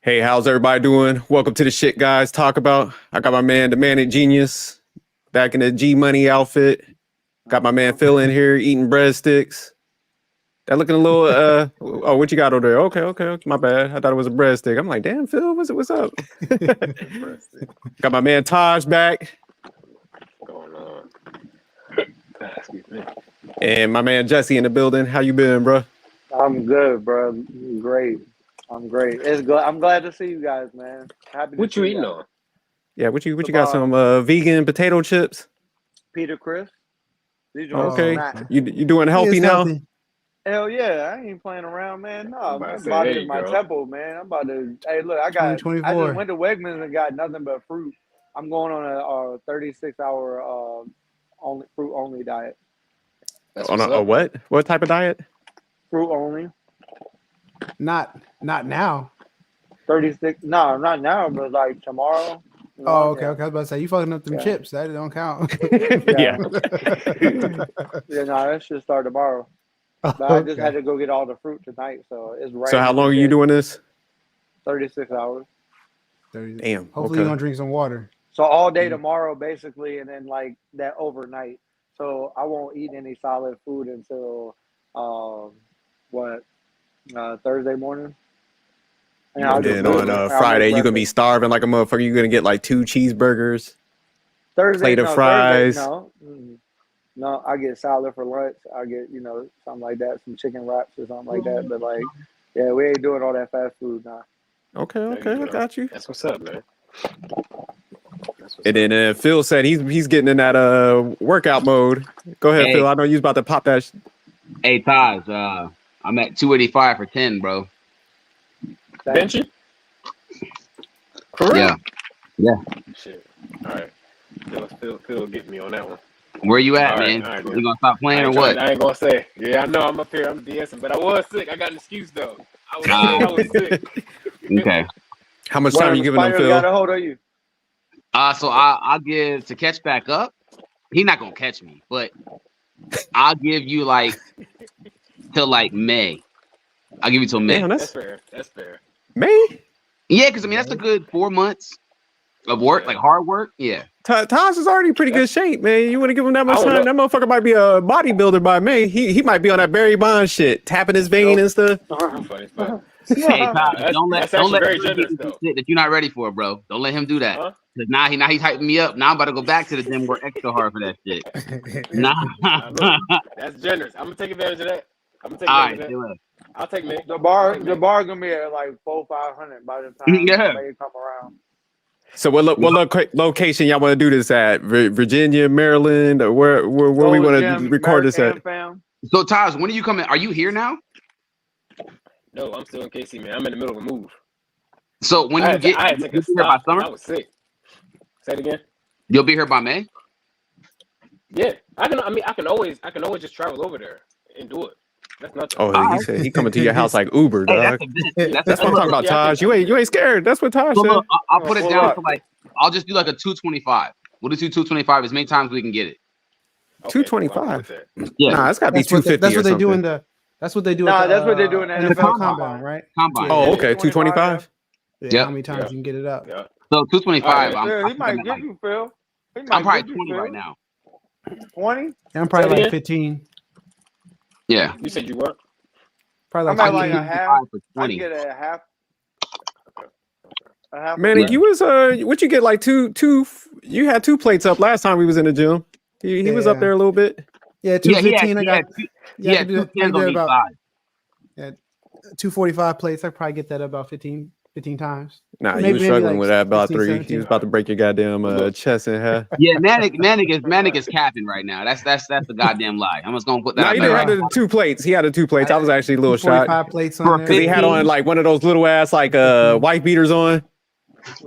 Hey, how's everybody doing? Welcome to the shit guys talk about. I got my man, the Manic Genius, back in the G Money outfit. Got my man Phil in here eating breadsticks. That looking a little oh, what you got over there? Okay. My bad. I thought it was a breadstick. I'm like, damn, Phil, what's up? Got my man Taj back. What's going on? Excuse me. And my man Jesse in the building. How you been, bro? I'm good, bro. Great. I'm great. I'm glad to see you guys, man. Happy. What you eating on? Yeah, what you got? Some vegan potato chips? Peter Chris. Okay. You doing healthy now? Healthy. Hell yeah, I ain't playing around, man. No, I'm I'm about to say, about there to you my go. temple, man. I'm about to. Hey, look, I just 2024. went to Wegmans and got nothing but fruit. I'm going on a 36-hour only fruit only diet. That's On what's a up. what? What type of diet? Fruit only. Not now. 36. No, not now, but like tomorrow. Oh, okay. I was about to say you fucking up them Yeah. chips. That don't count. Yeah. Yeah, no, that should start tomorrow. But I just had to go get all the fruit tonight, so it's right. So how long are you doing this? 36 hours. Damn. Hopefully Okay. you're gonna drink some water. So all day tomorrow, basically, and then like that overnight. So I won't eat any solid food until Thursday morning. And I'll And just then cook on it. I'll Friday, make you're gonna be breakfast. starving like a motherfucker. You're gonna get like 2 cheeseburgers. Thursday, plate of no, fries. Thursday, no. No, I get salad for lunch. I get, something like that, some chicken wraps or something like that. But like, yeah, we ain't doing all that fast food now. Okay, There you I go. got you. That's what's up, man. That's what's And then Phil said he's getting in that workout mode. Go ahead, Hey. Phil. I know you was about to pop that. Hey, Taj, I'm at 285 for 10, bro. Thanks. Bench you? For real? Yeah. Shit. All right. Phil get me on that one. Where you at, All right, man? all right, You man. gonna stop playing or what? I ain't gonna say. Yeah, I know I'm up here. I'm DSing, but I was sick. I got an excuse though. I was sick. Okay. How much time are you giving him, Spider got Phil? a hold of you. So I'll give to catch back up. He not gonna catch me, but I'll give you like till like May. I'll give you till May. Damn, That's fair. That's fair. May. Yeah, because I mean that's a good 4 months of work, like hard work. Yeah. Taj is already pretty good shape, man. You want to give him that much I don't time? That motherfucker might be a bodybuilder by May. He might be on that Barry Bonds shit, tapping his vein and stuff. Funny. Hey, Taj, don't let actually very him give you generous, some though. shit that you're not ready for, bro. Don't let him do that. Huh? Cause now he's hyping me up. Now I'm about to go back to the gym, work extra hard for that shit. Nah. That's generous. I'm gonna take advantage of that. I'm gonna take All advantage right, of that. I'll take me. The bar gonna be at like 400-500 by the time Yeah. May come around. So what location y'all want to do this at? Virginia, Maryland, or where we want to record this at? Fam. So Taj, when are you coming? Are you here now? No, I'm still in KC, man. I'm in the middle of a move. So when I you get, had to take you'll a be here by stop. I summer. was sick. Say it again. You'll be here by May. Yeah, I can always just travel over there and do it. That's nothing. Oh, he said he coming to your house like Uber, Hey, dog. That's what I'm talking about, Yeah, I Taj. think- You ain't scared. That's what Taj So said. look, I'll put it Pull down up. to like I'll just do like a 225. We'll just do 225 as many times as we can get it. Okay, 225. I'm with that. Yeah, Nah, it's got to be That's what 250 that's or what they do in something. the. That's what they do. Nah, at the, that's what they do in the NFL NFL combine, right? combine. Yeah. Oh, okay, 225. Yeah. Yep. How many times you can get it up? Yeah. So 225. All Yeah, he I'm might at give like, you, Phil. He I'm might probably give you, 20 Phil. right now. 20? Yeah, I'm probably Say it like again? 15. Yeah, You said you what? Probably I'm like at like 15. a half. for I 20. get a half. A half. Manny, Yeah. you was what you get like two? You had 2 plates up last time we was in the gym. He was up Yeah. there a little bit. Yeah, Yeah, 215. I he got. had Yeah, I two could do pins on each about side. 245 plates. I probably get that about 15 times. Nah, you Maybe- was maybe struggling like with that about 16, 3. 17. He was about to break your goddamn chest in half. Yeah, Manic is capping right now. That's the goddamn lie. I'm just gonna put that No, out he there. did have the 2 plates. He had the 2 plates. I was actually a little shocked 45 plates For on there. because he had on like one of those little ass like white beaters on. You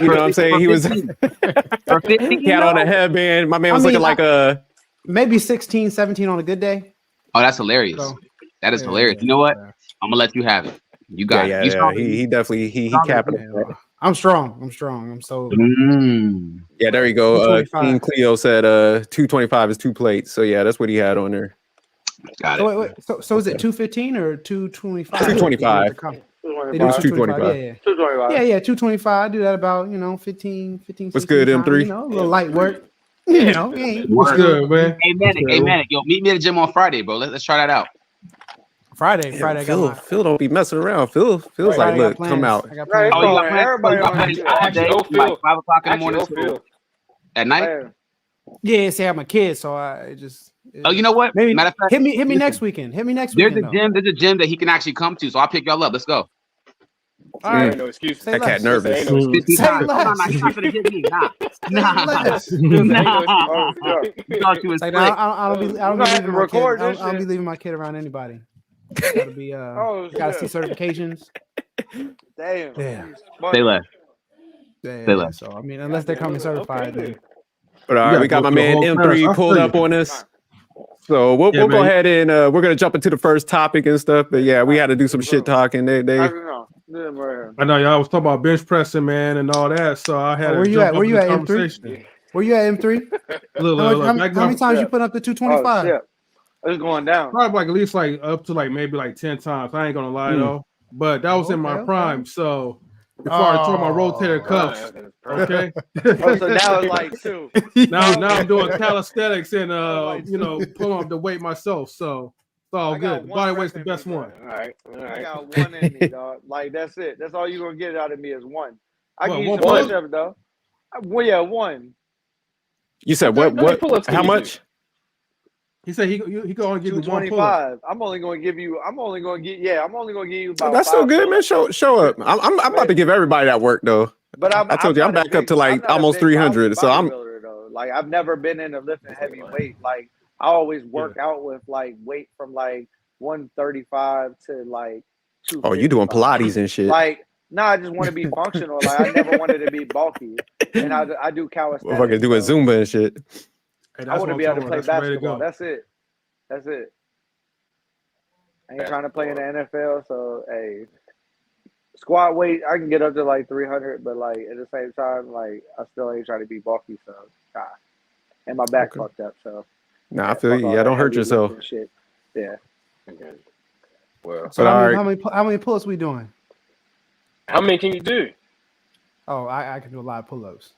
know what I'm saying? He was. For 15, He had on a headband. My man was I mean, looking like a. Maybe 16, 17 on a good day. Oh, that's hilarious. So, That is yeah, hilarious. yeah, You know what? yeah. I'm gonna let you have it. You got it. You Yeah. strong. He definitely he capping it. Yeah, I'm strong. I'm so. Mm. Yeah, there you go. 225. King Cleo said 225 is 2 plates. So yeah, that's what he had on there. Got So it. wait. So is it 215 or 225? 225. They do 225. 225. Yeah, 225. yeah, 225. Do that about 15, 16 What's good, times, M3? You know, a little light work. You know, What's good, man? Hey, Manic, yo, meet me at the gym on Friday, bro. Let's try that out. Friday, Damn, I got my. Phil don't be messing around. Phil's Friday, like, I got look, plans. come out. I got Right, plans. Oh, you got on, plans? everybody You got on plans that I shit. actually know like Phil. 5 o'clock in the I actually morning know till- Phil. at night. Hey, Yeah, say I have my kids, so I just. Oh, you know what? Maybe Matter of fact, hit me listen, next weekend. Hit me next There's weekend. there's a gym that he can actually come to, so I'll pick y'all up. Let's go. All Ain't right. no excuse. Say That cat less. nervous. Ain't no excuse. 50 Say times. less. No, he's not gonna get me. Nah. less. Ain't no oh, excuse. yeah. You thought you was It's like slick. I don't be We're gonna have to leaving my kid. record I this don't be shit. leaving my kid around anybody. Gotta be Oh, gotta see shit. certifications. Damn. Yeah. Say less. Yeah, Say less. so I mean, unless they're coming certified, then But all right, gotta we got go my through the man whole class. M3 I'll pulled tell up you. on us. So we'll Yeah, go man. ahead and we're gonna jump into the first topic and stuff. But yeah, we had to do some shit talking. I They don't know. Yeah, right here. I know y'all was talking about bench pressing, man, and all that. So I had where to you jump at? Where up you in the at, M3? conversation. Where you at, M3? Look, How back many times you Yeah. put up the Oh, 225? shit. It's going down. probably like at least like up to like maybe like 10 times. I ain't gonna lie though. But that was in my Okay. prime. So before I tore my rotator Oh. cuffs. Okay. Oh, so now it's like 2. now I'm doing calisthenics and like pulling up the weight myself. So it's all I got good. one Body rep weight's the in best me, one. All right. I got 1 in me, dog. Like, that's it. That's all you're going to get out of me is 1. I What, give you one some pull-up? push-ups, though. Well, yeah, 1. You said what? How many pull-ups can How you much? He said he could only give you one pull-up. 225. I'm only going to give you about That's still 5 good, man. pull-ups. Show up. I'm about to give everybody that work though. But I told you I'm not a back up to I'm like not a almost big 300. So I'm bodybuilder, though. Like, I've never been into lifting heavy weight. Like, I always work out with like weight from like 135 to like 255. oh, you doing Pilates and shit. Like, no, I just want to be functional. Like, I never wanted to be bulky, and I do calisthenics. Fucking doing so Zumba and shit. Hey, I want to be able to play That's ready to basketball. go. That's it. I ain't trying to play in the NFL, so hey, squat weight I can get up to like 300, but like at the same time, like I still ain't trying to be bulky, so and my back fucked up, so Nah, I feel you. all Yeah, that don't hurt heavy yourself. lifting shit. Yeah. Okay. Well, So But all how many pull-ups we doing? how many can you do? Oh, I can do a lot of pull-ups.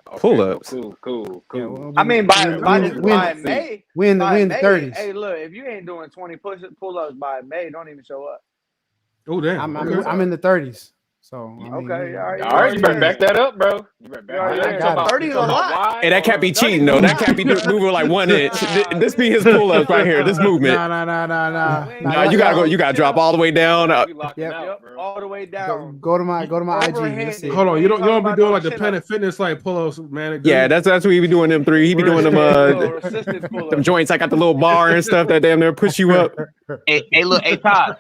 Okay, Pull-ups. Cool. Yeah, well, I mean, by win May, we in the by 30s. Hey, look, if you ain't doing 20 pull-ups by May, don't even show up. Oh damn. I'm in the 30s. So I mean, Okay, all right. All right, you better back that up, bro. You better back already that there. up. 30 is a lot. Hey, that can't be cheating though. That can't be moving like 1 inch. This be his pull-ups right here. This movement. Nah. Nah, you gotta go. You gotta drop all the way down. Yep, all the way down. Go to my IG. Overhanded. Let's see. Hold on, you don't be Talking doing about like the no Planet Fitness like pull-ups, man. Yeah, that's what he be doing. Them 3. He be doing them assisted them pull-ups. joints. I got the little bar and stuff that damn near push you up. Hey, look, hey Todd,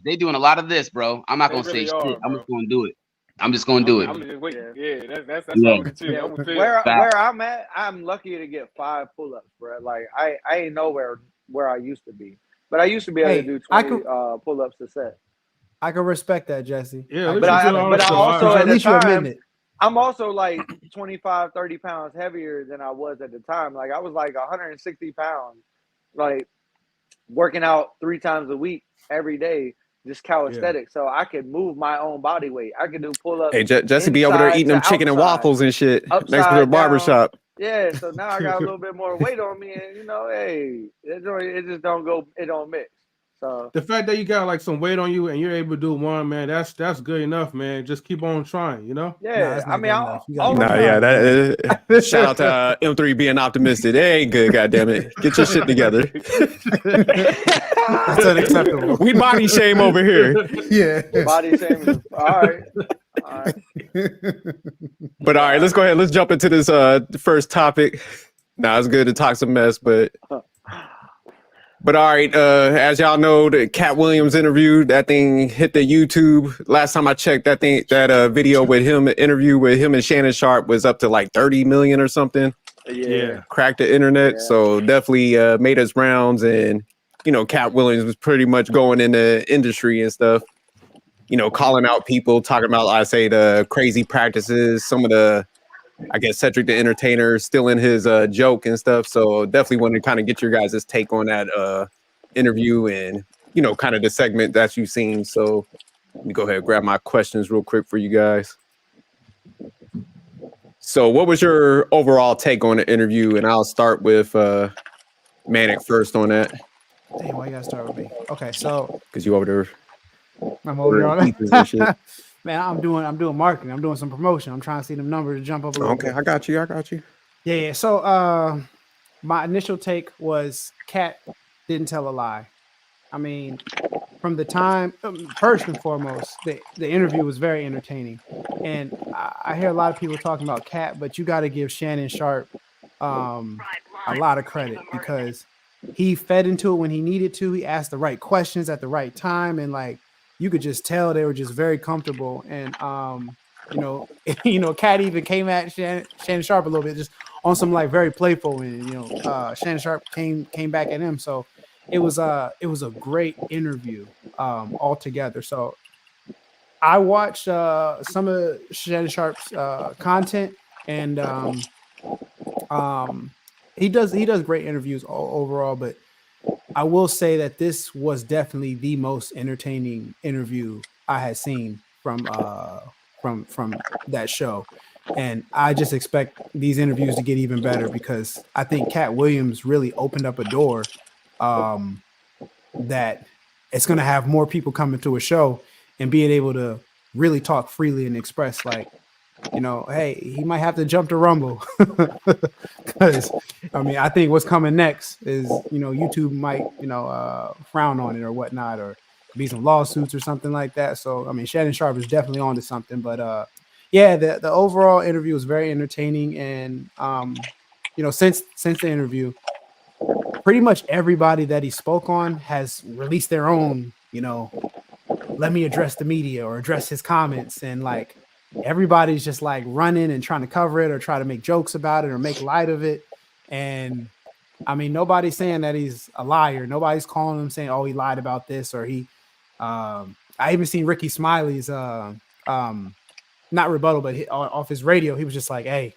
they doing a lot of this, bro. I'm not They gonna really say are, shit. I'm bro. just gonna do it. I'm just gonna do it. I'm just waiting. Yeah, that's Yeah. all too. Yeah, I'm with Phil. where I'm at, I'm lucky to get 5 pull-ups, bro. Like I ain't nowhere where I used to be, but I used to be able to do 20 pull-ups a set. I can respect that, Jesse. Yeah, But I also at at the least you admit time, it. I'm also like 25, 30 pounds heavier than I was at the time. Like I was like 160 pounds, like working out 3 times a week every day. Just calisthenics, so I could move my own body weight. I could do pull-ups. Hey, Jesse be over there eating them chicken and waffles and shit next to the upside barbershop. Yeah, so now I got a little bit more weight on me, and hey, it just don't go, it don't mix. So the fact that you got like some weight on you and you're able to do one, man, that's good enough, man. Just keep on trying, you know. yeah, I mean, Shout out to M3 being optimistic. That ain't good, goddamn it. Get your shit together. That's unacceptable. We body shame over here. Yeah. Body shaming. All right. But all right, let's go ahead. Let's jump into this first topic. Nah, it's good to talk some mess, but all right. As y'all know, the Katt Williams interview, that thing hit the YouTube. Last time I checked, that video with him, interview with him and Shannon Sharp was up to like 30 million or something. Yeah. Cracked the internet. Yeah. So definitely made us rounds, and Katt Williams was pretty much going in the industry and stuff. Calling out people, talking about, I say, the crazy practices, some of the, I guess, Cedric the Entertainer still in his joke and stuff. So definitely wanted to kind of get your guys' take on that interview and, kind of the segment that you've seen. So Let me go ahead and grab my questions real quick for you guys. So, what was your overall take on the interview? And I'll start with Manic first on that. Damn, why you gotta start with me? Okay, so Because you over there. I'm over there on Pieces and shit. Man, I'm doing marketing. I'm doing some promotion. I'm trying to see them numbers jump up a little Okay, bit. I got you. Yeah. So, my initial take was Katt didn't tell a lie. I mean, from the time, first and foremost, the interview was very entertaining, and I hear a lot of people talking about Katt, but you got to give Shannon Sharp a lot of credit because he fed into it when he needed to. He asked the right questions at the right time, and like you could just tell they were just very comfortable. And Katt even came at Shannon Sharp a little bit, just on some like very playful, and Shannon Sharp came back at him. So it was a great interview altogether. So I watched some of Shannon Sharp's content, and he does great interviews overall. But I will say that this was definitely the most entertaining interview I had seen from that show. And I just expect these interviews to get even better because I think Katt Williams really opened up a door that it's going to have more people coming to a show and being able to really talk freely and express like, hey, he might have to jump to Rumble because I think what's coming next is, YouTube might, frown on it or whatnot, or be some lawsuits or something like that. So, Shannon Sharp is definitely onto something, but the overall interview was very entertaining. And, since the interview, pretty much everybody that he spoke on has released their own, let me address the media or address his comments. And like, everybody's just like running and trying to cover it or try to make jokes about it or make light of it. And nobody's saying that he's a liar. Nobody's calling him saying, oh, he lied about this, or he, I even seen Ricky Smiley's, not rebuttal, but off his radio, he was just like, hey,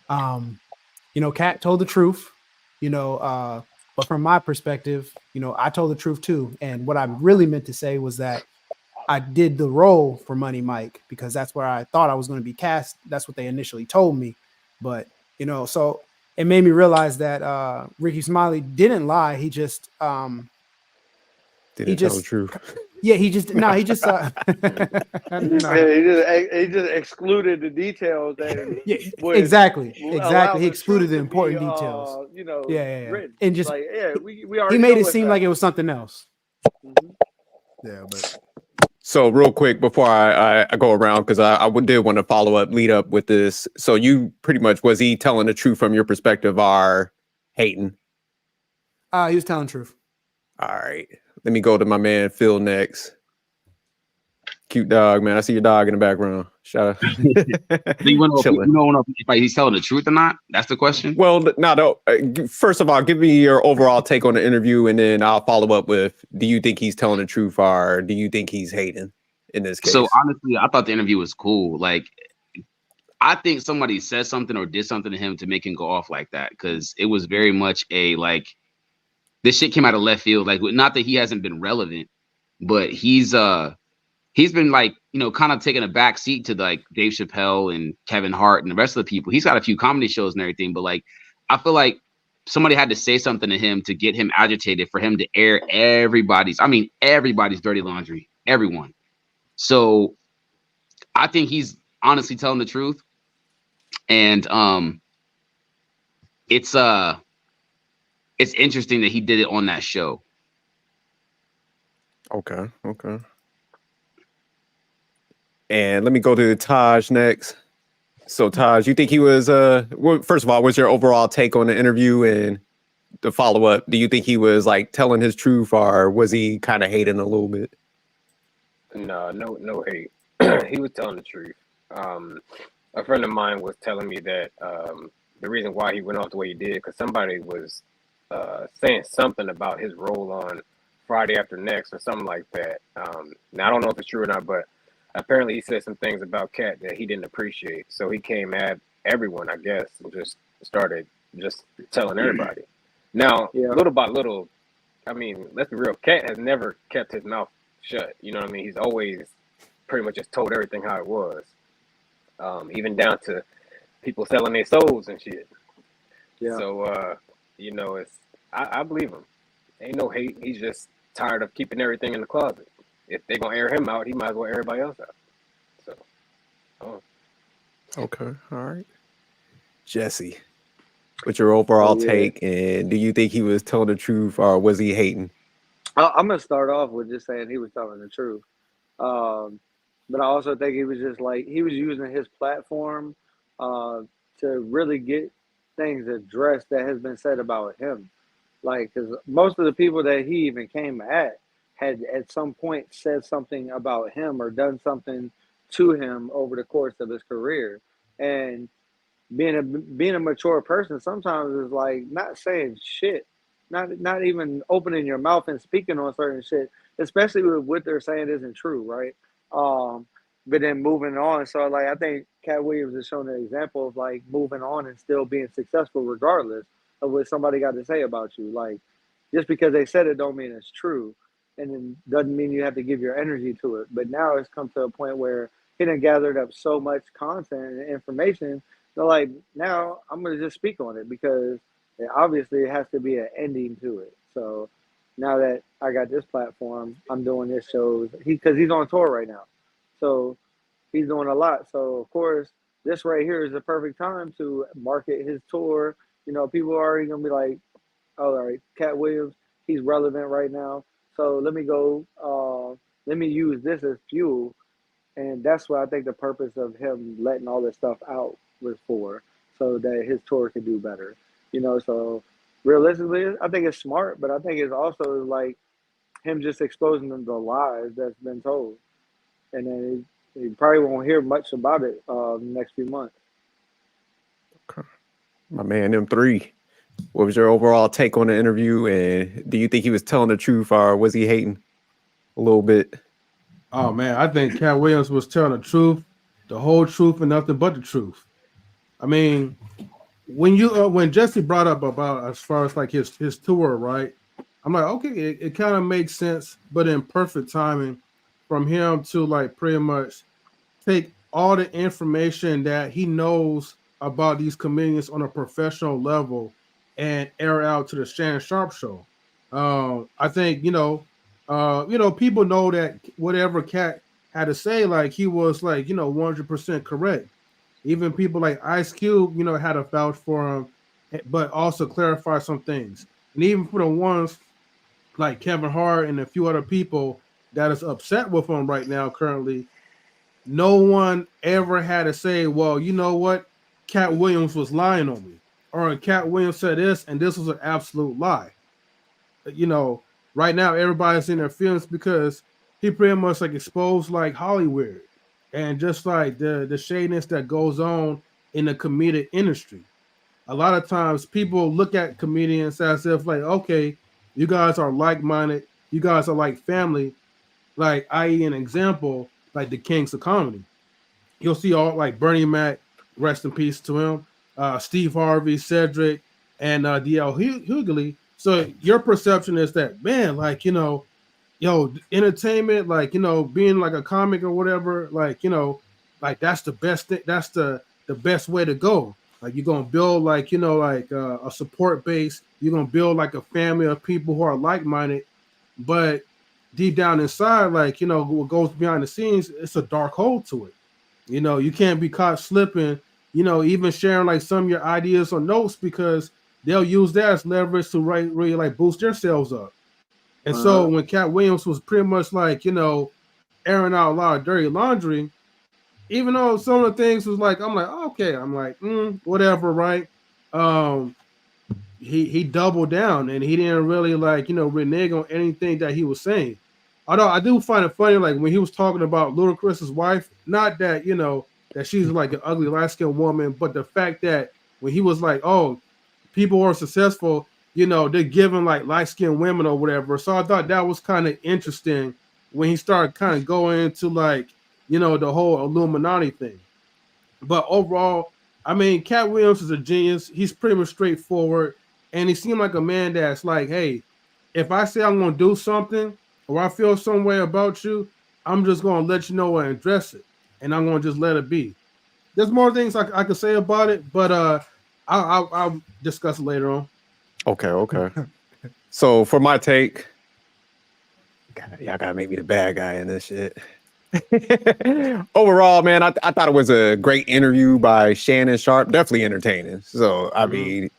Katt told the truth, but from my perspective, I told the truth too. And what I really meant to say was that I did the role for Money Mike because that's where I thought I was going to be cast. That's what they initially told me. But, so it made me realize that Ricky Smiley didn't lie. He just Didn't tell the truth. Yeah, he just Yeah, he just excluded the details that exactly. allow He the excluded truth the to important be, details. written. And just like, we already he made know it what's seem up. like it was something else. Mhm. Yeah, but So real quick before I go around, because I did want to lead up with this. So you pretty much, was he telling the truth from your perspective or hating? he was telling the truth. All right. Let me go to my man Phil next. Cute dog, man. I see your dog in the background. Shout out. Do you want to know if he's telling the truth or not? That's the question. Well, no. First of all, give me your overall take on the interview, and then I'll follow up with: do you think he's telling the truth, or do you think he's hating in this case? So honestly, I thought the interview was cool. Like, I think somebody said something or did something to him to make him go off like that, because it was very much a like, this shit came out of left field. Like, not that he hasn't been relevant, but he's been like, kind of taking a back seat to like Dave Chappelle and Kevin Hart and the rest of the people. He's got a few comedy shows and everything, but like, I feel like somebody had to say something to him to get him agitated, for him to air everybody's dirty laundry, everyone. So I think he's honestly telling the truth. And it's interesting that he did it on that show. Okay. And let me go to Taj next. So Taj, you think he was first of all, what's your overall take on the interview, and the follow-up? Do you think he was like telling his truth, or was he kind of hating a little bit? No hate. He was telling the truth. A friend of mine was telling me that the reason why he went off the way he did, because somebody was saying something about his role on Friday After Next or something like that. Now I don't know if it's true or not, but apparently he said some things about Katt that he didn't appreciate. So he came at everyone, I guess, and just started just telling everybody. Now, little by little, let's be real, Katt has never kept his mouth shut. You know what I mean? He's always pretty much just told everything how it was, even down to people selling their souls and shit. Yeah. So, you know, I believe him. Ain't no hate. He's just tired of keeping everything in the closet. If they're gonna air him out, he might as well air everybody else out. So, Okay, all right. Jesse, what's your overall Yeah. take, and do you think he was telling the truth or was he hating? I'm gonna start off with just saying he was telling the truth. But I also think he was just like he was using his platform to really get things addressed that has been said about him. Like, because most of the people that he even came at had at some point said something about him or done something to him over the course of his career. And being a mature person sometimes is like not saying shit, not even opening your mouth and speaking on certain shit, especially with what they're saying isn't true, right? Um, but then moving on. So like I think Katt Williams has shown an example of like moving on and still being successful regardless of what somebody got to say about you. Like just because they said it don't mean it's true. And then doesn't mean you have to give your energy to it. But now it's come to a point where he done gathered up so much content and information. So like now I'm gonna just speak on it because obviously it has to be an ending to it. So now that I got this platform, I'm doing this shows. Because he's on tour right now, so he's doing a lot. So of course, this right here is the perfect time to market his tour. You know, people are already gonna be like, "Oh, all right, Katt Williams, he's relevant right now. So let me go. Let me use this as fuel." And that's what I think the purpose of him letting all this stuff out was for, so that his tour can do better. You know, so realistically, I think it's smart, but I think it's also like him just exposing them the lies that's been told, and then he probably won't hear much about it in the next few months. Okay. My man, M3. What was your overall take on the interview, and do you think he was telling the truth or was he hating a little bit? Oh man, I think Katt Williams was telling the truth, the whole truth, and nothing but the truth. I mean, when Jesse brought up about as far as like his tour, right? I'm like, okay, it kind of makes sense, but in perfect timing from him to like pretty much take all the information that he knows about these comedians on a professional level and air out to the Shannon Sharp show. I think people know that whatever Katt had to say, like he was like 100% correct. Even people like Ice Cube, had a vouch for him, but also clarify some things. And even for the ones like Kevin Hart and a few other people that is upset with him right now currently, no one ever had to say, well, you know what? Katt Williams was lying on me. Or Katt Williams said this, and this was an absolute lie. Right now everybody's in their feelings because he pretty much like exposed like Hollywood and just like the shadiness that goes on in the comedic industry. A lot of times people look at comedians as if like, okay, you guys are like-minded, you guys are like family, like i.e. an example, like the Kings of Comedy. You'll see all like Bernie Mac, rest in peace to him, Steve Harvey, Cedric, and DL Hughley. So your perception is that, man, like, entertainment, like, being like a comic or whatever, like, like that's the best thing, that's the best way to go. Like you're gonna build like, a support base, you're gonna build like a family of people who are like-minded, but deep down inside, like, what goes behind the scenes, it's a dark hole to it. You can't be caught slipping, even sharing like some of your ideas or notes because they'll use that as leverage to really like boost themselves up. And so when Katt Williams was pretty much like, airing out a lot of dirty laundry, even though some of the things was like, I'm like, okay, I'm like, whatever, right? He doubled down and he didn't really like, renege on anything that he was saying. Although I do find it funny, like when he was talking about Ludacris's wife, not that, that she's like an ugly light-skinned woman, but the fact that when he was like, oh, people who are successful, they're giving like light-skinned women or whatever. So I thought that was kind of interesting when he started kind of going into like, the whole Illuminati thing. But overall, I mean, Katt Williams is a genius. He's pretty much straightforward. And he seemed like a man that's like, hey, if I say I'm going to do something or I feel some way about you, I'm just gonna let you know and address it, and I'm gonna just let it be. There's more things I could say about it, but I'll discuss it later on. Okay. So for my take, God, y'all gotta make me the bad guy in this shit. Overall, man, I thought it was a great interview by Shannon Sharp. Definitely entertaining. So I mean,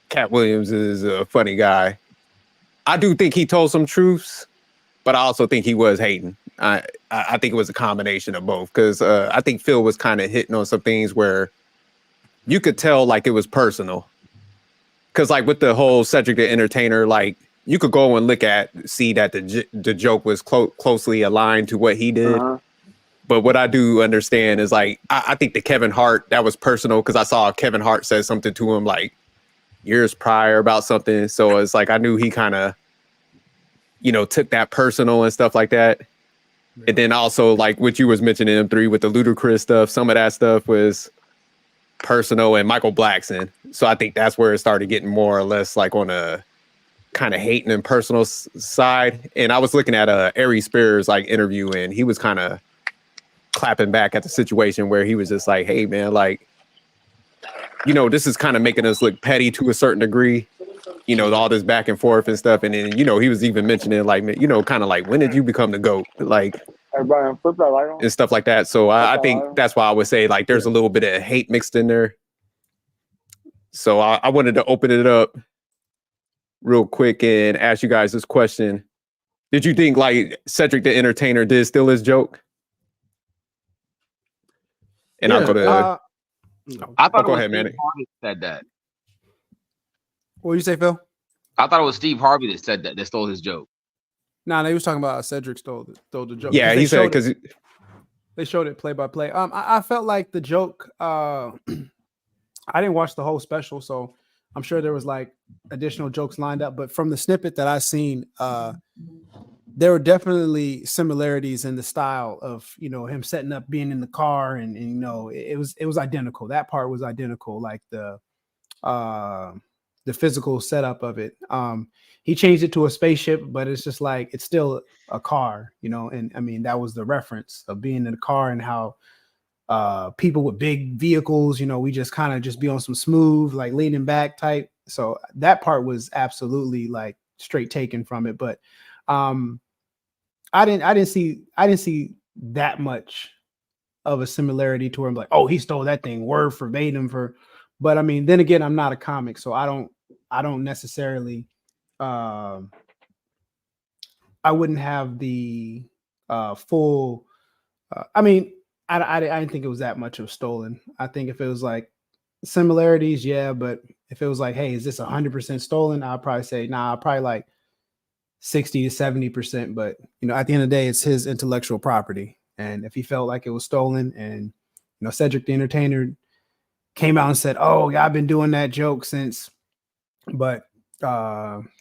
Katt Williams is a funny guy. I do think he told some truths, but I also think he was hating. I think it was a combination of both, because I think Phil was kind of hitting on some things where you could tell like it was personal. Because like with the whole Cedric the Entertainer, like you could go and see that the joke was closely aligned to what he did. But what I do understand is like I think the Kevin Hart, that was personal, because I saw Kevin Hart said something to him like years prior about something. So it's like I knew he kind of, took that personal and stuff like that. And then also like what you was mentioning, M3 with the Ludacris stuff, some of that stuff was personal, and Michael Blackson. So I think that's where it started getting more or less like on a kind of hating and personal side. And I was looking at Ari Spears like interview, and he was kind of clapping back at the situation where he was just like, hey man, like, this is kind of making us look petty to a certain degree, all this back and forth and stuff. And then, he was even mentioning like, kind of like, when did you become the GOAT? Like, and stuff like that. So I think that's why I would say like there's a little bit of hate mixed in there. So I wanted to open it up real quick and ask you guys this question. Did you think like Cedric the Entertainer did steal his joke? And I'll go to... I thought go it was ahead, Steve man. Harvey that said that. What did you say, Phil? I thought it was Steve Harvey that said that stole his joke. No, he was talking about Cedric stole the joke. Yeah, he said because they showed it play by play. I felt like the joke. I didn't watch the whole special, so I'm sure there was like additional jokes lined up. But from the snippet that I seen, there were definitely similarities in the style of him setting up, being in the car, and it was identical. That part was identical, like the physical setup of it. He changed it to a spaceship, but it's just like it's still a car, and I mean that was the reference of being in the car, and how people with big vehicles, we just kind of just be on some smooth, like leaning back type. So that part was absolutely like straight taken from it. But I didn't see that much of a similarity to him. Like, oh, he stole that thing word verbatim but I mean, then again, I'm not a comic, so I don't necessarily, I wouldn't have the full, I mean, I didn't think it was that much of stolen. I think if it was like similarities, yeah, but if it was like, hey, is this 100% stolen? I'll probably say, nah, probably like 60 to 70%. But at the end of the day, it's his intellectual property. And if he felt like it was stolen, and Cedric the Entertainer came out and said, oh yeah, I've been doing that joke since, but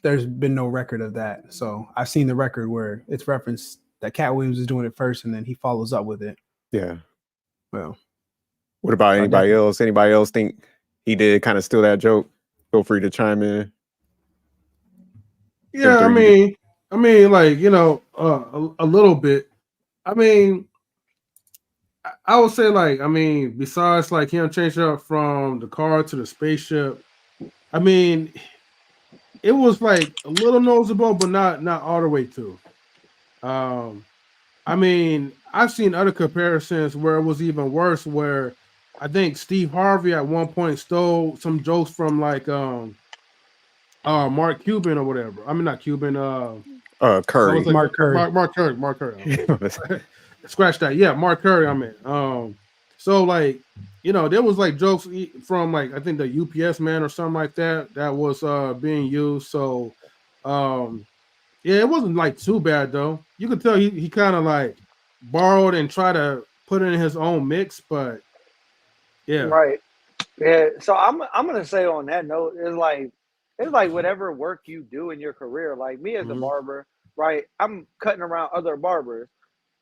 there's been no record of that. So I've seen the record where it's referenced that Katt Williams is doing it first, and then he follows up with it. Yeah. Well, what about anybody else? Anybody else think he did kind of steal that joke? Feel free to chime in. Yeah, I mean, like, a little bit. I mean, I would say, like, I mean, besides like him changing up from the car to the spaceship, I mean, it was like a little noticeable, but not all the way through. I mean, I've seen other comparisons where it was even worse, where I think Steve Harvey at one point stole some jokes from like Mark Cuban or whatever. I mean, not Cuban. Curry. Like Mark Curry. Mark Curry. Scratch that. Yeah, Mark Curry. I mean, so like, there was like jokes from like I think the UPS man or something like that was being used. So, yeah, it wasn't like too bad though. You could tell he kind of like borrowed and tried to put it in his own mix, but yeah, right. Yeah, so I'm gonna say on that note, it's like whatever work you do in your career. Like me as a barber, right? I'm cutting around other barbers.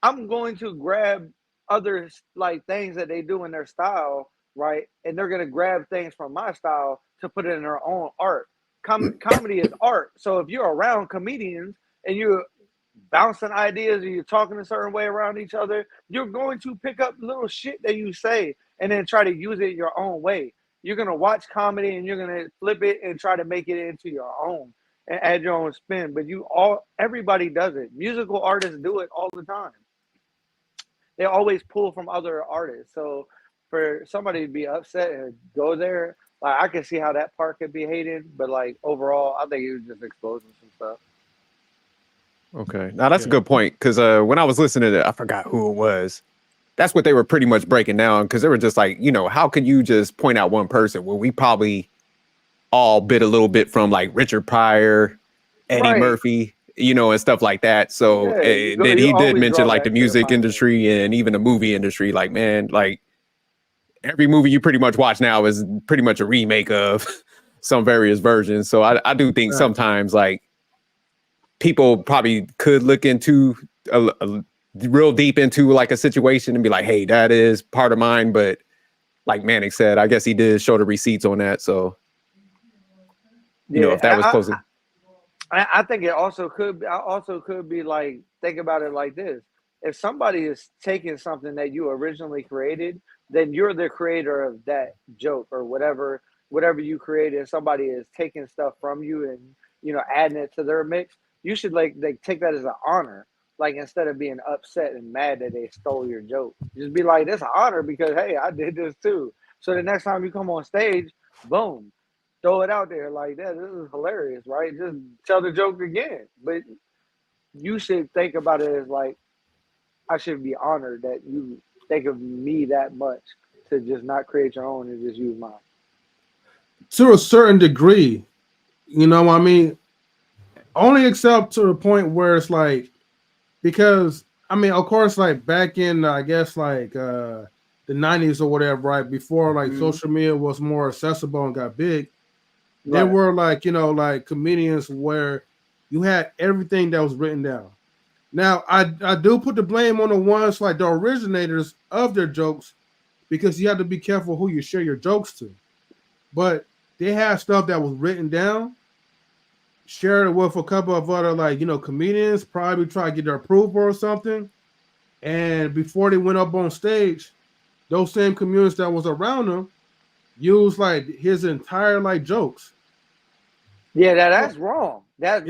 I'm going to grab other like things that they do in their style, right? And they're gonna grab things from my style to put it in their own art. Comedy is art. So if you're around comedians and you're bouncing ideas or you're talking a certain way around each other, you're going to pick up little shit that you say and then try to use it your own way. You're going to watch comedy and you're going to flip it and try to make it into your own and add your own spin. But everybody does it. Musical artists do it all the time. They always pull from other artists. So for somebody to be upset and go there, like I can see how that part could be hated, but like overall, I think he was just exposing some stuff. Okay, now that's a good point because when I was listening to it, I forgot who it was. That's what they were pretty much breaking down because they were just like, how can you just point out one person? Well, we probably all bit a little bit from like Richard Pryor, Eddie Murphy, and stuff like that. So then he did mention like the music industry and even the movie industry. Like, man, like every movie you pretty much watch now is pretty much a remake of some various versions. So I do think sometimes like people probably could look into a real deep into like a situation and be like, hey, that is part of mine. But like Manic said, I guess he did show the receipts on that. So, if that was close. I think it also could be like, think about it like this. If somebody is taking something that you originally created, then you're the creator of that joke or whatever you created. Somebody is taking stuff from you and, adding it to their mix. You should like take that as an honor. Like instead of being upset and mad that they stole your joke, just be like, "That's an honor because hey, I did this too." So the next time you come on stage, boom, throw it out there like that. This is hilarious, right? Just tell the joke again. But you should think about it as like, I should be honored that you think of me that much to just not create your own and just use mine. To a certain degree, you know what I mean? Only except to the point where it's like, because I mean, of course, like back in I guess like the 90s or whatever, right? Before like social media was more accessible and got big, there were like, like comedians where you had everything that was written down. Now I do put the blame on the ones like the originators of their jokes, because you have to be careful who you share your jokes to. But they had stuff that was written down, shared it with a couple of other like comedians, probably try to get their approval or something, and before they went up on stage, those same comedians that was around them used like his entire like jokes. Yeah, that's wrong. That's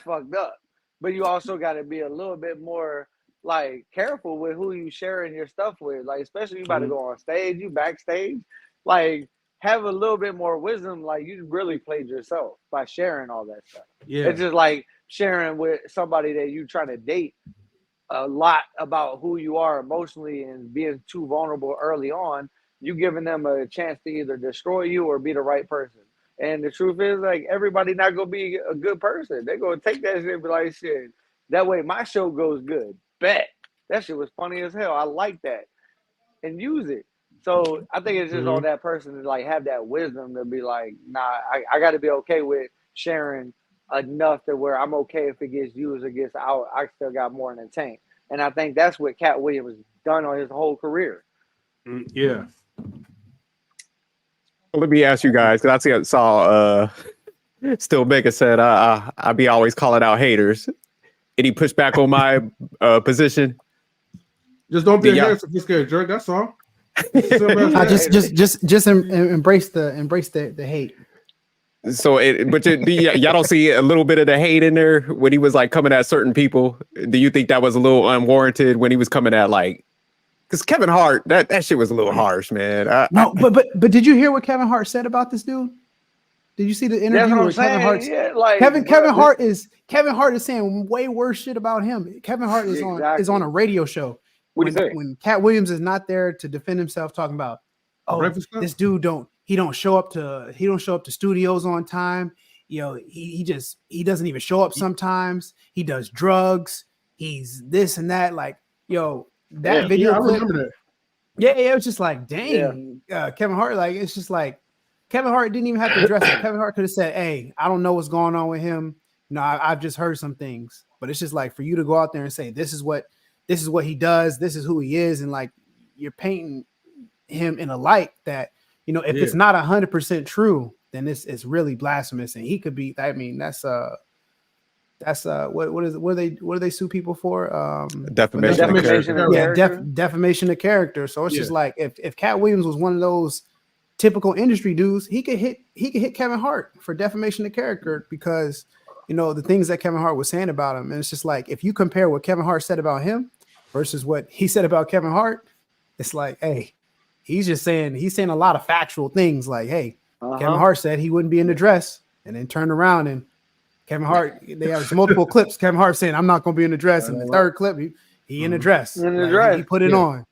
fucked up. But you also got to be a little bit more like careful with who you sharing your stuff with. Like especially you about to go on stage, you backstage, like have a little bit more wisdom. Like you really played yourself by sharing all that stuff. Yeah, it's just like sharing with somebody that you trying to date a lot about who you are emotionally and being too vulnerable early on. You giving them a chance to either destroy you or be the right person. And the truth is, like, everybody not gonna be a good person. They're gonna take that shit and be like, shit, that way my show goes good. Bet. That shit was funny as hell. I like that. And use it. So I think it's just on that person to like have that wisdom to be like, nah, I gotta be okay with sharing enough to where I'm okay if it gets used or gets out. I still got more in the tank. And I think that's what Katt Williams done on his whole career. Yeah. Let me ask you guys, because I saw Still Baker said I be always calling out haters. Any pushback on my position? Just don't be a hater sophisticated jerk. That's all. Just embrace the hate. So, y'all don't see a little bit of the hate in there when he was like coming at certain people? Do you think that was a little unwarranted when he was coming at like? Because Kevin Hart, that shit was a little harsh, man. But did you hear what Kevin Hart said about this dude? Did you see the interview where Kevin Hart? Yeah, like, Kevin Hart is saying way worse shit about him. Kevin Hart is on a radio show. What do you say? When Katt Williams is not there to defend himself, talking about, this dude don't show up to studios on time. He doesn't even show up sometimes. He does drugs. He's this and that. Like, that video I clip. remember that. Yeah, it was just like, dang, Kevin Hart. Like, it's just like Kevin Hart didn't even have to address it. Kevin Hart could have said, "Hey, I don't know what's going on with him. I've just heard some things." But it's just like for you to go out there and say, "This is what he does. This is who he is," and like you're painting him in a light that if it's not 100% true, then it's really blasphemous, and he could be. I mean, that's That's what do they sue people for? Defamation of Defamation of Yeah, character. defamation of character. So it's Yeah. just like if Katt Williams was one of those typical industry dudes, he could hit Kevin Hart for defamation of character because the things that Kevin Hart was saying about him. And it's just like if you compare what Kevin Hart said about him versus what he said about Kevin Hart, it's like, hey, he's saying a lot of factual things like, hey, Kevin Hart said he wouldn't be in the dress, and then turned around and Kevin Hart, they have multiple clips. Kevin Hart saying, I'm not going to be in the dress. And the third clip, he in the dress. In the Like, dress. He put it on.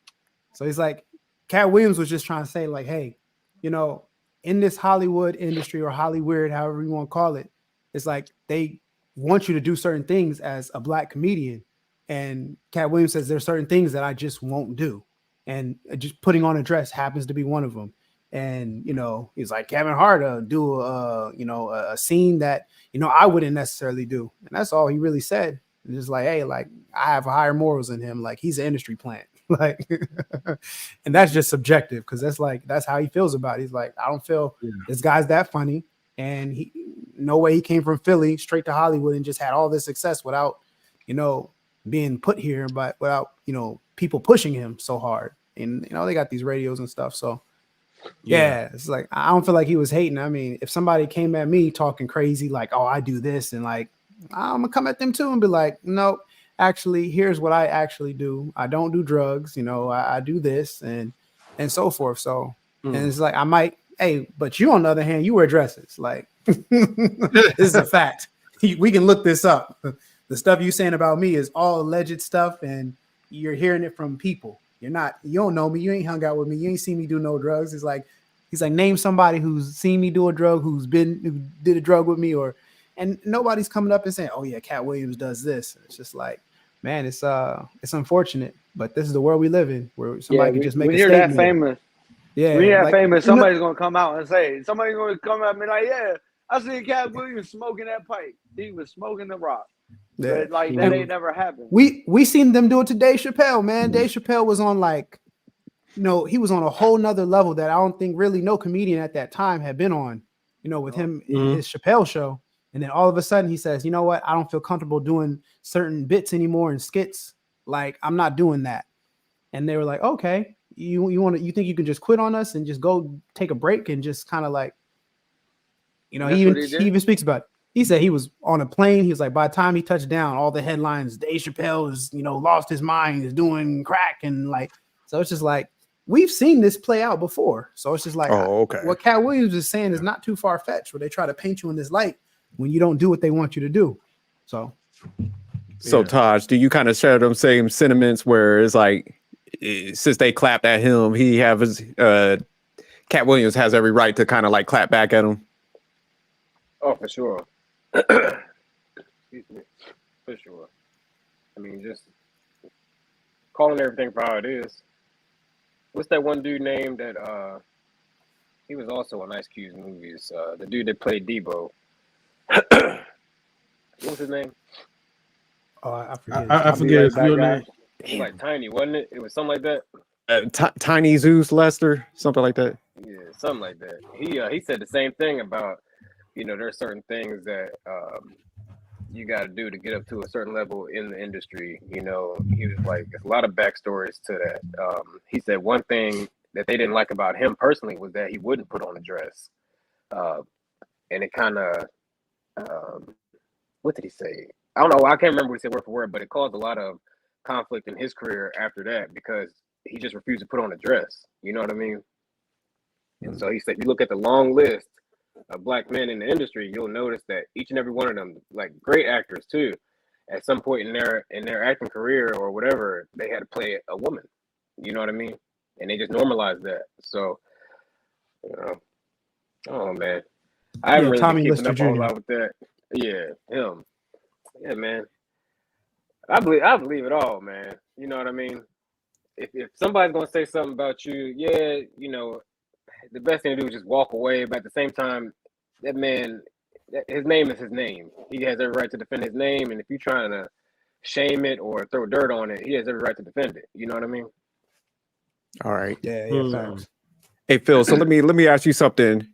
So he's like, Katt Williams was just trying to say, like, hey, in this Hollywood industry or Hollywood, however you want to call it, it's like they want you to do certain things as a black comedian. And Katt Williams says there's certain things that I just won't do. And just putting on a dress happens to be one of them. And he's like, Kevin Hart do a scene that I wouldn't necessarily do, and that's all he really said. And just like, hey, like I have higher morals than him. Like he's an industry plant, like, and that's just subjective because that's how he feels about it. He's like, I don't feel this guy's that funny, and no way he came from Philly straight to Hollywood and just had all this success without being put here, but without people pushing him so hard. And they got these radios and stuff, so. Yeah, it's like I don't feel like he was hating. I mean, if somebody came at me talking crazy, like, oh, I do this, and like I'm gonna come at them too and be like, no, actually, here's what I actually do. I don't do drugs, I do this and so forth. So and it's like I might, hey, but you on the other hand, you wear dresses. Like this is a fact. We can look this up. The stuff you saying about me is all alleged stuff, and you're hearing it from people. You don't know me. You ain't hung out with me. You ain't seen me do no drugs. He's like, name somebody who's seen me do a drug, who did a drug with me, and nobody's coming up and saying, oh yeah, Katt Williams does this. It's just like, man, it's unfortunate, but this is the world we live in where somebody can just make a statement. That famous. Yeah. When you're that famous, somebody's going to come out and say, somebody's going to come out and be like, yeah, I see Katt Williams smoking that pipe. He was smoking the rock. Yeah. But like that ain't never happened. We seen them do it to Dave Chappelle, man. Dave Chappelle was on he was on a whole nother level that I don't think really no comedian at that time had been on, with him in his Chappelle show. And then all of a sudden he says, you know what? I don't feel comfortable doing certain bits anymore and skits. Like I'm not doing that. And they were like, okay, you think you can just quit on us and just go take a break and just kind of like, he even speaks about it. He said he was on a plane. He was like, by the time he touched down, all the headlines, Dave Chappelle is, lost his mind, is doing crack. And like, so it's just like, we've seen this play out before. So it's just like, what Katt Williams is saying is not too far fetched, where they try to paint you in this light when you don't do what they want you to do. So Taj, do you kind of share them same sentiments where it's like, since they clapped at him, he has Katt Williams has every right to kind of like clap back at him? Oh, for sure. Excuse me. For sure. I mean, just calling everything for how it is. What's that one dude named that he was also in Ice Cube's movies? The dude that played Debo. What's his name? Oh, I forget. I forget his real name. It was like Tiny, wasn't it? It was something like that. Tiny Zeus Lester, something like that. Yeah, something like that. He said the same thing about, there's certain things that you got to do to get up to a certain level in the industry. He was like, there's a lot of backstories to that. He said one thing that they didn't like about him personally was that he wouldn't put on a dress. And it kind of, what did he say? I don't know. I can't remember what he said word for word, but it caused a lot of conflict in his career after that because he just refused to put on a dress. You know what I mean? And so he said, you look at the long list of black men in the industry, you'll notice that each and every one of them, like great actors too, at some point in their acting career or whatever, they had to play a woman. You know what I mean? And they just normalized that. So, oh man, I haven't really Tommy been keeping Lister up a Jr. lot with that. Yeah, him. Yeah, man. I believe it all, man. You know what I mean? If somebody's gonna say something about you, yeah, the best thing to do is just walk away. But at the same time, that man, his name is his name. He has every right to defend his name. And if you're trying to shame it or throw dirt on it, he has every right to defend it. You know what I mean? All right. Yeah, facts. Hey Phil, so let me ask you something.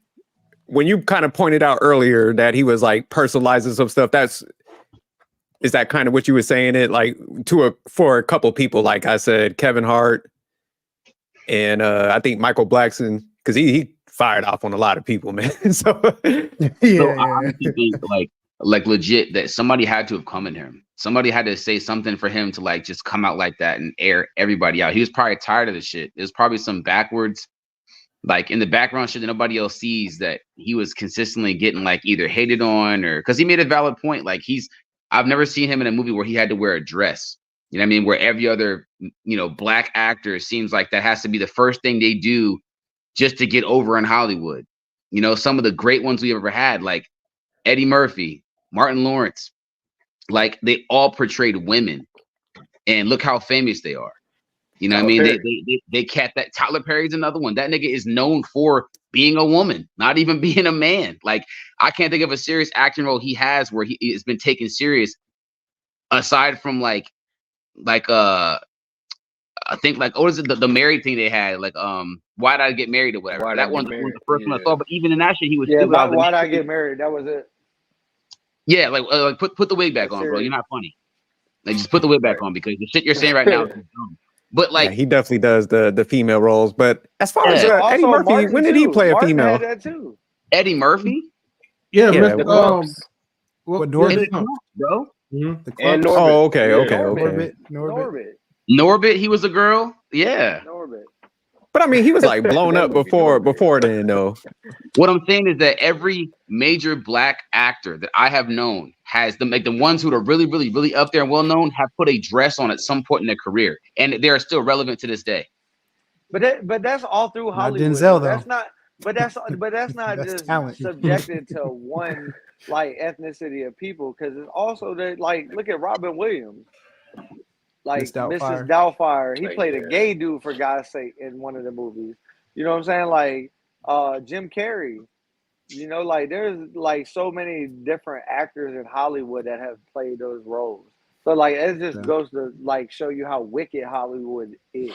When you kind of pointed out earlier that he was like personalizing some stuff, Is that kind of what you were saying? It like for a couple people, like I said, Kevin Hart and I think Michael Blackson, because he fired off on a lot of people, man. So So I honestly think like legit that somebody had to have come in him. Somebody had to say something for him to like just come out like that and air everybody out. He was probably tired of the shit. There's probably some backwards, like in the background shit that nobody else sees, that he was consistently getting like either hated on or because he made a valid point. Like I've never seen him in a movie where he had to wear a dress. You know what I mean? Where every other, black actor seems like that has to be the first thing they do just to get over in Hollywood. Some of the great ones we ever had, like Eddie Murphy, Martin Lawrence, like they all portrayed women, and look how famous they are. You know what I mean? They kept that. Tyler Perry's another one. That nigga is known for being a woman, not even being a man. Like I can't think of a serious acting role he has where he has been taken serious, aside from like I think like what is it the married thing they had, like Why Did I Get Married or whatever. That one was the first one I saw, but even in that shit he was Why Did I Get Married? That was it. Yeah, like put the wig back on, bro. You're not funny. Like just put the wig back on because the shit you're saying right now is dumb. But like he definitely does the female roles. But as far as Eddie Murphy, Martin when did he play Martin a female? had that too. Eddie Murphy? Yeah, what Norbit, bro? Mm-hmm. And Norbit. Oh, okay. Norbit, he was a girl. Yeah. Norbit. But I mean, he was like blown up before then, though. What I'm saying is that every major black actor that I have known has the ones who are really, really, really up there and well known have put a dress on at some point in their career, and they are still relevant to this day. But that's all through Hollywood. Denzel, though. That's not That's just talent. subjected to one like ethnicity of people, because it's also that like look at Robin Williams. Like Mrs. Doubtfire, he played a gay dude, for God's sake, in one of the movies. You know what I'm saying? Like Jim Carrey. Like there's like so many different actors in Hollywood that have played those roles. So like it just goes to like show you how wicked Hollywood is.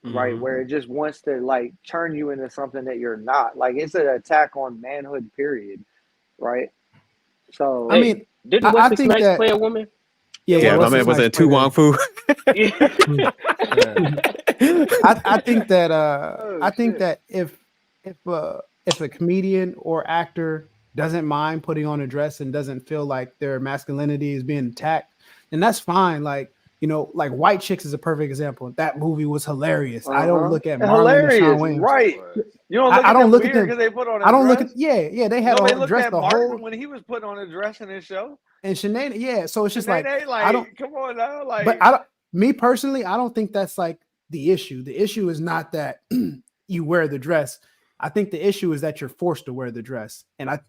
Right, where it just wants to like turn you into something that you're not. Like it's an attack on manhood, period. Right. So I mean, didn't Wesley Snipes play a woman? Yeah, my man was in Tu Wong Fu. I think that if a comedian or actor doesn't mind putting on a dress and doesn't feel like their masculinity is being attacked, then that's fine. Like like White Chicks is a perfect example. That movie was hilarious. I don't look at Marlon and Shawn Williams. Right. You don't look I don't look at them because they put on a I don't dress. look at they had a dress the whole when he was putting on a dress in his show. And Sinead, so it's just Sinead, like I don't come on now, like. But me personally, I don't think that's like the issue. The issue is not that you wear the dress. I think the issue is that you're forced to wear the dress, and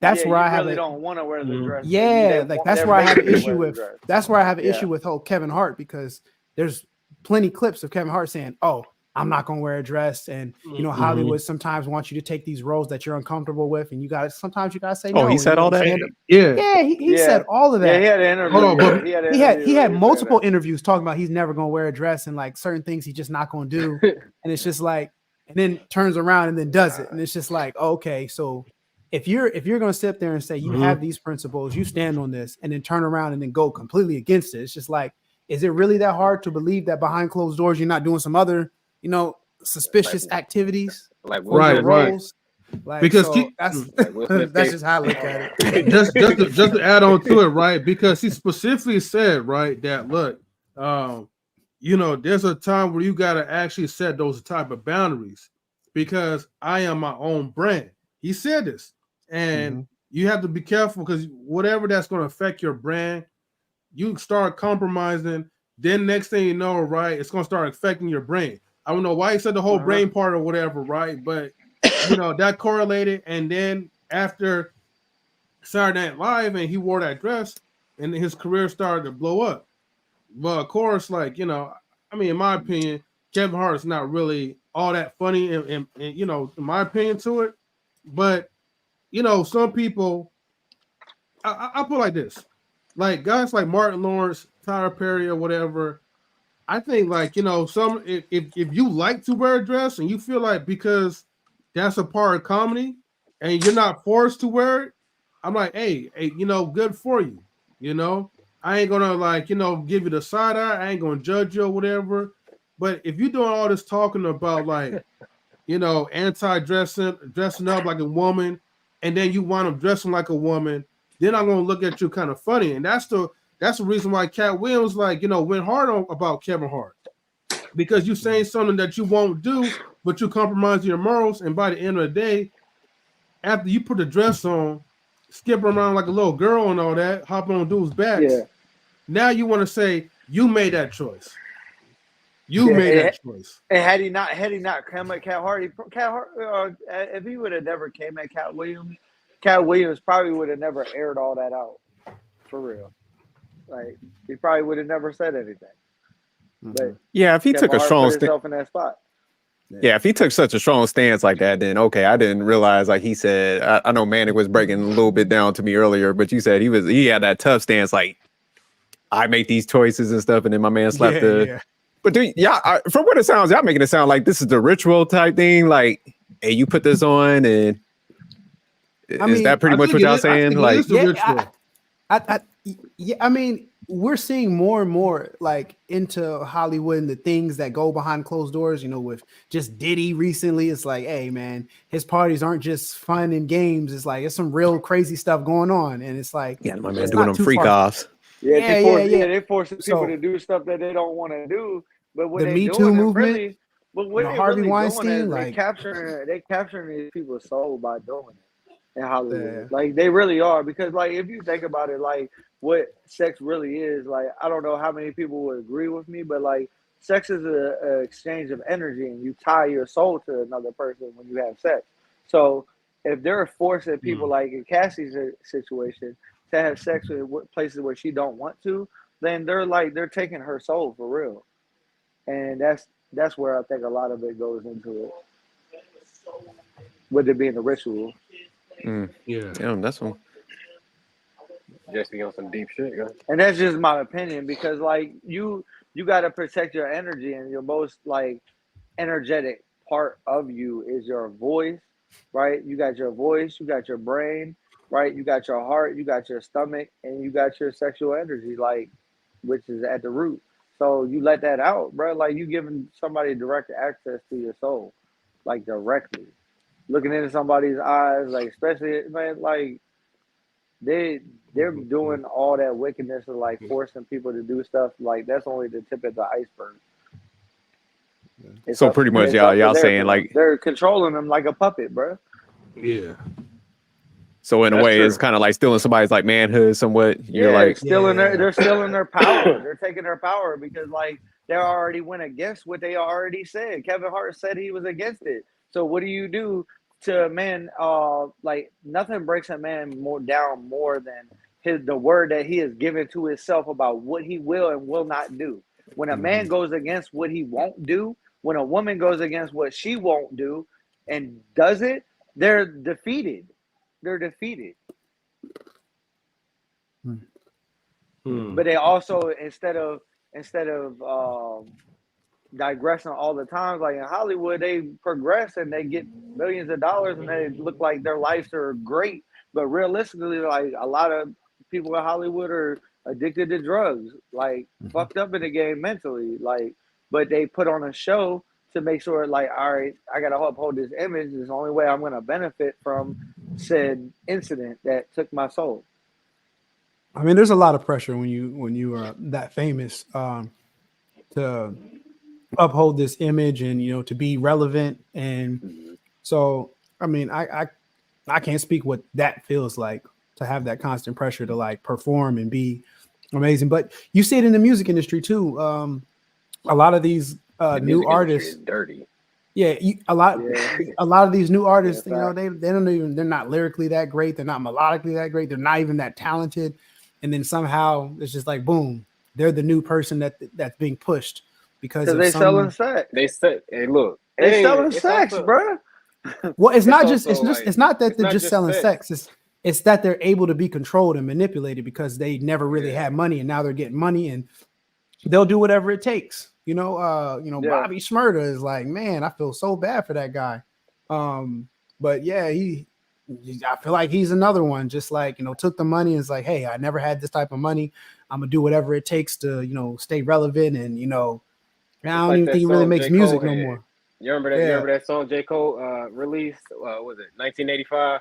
that's where I really don't want to wear the dress. Yeah, like that's where I have an issue with. That's where I have an issue with Kevin Hart, because there's plenty clips of Kevin Hart saying, "Oh, I'm not gonna wear a dress," and Hollywood sometimes wants you to take these roles that you're uncomfortable with, and sometimes you gotta say no. Oh, he said all that. He said all of that. Yeah, he had an interview. He had multiple interviews talking about he's never gonna wear a dress and like certain things he's just not gonna do, and it's just like, and then turns around and then does it, and it's just like, okay, so if you're gonna sit up there and say you have these principles, you stand on this, and then turn around and then go completely against it, it's just like, is it really that hard to believe that behind closed doors you're not doing some other suspicious activities, like right. Like, because so that's just how I look at it. just to add on to it, right? Because he specifically said, right, that look, there's a time where you got to actually set those type of boundaries, because I am my own brand. He said this, and you have to be careful, because whatever that's going to affect your brand, you start compromising. Then next thing you know, right, it's going to start affecting your brain. I don't know why he said the whole brain part or whatever, right? But that correlated. And then after Saturday Night Live, and he wore that dress, and his career started to blow up. But of course, like in my opinion, Kevin Hart is not really all that funny, and in my opinion to it. But some people, I put it like this, like guys like Martin Lawrence, Tyler Perry, or whatever. I think if you like to wear a dress and you feel like because that's a part of comedy and you're not forced to wear it, I'm like, hey, good for you. You know, I ain't gonna like, give you the side eye. I ain't gonna judge you or whatever. But if you're doing all this talking about like, dressing up like a woman, and then you wind up dressing like a woman, then I'm gonna look at you kind of funny. And that's the reason why Katt Williams went hard on about Kevin Hart. Because you're saying something that you won't do, but you compromise your morals, and by the end of the day, after you put the dress on, skip around like a little girl and all that, hop on dudes' backs. Yeah. Now you want to say you made that choice. You made that choice. And had he not come at Katt Hart, if he would have never came at Katt Williams probably would have never aired all that out. For real. Like, he probably would have never said anything. But yeah, if he took a strong stance in that spot. Yeah, if he took such a strong stance like that, then okay, I didn't realize, like he said, I know Manic was breaking a little bit down to me earlier, but you said he had that tough stance, like I make these choices and stuff, and then my man slapped Yeah. But dude, from what it sounds, y'all making it sound like this is the ritual type thing, like, hey, you put this on, and is that pretty much what y'all saying? Like, I mean, we're seeing more and more like into Hollywood and the things that go behind closed doors, with just Diddy recently. It's like, hey man, his parties aren't just fun and games. It's like, it's some real crazy stuff going on. And it's like, yeah, my man doing them freak offs. They force people to do stuff that they don't want to do. But what the Me Too movement, Harvey Weinstein, they capturing these people's soul by doing it in Hollywood. Yeah. Like, they really are, because like, if you think about it, like what sex really is, like, I don't know how many people would agree with me, but like, sex is an exchange of energy, and you tie your soul to another person when you have sex. So if they're forcing people, like in Cassie's situation, to have sex with places where she don't want to, then they're taking her soul for real. And that's where I think a lot of it goes into it, with it being a ritual. Yeah, that's one. Just be on some deep shit, guys. And that's just my opinion, because like you got to protect your energy, and your most like energetic part of you is your voice, right? You got your voice, you got your brain, right? You got your heart, you got your stomach, and you got your sexual energy, like, which is at the root. So you let that out, bro. Like, you giving somebody direct access to your soul, like directly, looking into somebody's eyes, like, especially, man, like they're doing all that wickedness of like forcing people to do stuff. Like, that's only the tip of the iceberg. So pretty much y'all saying like they're controlling them like a puppet, bro. Yeah. So in a way, it's kind of like stealing somebody's like manhood somewhat. You're like they're still in their power. They're taking their power, because like they already went against what they already said. Kevin Hart said he was against it. So what do you do to a man? Like, nothing breaks a man down more than the word that he has given to himself about what he will and will not do. When a man goes against what he won't do, when a woman goes against what she won't do and does it, they're defeated. They're defeated. But they also, instead of digressing all the time, like in Hollywood, they progress and they get millions of dollars and they look like their lives are great. But realistically, like, a lot of people in Hollywood are addicted to drugs, like fucked up in the game mentally, like, but they put on a show to make sure, like, all right, I gotta uphold this image. It's the only way I'm gonna benefit from said incident that took my soul. I mean, there's a lot of pressure when you are that famous to uphold this image and to be relevant. And so, I mean, I can't speak what that feels like, to have that constant pressure to like perform and be amazing. But you see it in the music industry too. A lot of these new artists, dirty. Yeah, a lot of these new artists, they don't even, they're not lyrically that great, they're not melodically that great, they're not even that talented, and then somehow it's just like boom, they're the new person that's being pushed because they selling sex. They said, "Hey, look, they selling sex, also, bro." Well, it's not that they're just selling sex. It's that they're able to be controlled and manipulated because they never really had money, and now they're getting money, and they'll do whatever it takes. Bobby Shmurda is like, man, I feel so bad for that guy. But yeah, I feel like he's another one, just like, took the money and is like, hey, I never had this type of money. I'm gonna do whatever it takes to, stay relevant. And, I don't like even that think he really song makes J. music Cole no had. more. You remember that? Yeah. You remember that song J. Cole released? Was it 1985?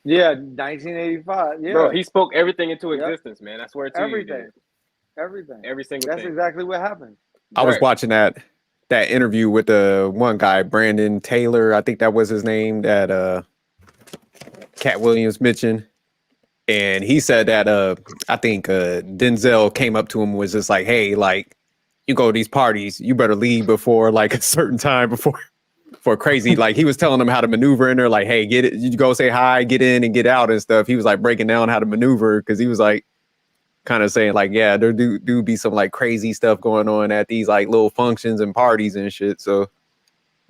Yeah, 1985. Yeah, Bro, he spoke everything into Yep. existence, man. I swear to you, he everything, did. everything. Every single That's thing. exactly what happened. I was Right. watching that interview with the one guy, Brandon Taylor, I think that was his name, that Katt Williams mentioned. And he said that I think Denzel came up to him and was just like, hey, like, you go to these parties, you better leave before like a certain time before crazy. Like, he was telling them how to maneuver in there, like, hey, get it, you go say hi, get in and get out and stuff. He was like breaking down how to maneuver, because he was like kind of saying like, yeah, there do be some like crazy stuff going on at these like little functions and parties and shit. So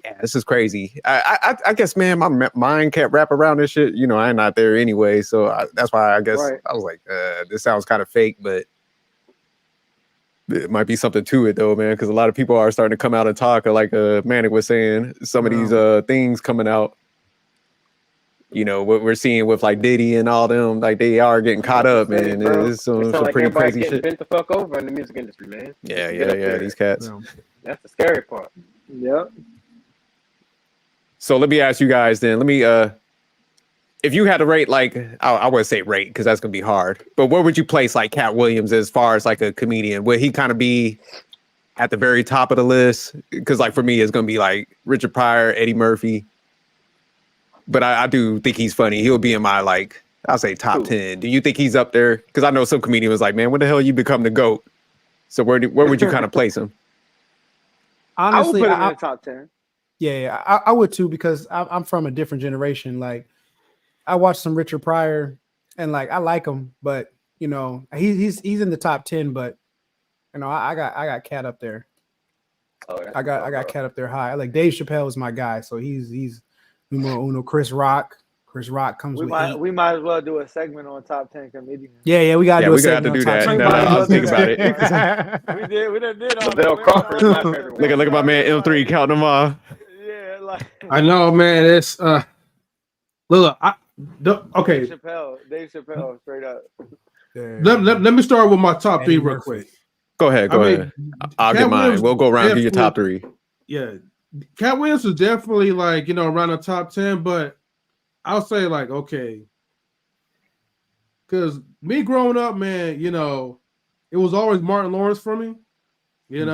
yeah, this is crazy. I guess, man, my mind can't wrap around this shit. I'm not there anyway, so that's why I guess Right. I was like, this sounds kind of fake, but it might be something to it though, man, because a lot of people are starting to come out and talk, like Manic was saying, some of these things coming out. What we're seeing with like Diddy and all them, like they are getting caught up, man. It's some like pretty crazy getting shit. bent the fuck over in the music industry, man. Yeah, Get up there. these cats. That's the scary part. Yep. So let me ask you guys then. Let me if you had to rate, like, I wouldn't say rate because that's gonna be hard, but where would you place like Katt Williams as far as like a comedian? Would he kind of be at the very top of the list? Because like for me, it's gonna be like Richard Pryor, Eddie Murphy. But I do think he's funny. He'll be in my like, I'll say top 10. Do you think he's up there? Because I know some comedian was like, man, when the hell you become the GOAT? So where would you kind of place him? Honestly, I would put him in the top 10. Yeah, I would too, because I'm from a different generation. Like, I watched some Richard Pryor, and like I like him, but he's in the top 10. But I got Katt up there. Oh, I got Katt up there high. I like Dave Chappelle is my guy, so he's numero uno. Chris Rock comes We with might 8. we might as well do a segment on top 10 comedians. Yeah, we gotta do a we gotta segment do on top that. 10. No, I was thinking about it. We did all Lavelle that. Crawford is my favorite one. Look at my man M3 counting them off. Yeah, like I know, man. It's look, okay. Dave Chappelle, straight up. Let me start with my top 3 real quick. Go ahead. I'll Katt get mine. Williams We'll go around and do your top definitely- 3. Yeah, Katt Williams is definitely like around the top 10, but I'll say like okay, because me growing up, man, it was always Martin Lawrence for me. Yeah,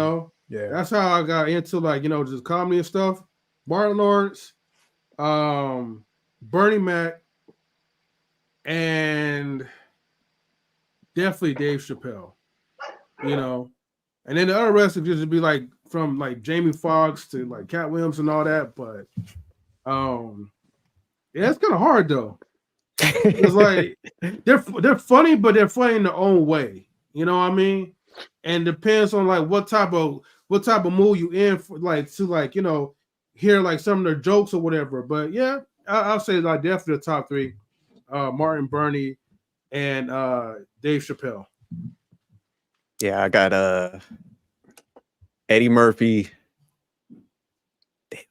That's how I got into like just comedy and stuff. Martin Lawrence, Bernie Mac, and definitely Dave Chappelle. And then the other rest would just be like from like Jamie Foxx to like Katt Williams and all that. But yeah, it's kind of hard though. It's like they're funny, but they're funny in their own way. You know what I mean? And depends on like what type of mood you in for, like to like hear like some of their jokes or whatever. But yeah, I'll say like definitely the top 3: Martin, Bernie, and Dave Chappelle. Yeah, I got Eddie Murphy,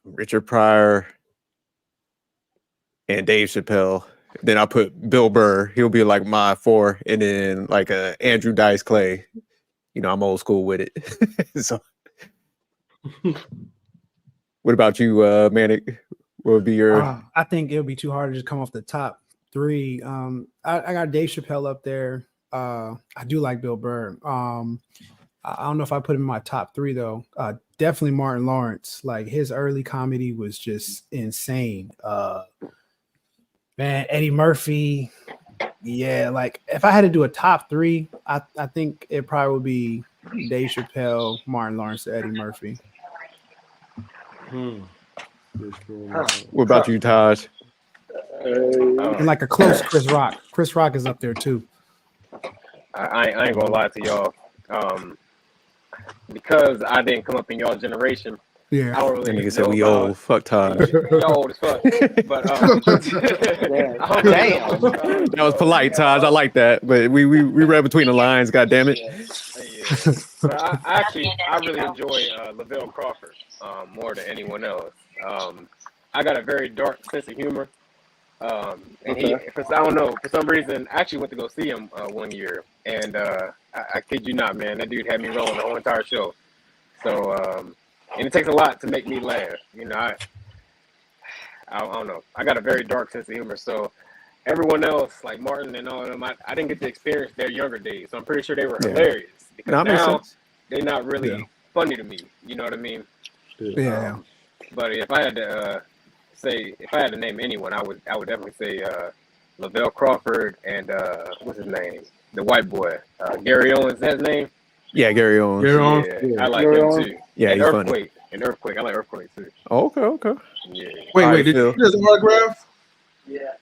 Richard Pryor, and Dave Chappelle. Then I put Bill Burr. He'll be like my 4, and then like Andrew Dice Clay. I'm old school with it. So, what about you, Manic? What would be your? I think it would be too hard to just come off the top 3. I got Dave Chappelle up there. I do like Bill Burr. I don't know if I put him in my top 3 though. Definitely Martin Lawrence. Like his early comedy was just insane. Man, Eddie Murphy. Yeah, like if I had to do a top 3, I think it probably would be Dave Chappelle, Martin Lawrence, or Eddie Murphy. What about you, Taj? And like a close Chris Rock. Chris Rock is up there too. I ain't gonna lie to y'all. Because I didn't come up in y'all generation. I Yeah. don't That really nigga said know we about- old. Fuck Taj. Y'all old as fuck. But Damn. That was polite, Taj. I like that. But we read between the lines. God damn it. Yeah. But I really enjoy Lavelle Crawford more than anyone else. I got a very dark sense of humor, And he, I don't know, for some reason, I actually went to go see him one year, and I kid you not, man, that dude had me rolling the whole entire show. So, and it takes a lot to make me laugh. You know, I don't know. I got a very dark sense of humor, so everyone else, like Martin and all of them, I didn't get to experience their younger days. So I'm pretty sure they were hilarious because now they're not really funny to me. You know what I mean? Yeah. But if I had to if I had to name anyone, I would definitely say Lavelle Crawford and what's his name, the white boy, Gary Owens. Is that his name? Yeah, Gary Owens. Yeah, I like him too. Yeah, and he's Earthquake. And Earthquake. I like Earthquake too. Oh, okay. Yeah. Wait, did you get his autograph? Yeah.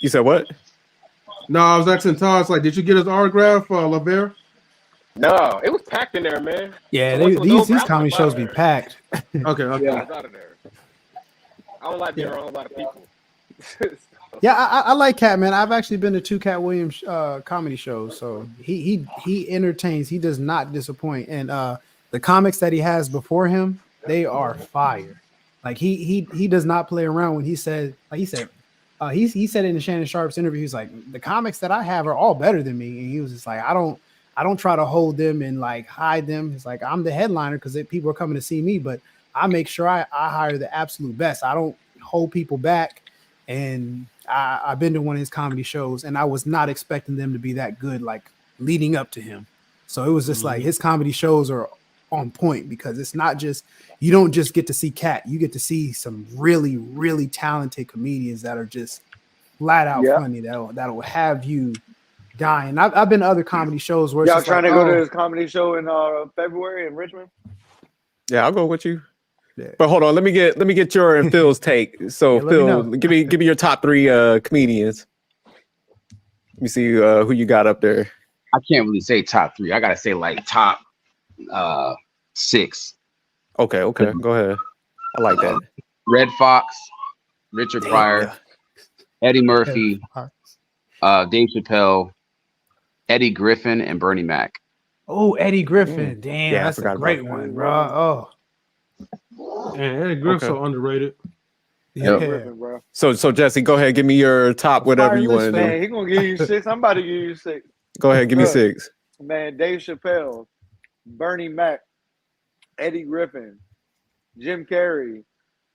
You said what? No, I was asking Todd, like, did you get his autograph, LaVere? No, it was packed in there, man. Yeah, So these comedy shows be packed. Okay. Yeah, I was out of there. I don't like being around a lot of people. Yeah, I like Katt, man. I've actually been to 2 Katt Williams comedy shows, so he entertains. He does not disappoint, and the comics that he has before him, they are fire. Like he does not play around when he said he said in the Shannon Sharp's interview, he's like, the comics that I have are all better than me, and he was just like, I don't try to hold them and like hide them. It's like I'm the headliner because people are coming to see me, but I make sure I hire the absolute best. I don't hold people back. And I've been to one of his comedy shows, and I was not expecting them to be that good, like leading up to him. So it was just like his comedy shows are on point because it's not just, you don't just get to see Katt, you get to see some really, really talented comedians that are just flat out funny that'll have you dying. I've been to other comedy shows where y'all it's trying like, to go to his comedy show in February in Richmond. Yeah, I'll go with you. Yeah. But hold on, let me get your and Phil's take. So Phil, give me your top 3 comedians. Let me see who you got up there. I can't really say top 3. I gotta say like top 6. Okay, go ahead. I like that. Red Fox, Richard Pryor, Eddie Murphy, Dave Chappelle, Eddie Griffin, and Bernie Mac. Oh, Eddie Griffin. Damn, Yeah, that's a great one, bro. Oh. Man, Eddie Griffin's so underrated. Yeah. Griffin, bro. So Jesse, go ahead, give me your top whatever you want to do. Man, he gonna give you 6. I'm about to give you 6. Go ahead, give me 6. Man, Dave Chappelle, Bernie Mac, Eddie Griffin, Jim Carrey,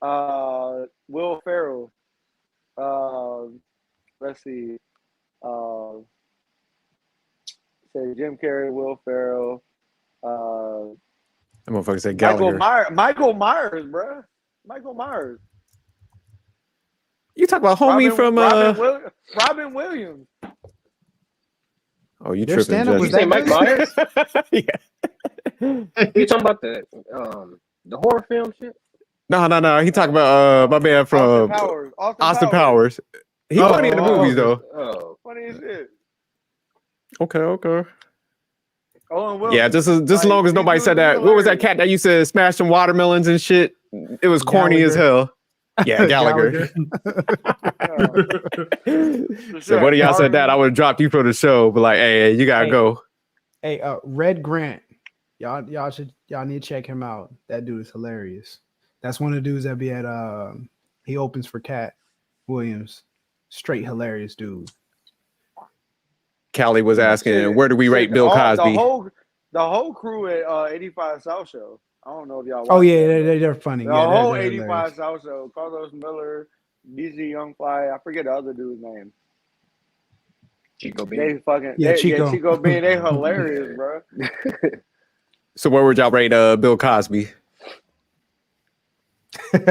Will Ferrell. Let's see. Say Jim Carrey, Will Ferrell. That motherfucker said Gallagher. Michael Myers, bro. Michael Myers. You talk about homie Robin Williams. Oh, you Their tripping? stand-up was You say Mike Myers? Yeah. You talking about the horror film shit? No. He talking about my man from Austin Powers. He funny in the movies though. Oh, Funny as shit. Okay. Owen Wilson. Yeah, just as long as nobody said that. What was that cat that used to smash some watermelons and shit? It was corny as hell. Yeah, Gallagher. So what y'all said that I would have dropped you for the show, but like, hey, you gotta go. Hey, Red Grant. Y'all need to check him out. That dude is hilarious. That's one of the dudes that be at he opens for Katt Williams. Straight hilarious dude. Callie was asking, where do we rate Bill Cosby? The whole crew at 85 South Show. I don't know if y'all. Oh yeah, they're funny. The whole 85 South Show. Carlos Miller, BZ Youngfly. I forget the other dude's name. Chico Bean. They fucking Chico. Chico Bean. They hilarious, bro. So where would y'all rate Bill Cosby? Cosby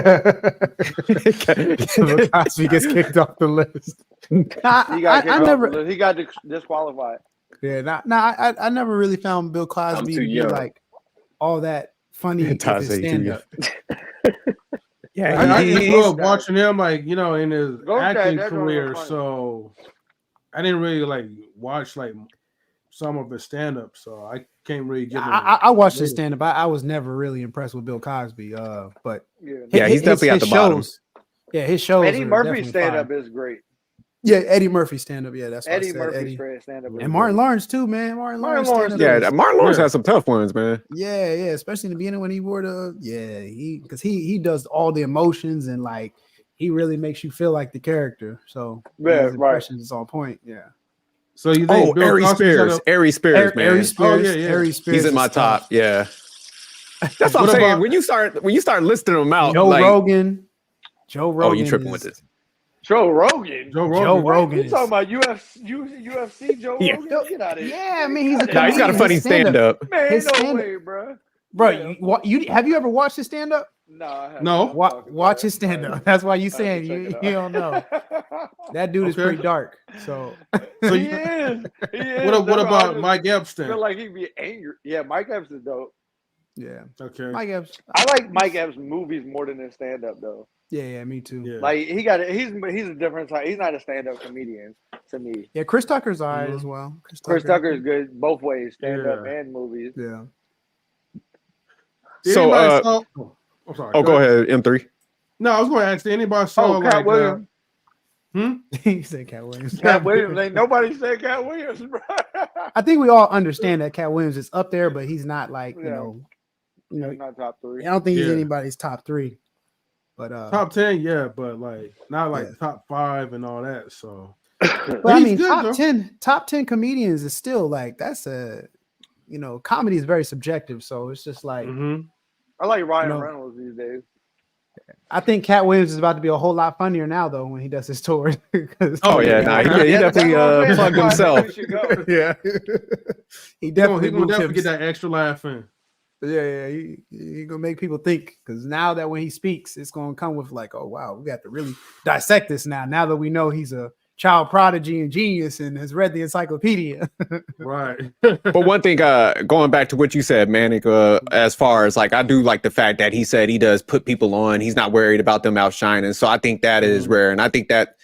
gets kicked off the list. He got disqualified. Yeah, I never really found Bill Cosby to be like all that funny with his stand-up. Yeah, I grew up watching him, like, you know, in his acting career, so I didn't really like watch like some of his stand-up, so I can't really get. I watched his stand-up. I was never really impressed with Bill Cosby, but he's definitely at the bottom. Yeah, his shows. Eddie Murphy stand-up is great. Yeah, Eddie Murphy stand-up. Yeah, that's what Eddie I said. Murphy stand-up. And Martin Lawrence too, man. Martin Lawrence. Yeah, Martin Lawrence has some tough ones, man. Yeah, especially in the beginning when he wore he does all the emotions and like he really makes you feel like the character. So Yeah, his right. impressions is on point. Yeah. So you think Bill Ari Cosby's Spears. got Ari Spears, man. Ari Spears. Oh, yeah. Ari Spears He's in is my top. tough. Yeah. That's what I'm What saying. about- When you start listing them out, Joe like, Rogan. Joe Rogan. oh, you tripping with this? Joe Rogan. Joe Rogan. Joe What? Rogan. You talking about UFC Joe Yeah. Rogan? Get out of here. Yeah, I mean he's a Nah, he's got a comedian. funny His stand-up. stand-up. Man, His ain't no stand-up- way, bro. Bro, Yeah. you have you ever watched his stand-up? No, I haven't. No. Watch his stand-up. That's why you I have to saying check you it out. don't know. That dude is Okay. pretty dark. So So he you- is. He is. What That's why I about just Mike Epstein? feel like he'd be angry. Yeah, Mike Epps is dope. yeah, Okay. Mike Epps. I like Mike Epps' movies more than his stand-up though. Yeah, me too. Yeah. Like he's a different type. He's not a stand-up comedian to me. Yeah, Chris Tucker's all right Mhm. as well. Chris Tucker is good both ways, stand-up Yeah. and movies. Yeah. Did So, anybody saw- I'm sorry. Oh, go ahead, M3. No, I was going to ask. Did anybody saw Oh, Katt like? Williams. He said Katt Williams. Katt Williams. Ain't nobody said Katt Williams, bro. I think we all understand that Katt Williams is up there, but he's not like Yeah. you know. Not top three. I don't think he's Yeah. anybody's top 3. But Top 10, yeah, but like not like Yeah. top 5 and all that. So, but I he's mean, good, though. top 10 comedians is still like that's comedy is very subjective. So it's just like mhm. I like Ryan No. Reynolds these days. I think Katt Williams is about to be a whole lot funnier now though when he does his tour. Oh yeah, nah, he Yeah, definitely that's what I'm saying. plugged That's why I himself. think we should go. yeah, he He definitely gonna moved definitely him. get that extra laugh in. Yeah, he gonna make people think because now that when he speaks, it's gonna come with like, oh wow, we got to really dissect this now. Now that we know he's a child prodigy and genius and has read the encyclopedia. Right. But one thing, going back to what you said, Manic, as far as like, I do like the fact that he said he does put people on. He's not worried about them outshining. So I think that is rare, and I think that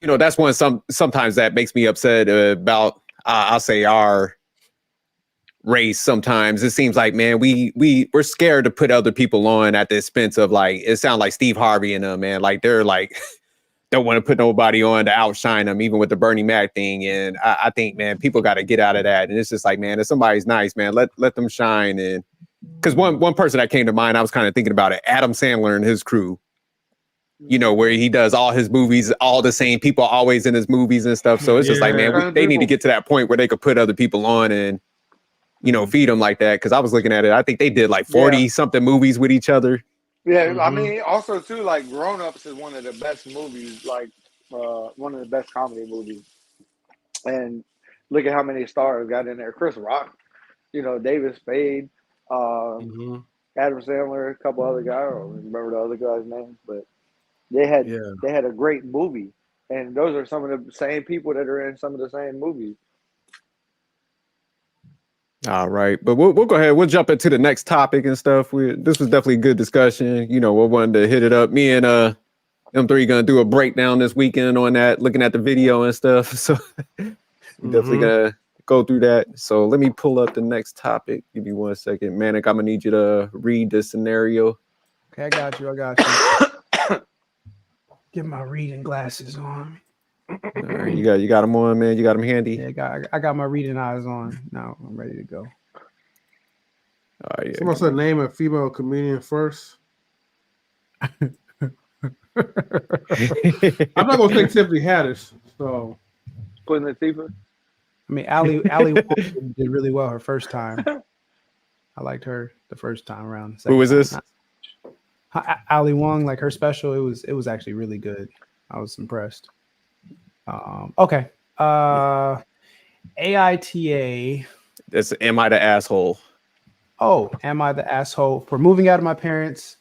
that's one sometimes that makes me upset about. I'll say our race. Sometimes it seems like, man, we're scared to put other people on at the expense of like, it sounds like Steve Harvey and them, man, like they're like don't want to put nobody on to outshine them, even with the Bernie Mac thing. And I think, man, people got to get out of that. And it's just like, man, if somebody's nice, man, let them shine. And because one person that came to mind, I was kind of thinking about it, Adam Sandler and his crew. Where he does all his movies, all the same people always in his movies and stuff. So it's just like, man, they need to get to that point where they could put other people on and feed them like that. Because I was looking at it, I think they did like 40 something movies with each other. Yeah, I mean, also too, like Grown Ups is one of the best movies, like one of the best comedy movies. And look at how many stars got in there. Chris Rock, David Spade, Adam Sandler, a couple other guys. I don't remember the other guys' names, but they had a great movie. And those are some of the same people that are in some of the same movies. All right, but we'll go ahead. We'll jump into the next topic and stuff. This was definitely a good discussion. We wanted to hit it up. Me and M3 gonna do a breakdown this weekend on that, looking at the video and stuff. So we're definitely gonna go through that. So let me pull up the next topic. Give me 1 second, Manic. I'm gonna need you to read the scenario. Okay, I got you. Get my reading glasses on. All right, you got them on, man. You got them handy. Yeah, I got my reading eyes on. Now I'm ready to go. Yeah. Someone said name a female comedian first. I'm not gonna say Tiffany Haddish. So Queen Latifah. I mean, Ali Wong did really well her first time. I liked her the first time around. Who was this? Ali Wong, like her special, it was actually really good. I was impressed. Okay. AITA. That's Am I the Asshole? Oh, am I the asshole for moving out of my parents?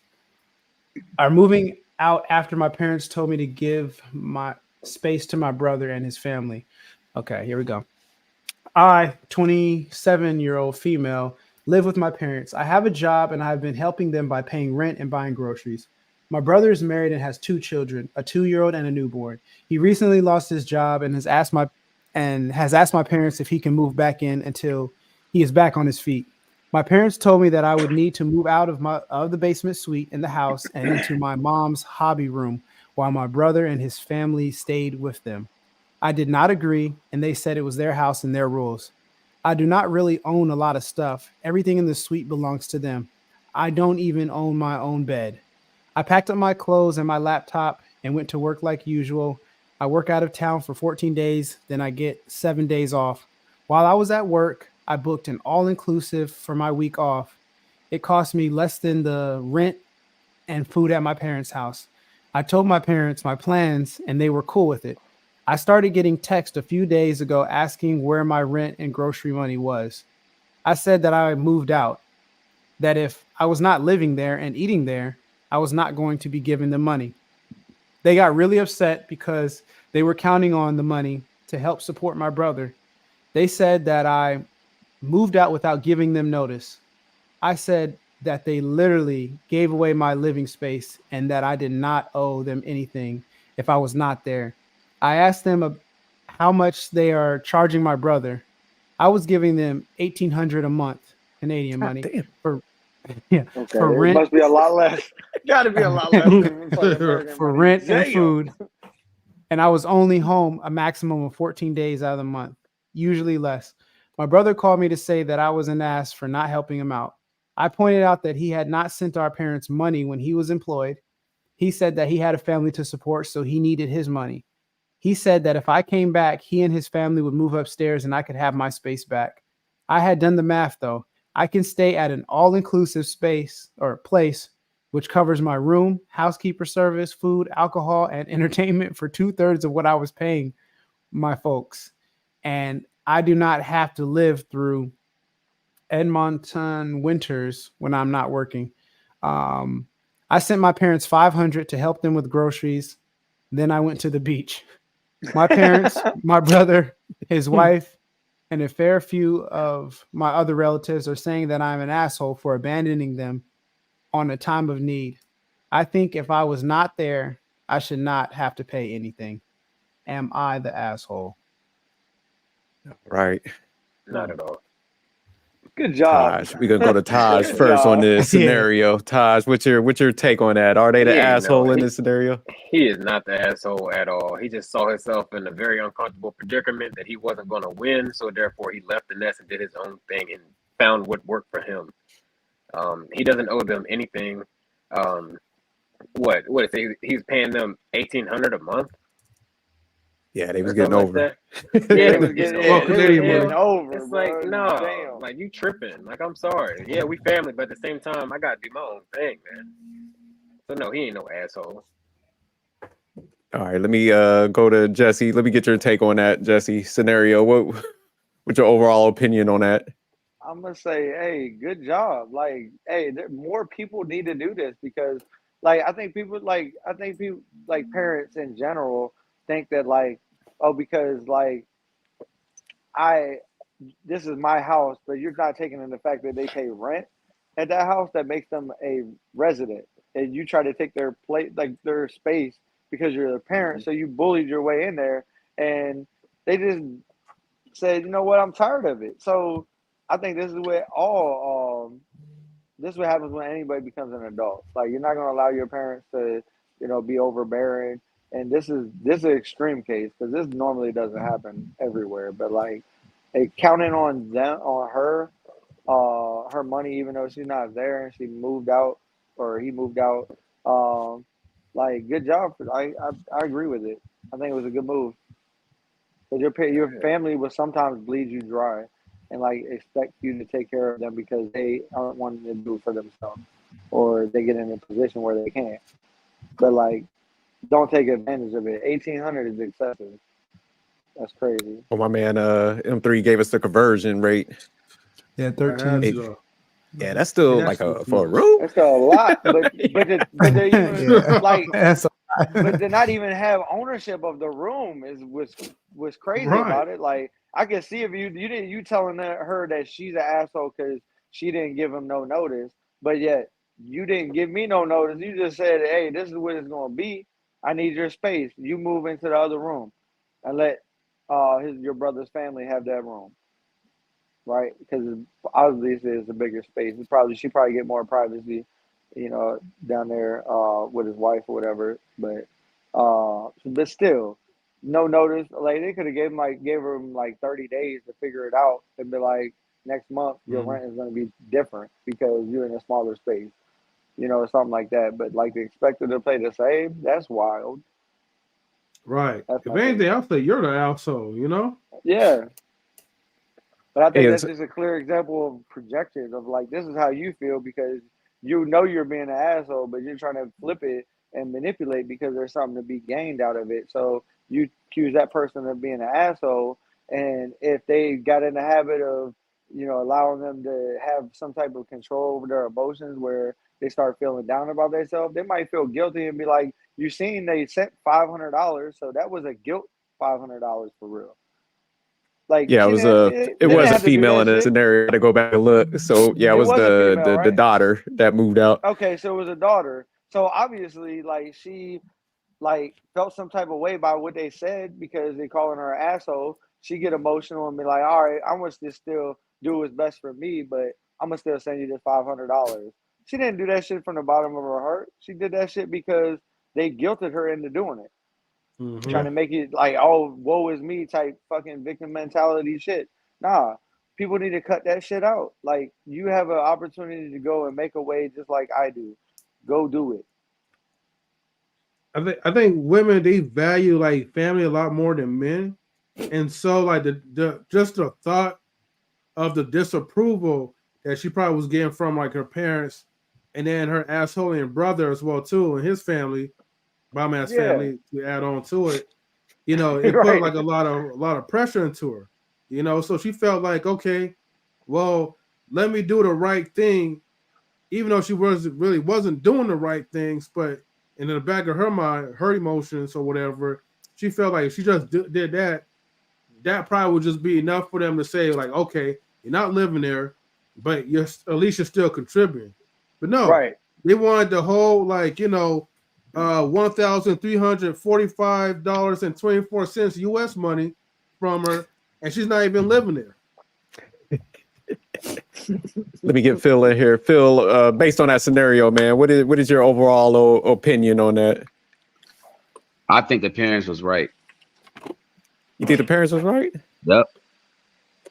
Or moving out after my parents told me to give my space to my brother and his family. Okay, here we go. I, 27-year-old female, live with my parents. I have a job and I've been helping them by paying rent and buying groceries. My brother is married and has 2 children, a 2-year-old and a newborn. He recently lost his job and has asked my parents if he can move back in until he is back on his feet. My parents told me that I would need to move out of the basement suite in the house and into my mom's hobby room while my brother and his family stayed with them. I did not agree, and they said it was their house and their rules. I do not really own a lot of stuff. Everything in the suite belongs to them. I don't even own my own bed. I packed up my clothes and my laptop and went to work like usual. I work out of town for 14 days, then I get 7 days off. While I was at work, I booked an all-inclusive for my week off. It cost me less than the rent and food at my parents' house. I told my parents my plans and they were cool with it. I started getting text a few days ago asking where my rent and grocery money was. I said that I moved out, that if I was not living there and eating there, I was not going to be giving them money. They got really upset because they were counting on the money to help support my brother. They said that I moved out without giving them notice. I said that they literally gave away my living space and that I did not owe them anything if I was not there. I asked them how much they are charging my brother. I was giving them 1,800 a month Canadian God money damn. for yeah Okay, for it rent must be a lot less. Got to be a lot less than fucking American for money. rent and Damn. food, and I was only home a maximum of 14 days out of the month, usually less. My brother called me to say that I was an ass for not helping him out. I pointed out that he had not sent our parents money when he was employed. He said that he had a family to support, so he needed his money. He said that if I came back, he and his family would move upstairs and I could have my space back. I had done the math though. I can stay at an all-inclusive space or place, which covers my room, housekeeper service, food, alcohol, and entertainment for 2/3 of what I was paying my folks. And I do not have to live through Edmonton winters when I'm not working. Um, I sent my parents 500 to help them with groceries. Then I went to the beach. My parents, my brother, his wife, and a fair few of my other relatives are saying that I'm an asshole for abandoning them on a time of need. I think if I was not there, I should not have to pay anything. Am I the asshole? Right. Not at all. Good job. Taj. We're gonna go to Taj Good first on job. this Yeah. scenario. Taj, what's your take on that? Are they the Yeah, asshole no, in he- this scenario? He is not the asshole at all. He just saw himself in a very uncomfortable predicament that he wasn't going to win, so therefore he left the nest and did his own thing and found what worked for him. He doesn't owe them anything. Um, what is he? He's paying them 1,800 a month Yeah, they or was something getting like over. that. Yeah, They it was was getting, getting Well, it was Canadian getting money. over, It's bro. like no, Damn. like you tripping. Like I'm sorry. Yeah, we family, but at the same time, I gotta do my own thing, man. So no, he ain't no asshole. All right, let me go to Jesse. Let me get your take on that, Jesse scenario. What's your overall opinion on that? I'm gonna say, hey, good job. Like, hey, more people need to do this because, like, I think people, like parents in general, think that like, oh, because like I, this is my house, but you're not taking in the fact that they pay rent at that house that makes them a resident, and you try to take their place, like their space, because you're the parent. So you bullied your way in there, and they just said, you know what, I'm tired of it. So I think this is what this is what happens when anybody becomes an adult. Like you're not gonna allow your parents to, be overbearing. And this is an extreme case because this normally doesn't happen everywhere. But like, counting on them on her, her money, even though she's not there and she moved out or he moved out. Um, like good job. I agree with it. I think it was a good move. Because your family will sometimes bleed you dry and like expect you to take care of them because they aren't wanting to do it for themselves or they get in a position where they can't. But like, don't take advantage of it. 1,800 is excessive. That's crazy. Well, my man M3 gave us the conversion rate. Yeah, That's 13. Yeah, that's still That's like a just for a nuts. room. That's a lot, but they even Yeah. like, That's but to not even have ownership of the room was crazy Right. about it. Like I can see if you telling her that she's an asshole because she didn't give him no notice, but yet you didn't give me no notice. You just said, "Hey, this is what it's gonna be. I need your space. You move into the other room, and let your brother's family have that room." Right? Because obviously it's a bigger space. She probably get more privacy, down there with his wife or whatever. But still, no notice. Like they could have gave him like 30 days to figure it out and be like, next month your rent is going to be different because you're in a smaller space. you know, something like that. But like to expect her to play the same, that's wild. Right. That's If my thing. anything, I'll say you're the asshole, you know? Yeah. But I think And that's just a clear example of projection of like, this is how you feel because you know you're being an asshole, but you're trying to flip it and manipulate because there's something to be gained out of it. So you accuse that person of being an asshole. And if they got in the habit of, you know, allowing them to have some type of control over their emotions where they start feeling down about themselves, they might feel guilty and be like, you seen they sent $500, so that was a guilt $500 for real. Like yeah, she didn't, it they didn't was a have to do female that in a shit. scenario to go back and look. So yeah, it It was was a female, the right? daughter that moved out. Okay, so it was a daughter. So obviously, like she like felt some type of way by what they said because they calling her an asshole. She get emotional and be like, all right, I want to still do what's best for me, but I'm gonna still send you this $500. She didn't do that shit from the bottom of her heart. She did that shit because they guilted her into doing it. Mhm. Trying to make it like, oh, woe is me type fucking victim mentality shit. Nah, people need to cut that shit out. Like, you have an opportunity to go and make a way just like I do. Go do it. I think women, they value like family a lot more than men. And so like the just the thought of the disapproval that she probably was getting from like her parents and then her assholing brother as well too, and his family, bomb ass Yeah. family to add on to it, you know, it Right. put like a lot of pressure into her, you know. So she felt like, okay, well, let me do the right thing, even though she wasn't doing the right things, but in the back of her mind, her emotions or whatever, she felt like if she just did that, that probably would just be enough for them to say, like, okay, you're not living there, but you're at least you're still contributing. But no, Right. they wanted the whole like, you know, $1,345.24 US money from her, and she's not even living there. Let me get Phil in here. Phil, based on that scenario, man, what is your overall opinion on that? I think the parents was right. You think the parents was right? Yep.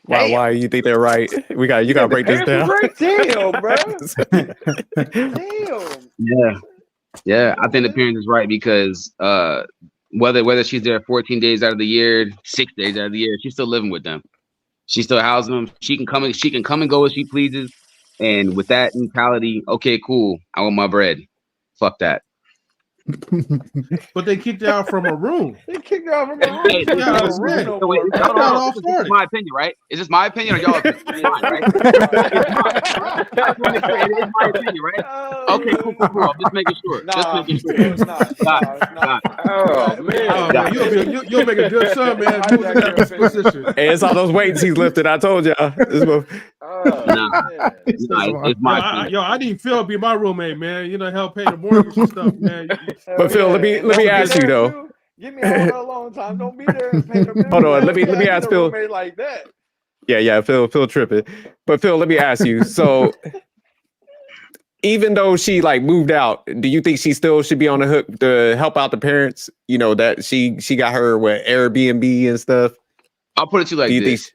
Why you think they're right? You gotta break this down. Right? Damn, bro. Damn. Yeah. I think the parents is right because whether she's there 14 days out of the year, 6 days out of the year, she's still living with them. She's still housing them. She can come and go as she pleases. And with that mentality, okay, cool. I want my bread. Fuck that. But they kicked her out from her room. They kicked her out from her room. Hey, She don't have a listen, room hey, no So wait, more, no, bro. no, this is my opinion, right? Is this my opinion or y'all opinion? It's mine, right? It's my opinion, right? Okay, cool. I'm just making sure. It's not. Got it. Oh man. Oh, man, you'll make a good son, man. You was in that position. Hey, it's all those weights he's lifted. I told y'all. It's my opinion. I need Phil to be my roommate, man. You know, help pay the mortgage and stuff, man. But Phil, let me ask you though. Give me out a long time. Don't be there and pay the bill. Hold on, let me ask Phil. Like that. Yeah, Phil tripping. But Phil, let me ask you. So even though she like moved out, do you think she still should be on the hook to help out the parents? You know, that she got her with Airbnb and stuff. I'll put it to you like Do you this.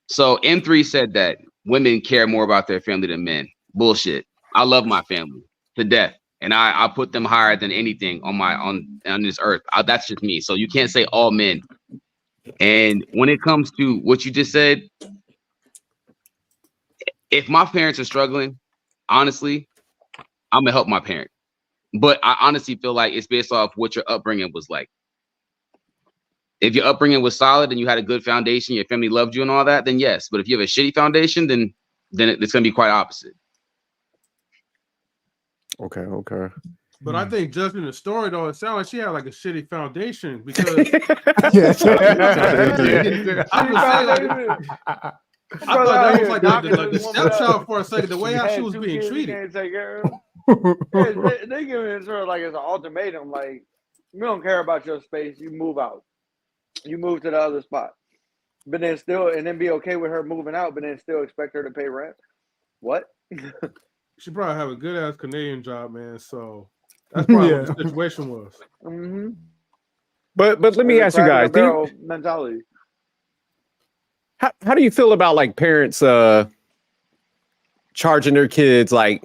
So M3 said that women care more about their family than men. Bullshit. I love my family to death. And I put them higher than anything on this earth. That's just me. So you can't say all men. And when it comes to what you just said, if my parents are struggling, honestly, I'm gonna help my parent. But I honestly feel like it's based off what your upbringing was like. If your upbringing was solid and you had a good foundation, your family loved you and all that, then yes. But if you have a shitty foundation, then it's gonna be quite opposite. Okay. But I think judging the story, though, it sounds like she had like a shitty foundation because I thought that was like the stepchild for a second. The way how she was being treated. They give it sort of like it's an ultimatum. Like, we don't care about your space. You move out. You move to the other spot. But then then be okay with her moving out, but then still expect her to pay rent. What? She probably have a good ass Canadian job, man. So that's probably what the situation was. Mm-hmm. But let me ask you guys. Mentality. How do you feel about like parents charging their kids like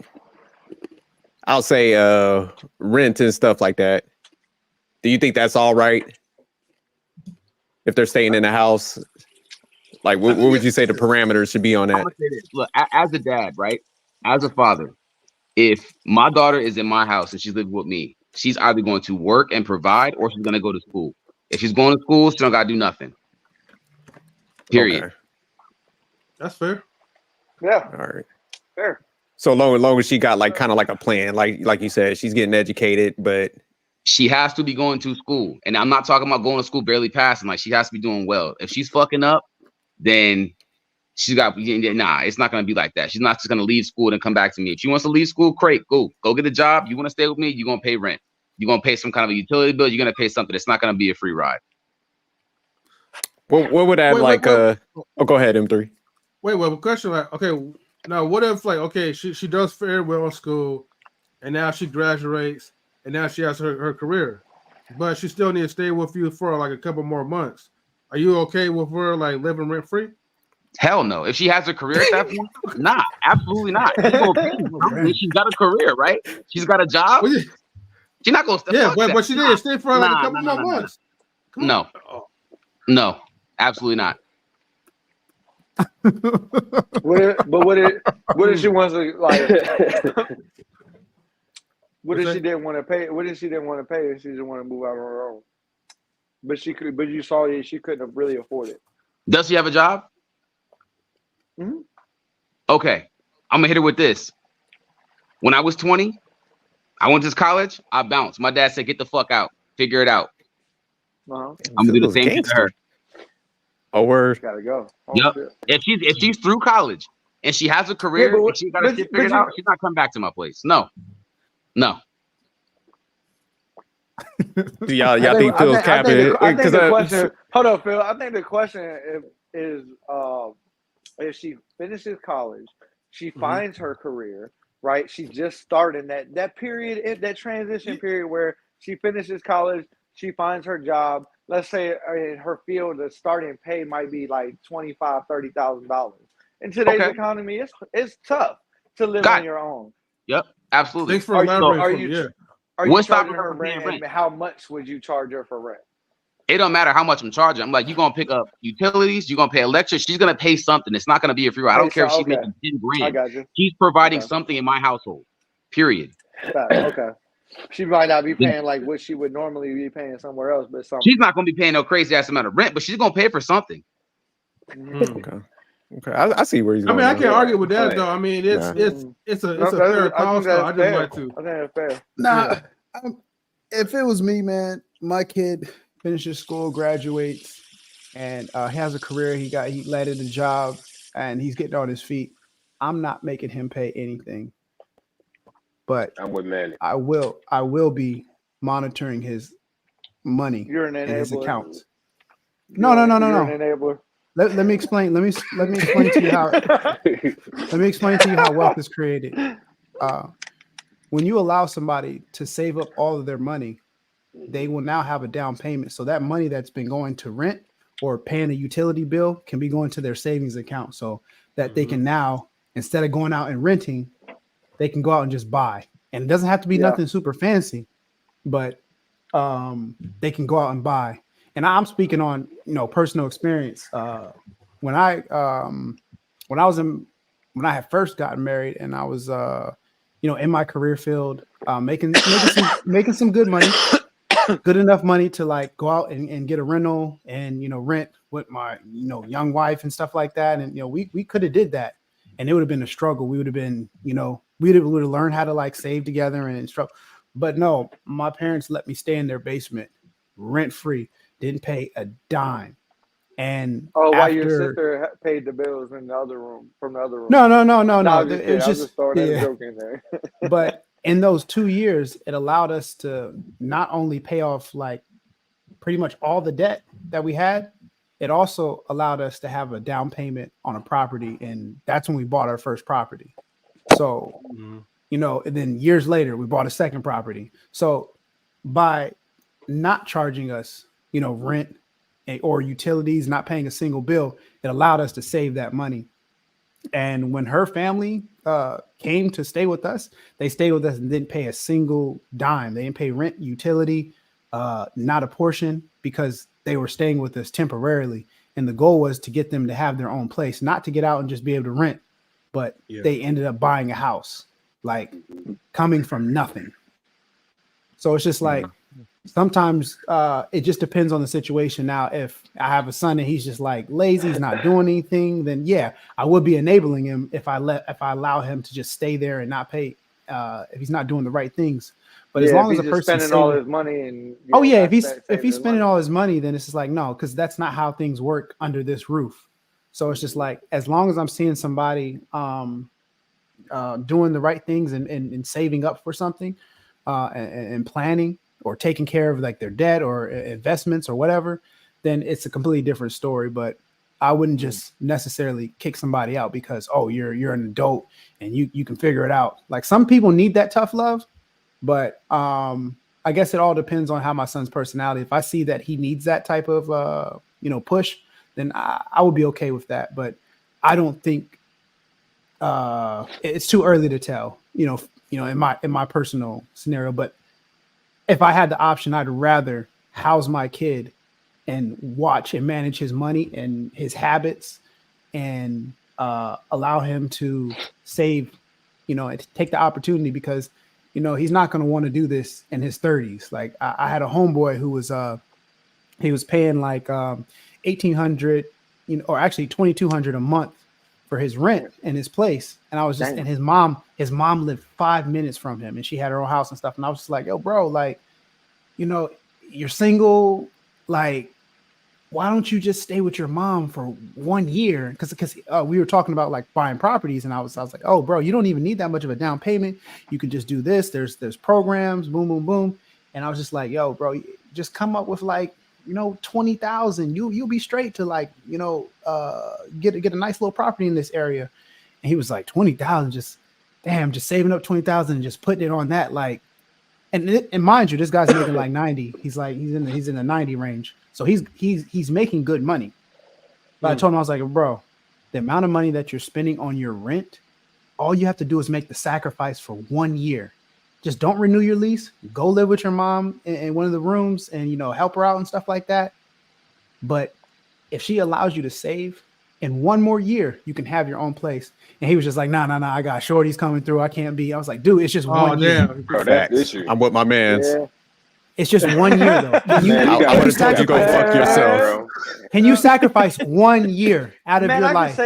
I'll say rent and stuff like that. Do you think that's all right if they're staying in the house? Like, what would you say the parameters should be on I'm that? gonna say this. Look, as a dad, right? As a father, if my daughter is in my house and she's living with me, she's either going to work and provide or she's gonna go to school. If she's going to school, she don't gotta do nothing. Period. Okay. That's fair. Yeah, All right. fair. So long as she got like kind of like a plan, like you said, she's getting educated, but She has to be going to school. And I'm not talking about going to school barely passing. Like, she has to be doing well. If she's fucking up, then she's got it's not gonna be like that. She's not just gonna leave school and come back to me. If she wants to leave school, great, go get a job. You want to stay with me, you're gonna pay rent. You're gonna pay some kind of a utility bill, you're gonna pay something. It's not gonna be a free ride. what would that Wait. Oh, go ahead, M3. Wait, question, like, okay, now what if, like, okay, she does very well in school, and now she graduates, and now she has her career, but she still needs to stay with you for like a couple more months. Are you okay with her like living rent free? Hell no. If she has a career at that point, nah, absolutely not. She's gonna pay something. She's got a career, right? She's got a job. Well, She's not gonna yeah, but she did stay for like a couple more months. Come on. No, absolutely not. What if she wants to like? What if she didn't want to pay? What if she didn't want to pay and she just want to move out on her own? But she could. But you saw that she couldn't really afford it. Does she have a job? Mm-hmm. Okay, I'm gonna hit her with this. When I was 20, I went to college. I bounced. My dad said, "Get the fuck out. Figure it out." Uh-huh. I'm gonna do the same thing to her. Oh, word. Gotta go. Oh, Yep. shit. If she's through college and she has a career and she got her shit figured out, she's not coming back to my place. No. Do y'all think Phil's capping? I think the question. Hold on, Phil. I think the question is if she finishes college, she finds her career, right? She's just starting that period, that transition period where she finishes college, she finds her job. Let's say in her field, the starting pay might be like $25,000-$30,000. In today's economy, it's tough to live on your own. Yep, absolutely. Thanks for elaborating. Are you charging her rent, and how much would you charge her for rent? It don't matter how much I'm charging. I'm like, you're gonna pick up utilities, you're gonna pay electric, she's gonna pay something. It's not gonna be a free ride. I don't care if she's making 10 grand. I got you. She's providing something in my household. Period. Okay. She might not be paying like what she would normally be paying somewhere else, but something. She's not gonna be paying no crazy ass amount of rent, but she's gonna pay for something. Okay. I see where he's going. I mean, I can't argue with that though. I mean, it's a fair call. So I just like to. I think that's fair. Nah, if it was me, man, my kid finishes school, graduates, and has a career. He landed a job, and he's getting on his feet. I'm not making him pay anything, but I'm with Manny. I will be monitoring his money in his enabler. accounts. No. You're an enabler. Let me explain. Let me explain to you how. Let me explain to you how wealth is created. When you allow somebody to save up all of their money, they will now have a down payment. So that money that's been going to rent or paying a utility bill can be going to their savings account, so that they can now, instead of going out and renting, they can go out and just buy. And it doesn't have to be nothing super fancy, but they can go out and buy. And I'm speaking on, personal experience. When I had first gotten married and I was, in my career field, making some good money, good enough money to like go out and get a rental and, rent with my, young wife and stuff like that. And, we could have did that, and it would have been a struggle. We would have been, we would have learned how to like save together and struggle. But no, my parents let me stay in their basement rent free. Didn't pay a dime. And while your sister paid the bills in the other room, from the other room. No. It was just throwing that joke in there. But in those 2 years, it allowed us to not only pay off like pretty much all the debt that we had, it also allowed us to have a down payment on a property, and that's when we bought our first property. So, and then years later, we bought a second property. So by not charging us, rent or utilities, not paying a single bill, it allowed us to save that money. And when her family came to stay with us, they stayed with us and didn't pay a single dime. They didn't pay rent, utility, not a portion, because they were staying with us temporarily. And the goal was to get them to have their own place, not to get out and just be able to rent, but they ended up buying a house, like coming from nothing. So it's just like, sometimes it just depends on the situation. Now, if I have a son and he's just like lazy, he's not doing anything, then yeah, I would be enabling him if I allow him to just stay there and not pay if he's not doing the right things. But as long as a person's spending all his money and if he's spending all his money, then it's just like no, because that's not how things work under this roof. So it's just like as long as I'm seeing somebody doing the right things and saving up for something and planning, or taking care of like their debt or investments or whatever, then it's a completely different story. But I wouldn't just necessarily kick somebody out because, oh, you're an adult and you can figure it out. Like some people need that tough love, but I guess it all depends on how my son's personality. If I see that he needs that type of push, then I would be okay with that. But I don't think it's too early to tell, in my personal scenario. But if I had the option, I'd rather house my kid and watch and manage his money and his habits and allow him to save, and take the opportunity, because, he's not going to want to do this in his 30s. Like I had a homeboy who was he was paying like $1,800, or actually $2,200 a month for his rent in his place. And I was just, and his mom lived 5 minutes from him and she had her own house and stuff. And I was just like, yo, bro, like, you're single, like, why don't you just stay with your mom for 1 year? Because we were talking about like buying properties, and I was like, oh, bro, you don't even need that much of a down payment. You can just do this. There's programs, boom, boom, boom. And I was just like, yo, bro, just come up with like, 20,000. You'll be straight to like, get a nice little property in this area. And he was like, 20,000, just saving up 20,000 and just putting it on that, like. And mind you, this guy's making like 90. He's in the 90 range. So he's making good money. But I told him, I was like, bro, the amount of money that you're spending on your rent, all you have to do is make the sacrifice for 1 year. Just don't renew your lease. Go live with your mom in one of the rooms and, help her out and stuff like that. But if she allows you to save, in 1 more year, you can have your own place. And he was just like, nah, I got shorties coming through. I can't be. I was like, dude, it's just 1 year. Bro, that's issue. I'm with my mans. Yeah. It's just 1 year though. I want to go fuck yourself. Can you sacrifice 1 year out of your life? I can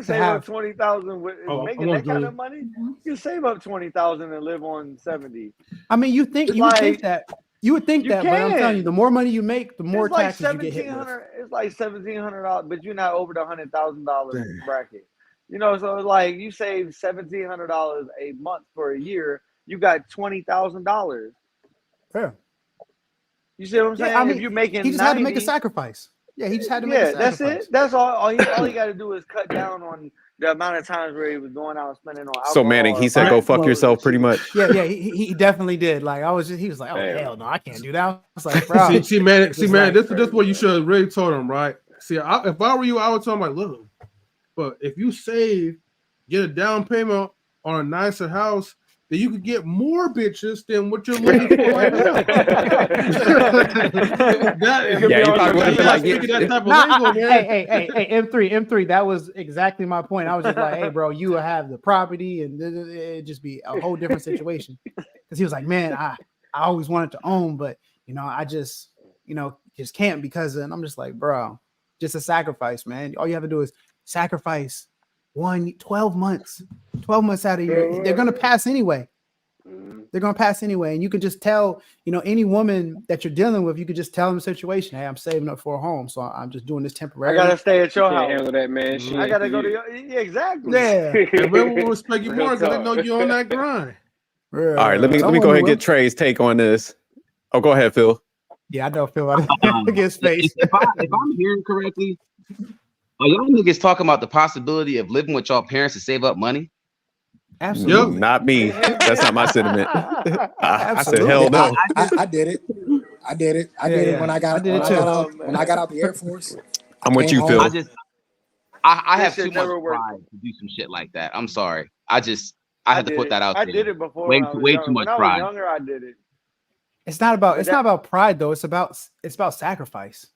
save up 20,000 with making that kind of money. You can save up 20,000 and live on 70. I mean, you would think that, but I'm telling you, the more money you make, the more taxes you get hit with. It's like $1,700, but you're not over the $100,000 bracket. So it's like you save $1,700 a month for a year, you got $20,000. Yeah. You see what I'm saying? Yeah, I mean, if you're making, he just had to make a sacrifice. Yeah, he just had to make a sacrifice. That's it. That's all. All he got to do is cut down on the amount of times where he was going out and spending on alcohol. So Manning, he said, "Go fuck yourself," pretty much. Yeah, he definitely did. Like he was like, "Oh hell no, I can't do that." I was like, "Bro, see, man, this is what you should have really told him, right? See, if I were you, I would tell him like, look, but if you save, get a down payment on a nicer house, then you could get more bitches than what you're looking for right now." Hey, M3, that was exactly my point. I was just like, hey, bro, you will have the property, and it'd just be a whole different situation. Because he was like, man, I always wanted to own, but I just just can't because, and I'm just like, bro, just a sacrifice, man. All you have to do is sacrifice 12 months out of your, they're going to pass anyway. They're going to pass anyway. And you can just tell, any woman that you're dealing with, you could just tell them the situation. Hey, I'm saving up for a home. So I'm just doing this temporarily. I got to stay at your house. Handle that, man. Shit. I got to go to your, yeah, exactly. Yeah. And we will respect you more because they know you're on that grind. All right, let me go ahead and get Trey's take on this. Oh, go ahead, Phil. Yeah, I know Phil. Against space. If I'm hearing correctly, are y'all niggas talking about the possibility of living with y'all parents to save up money? Absolutely. Yep. Not me. That's not my sentiment. I said hell no. I did it. I did it when I got out the Air Force. I'm with you, Phil. I This have shit too much never worked. pride to do some shit like that. I'm sorry. I had to put that out I there. did it before Way when I was too younger. much When I was pride. younger, I did it. It's not about But not about pride though. It's about sacrifice.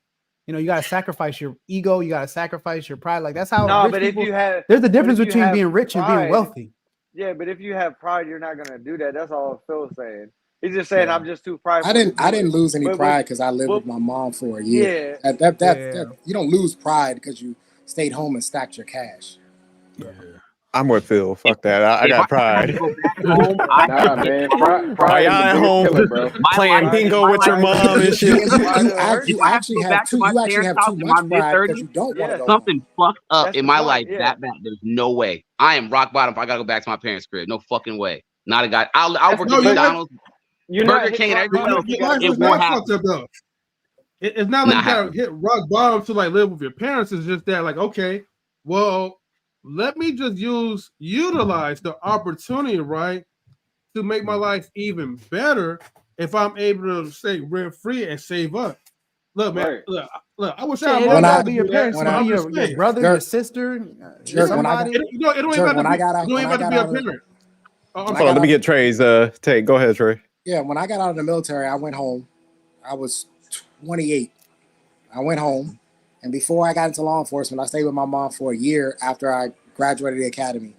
You know, you gotta sacrifice your ego. You gotta sacrifice your pride. Like that's how No, rich but people. if you have, There's a but difference if you between have being rich and being pride, wealthy. yeah, but if you have pride, you're not gonna do that. That's all Phil's saying. He's just saying Yeah. I'm just too prideful. I didn't to do it. lose any But pride because I lived but- with my mom for a year. Yeah, That you don't lose pride because you stayed home and stacked your cash. I'm with Phil. Fuck that. I If got had to pride. go back home, I Nah, man. While Pride is y'all the at biggest home killer, bro. playing life- bingo my with your life- mom and You, shit. If I have to actually go have back to my parents' house too in my much pride because mid-30s, you don't want to go home. something fucked up That's in the my point, life yeah. that bad. There's no way. I am rock bottom if I gotta go back to my parents' crib. No fucking way. Not a guy. I'll work No, at you're McDonald's, you're not Burger hitting King, and rock everything bottom, else. you Your gotta life It is go won't not happen. fucked up though. It's not like Not you gotta happening. hit rock bottom to like live with your parents. It's just that, like, okay, well, let me just utilize the opportunity, right, to make my life even better if I'm able to stay rent free and save up. Look, man, Right. look. I wish Shit, our it mom don't When I- gotta be your do that, parents. It when could I- be I'm your just saying. brother, Jerk. your sister, Jerk, when I somebody. It don't even Jerk, have to when be. I got out- It don't when even I have to got be a out of- parent. I'm when I Hold on, got let me out- get Trey's take. Go ahead, Trey. Yeah, when I got out of the military, I went home. I was 28. I went home, and before I got into law enforcement, I stayed with my mom for a year after I graduated the academy.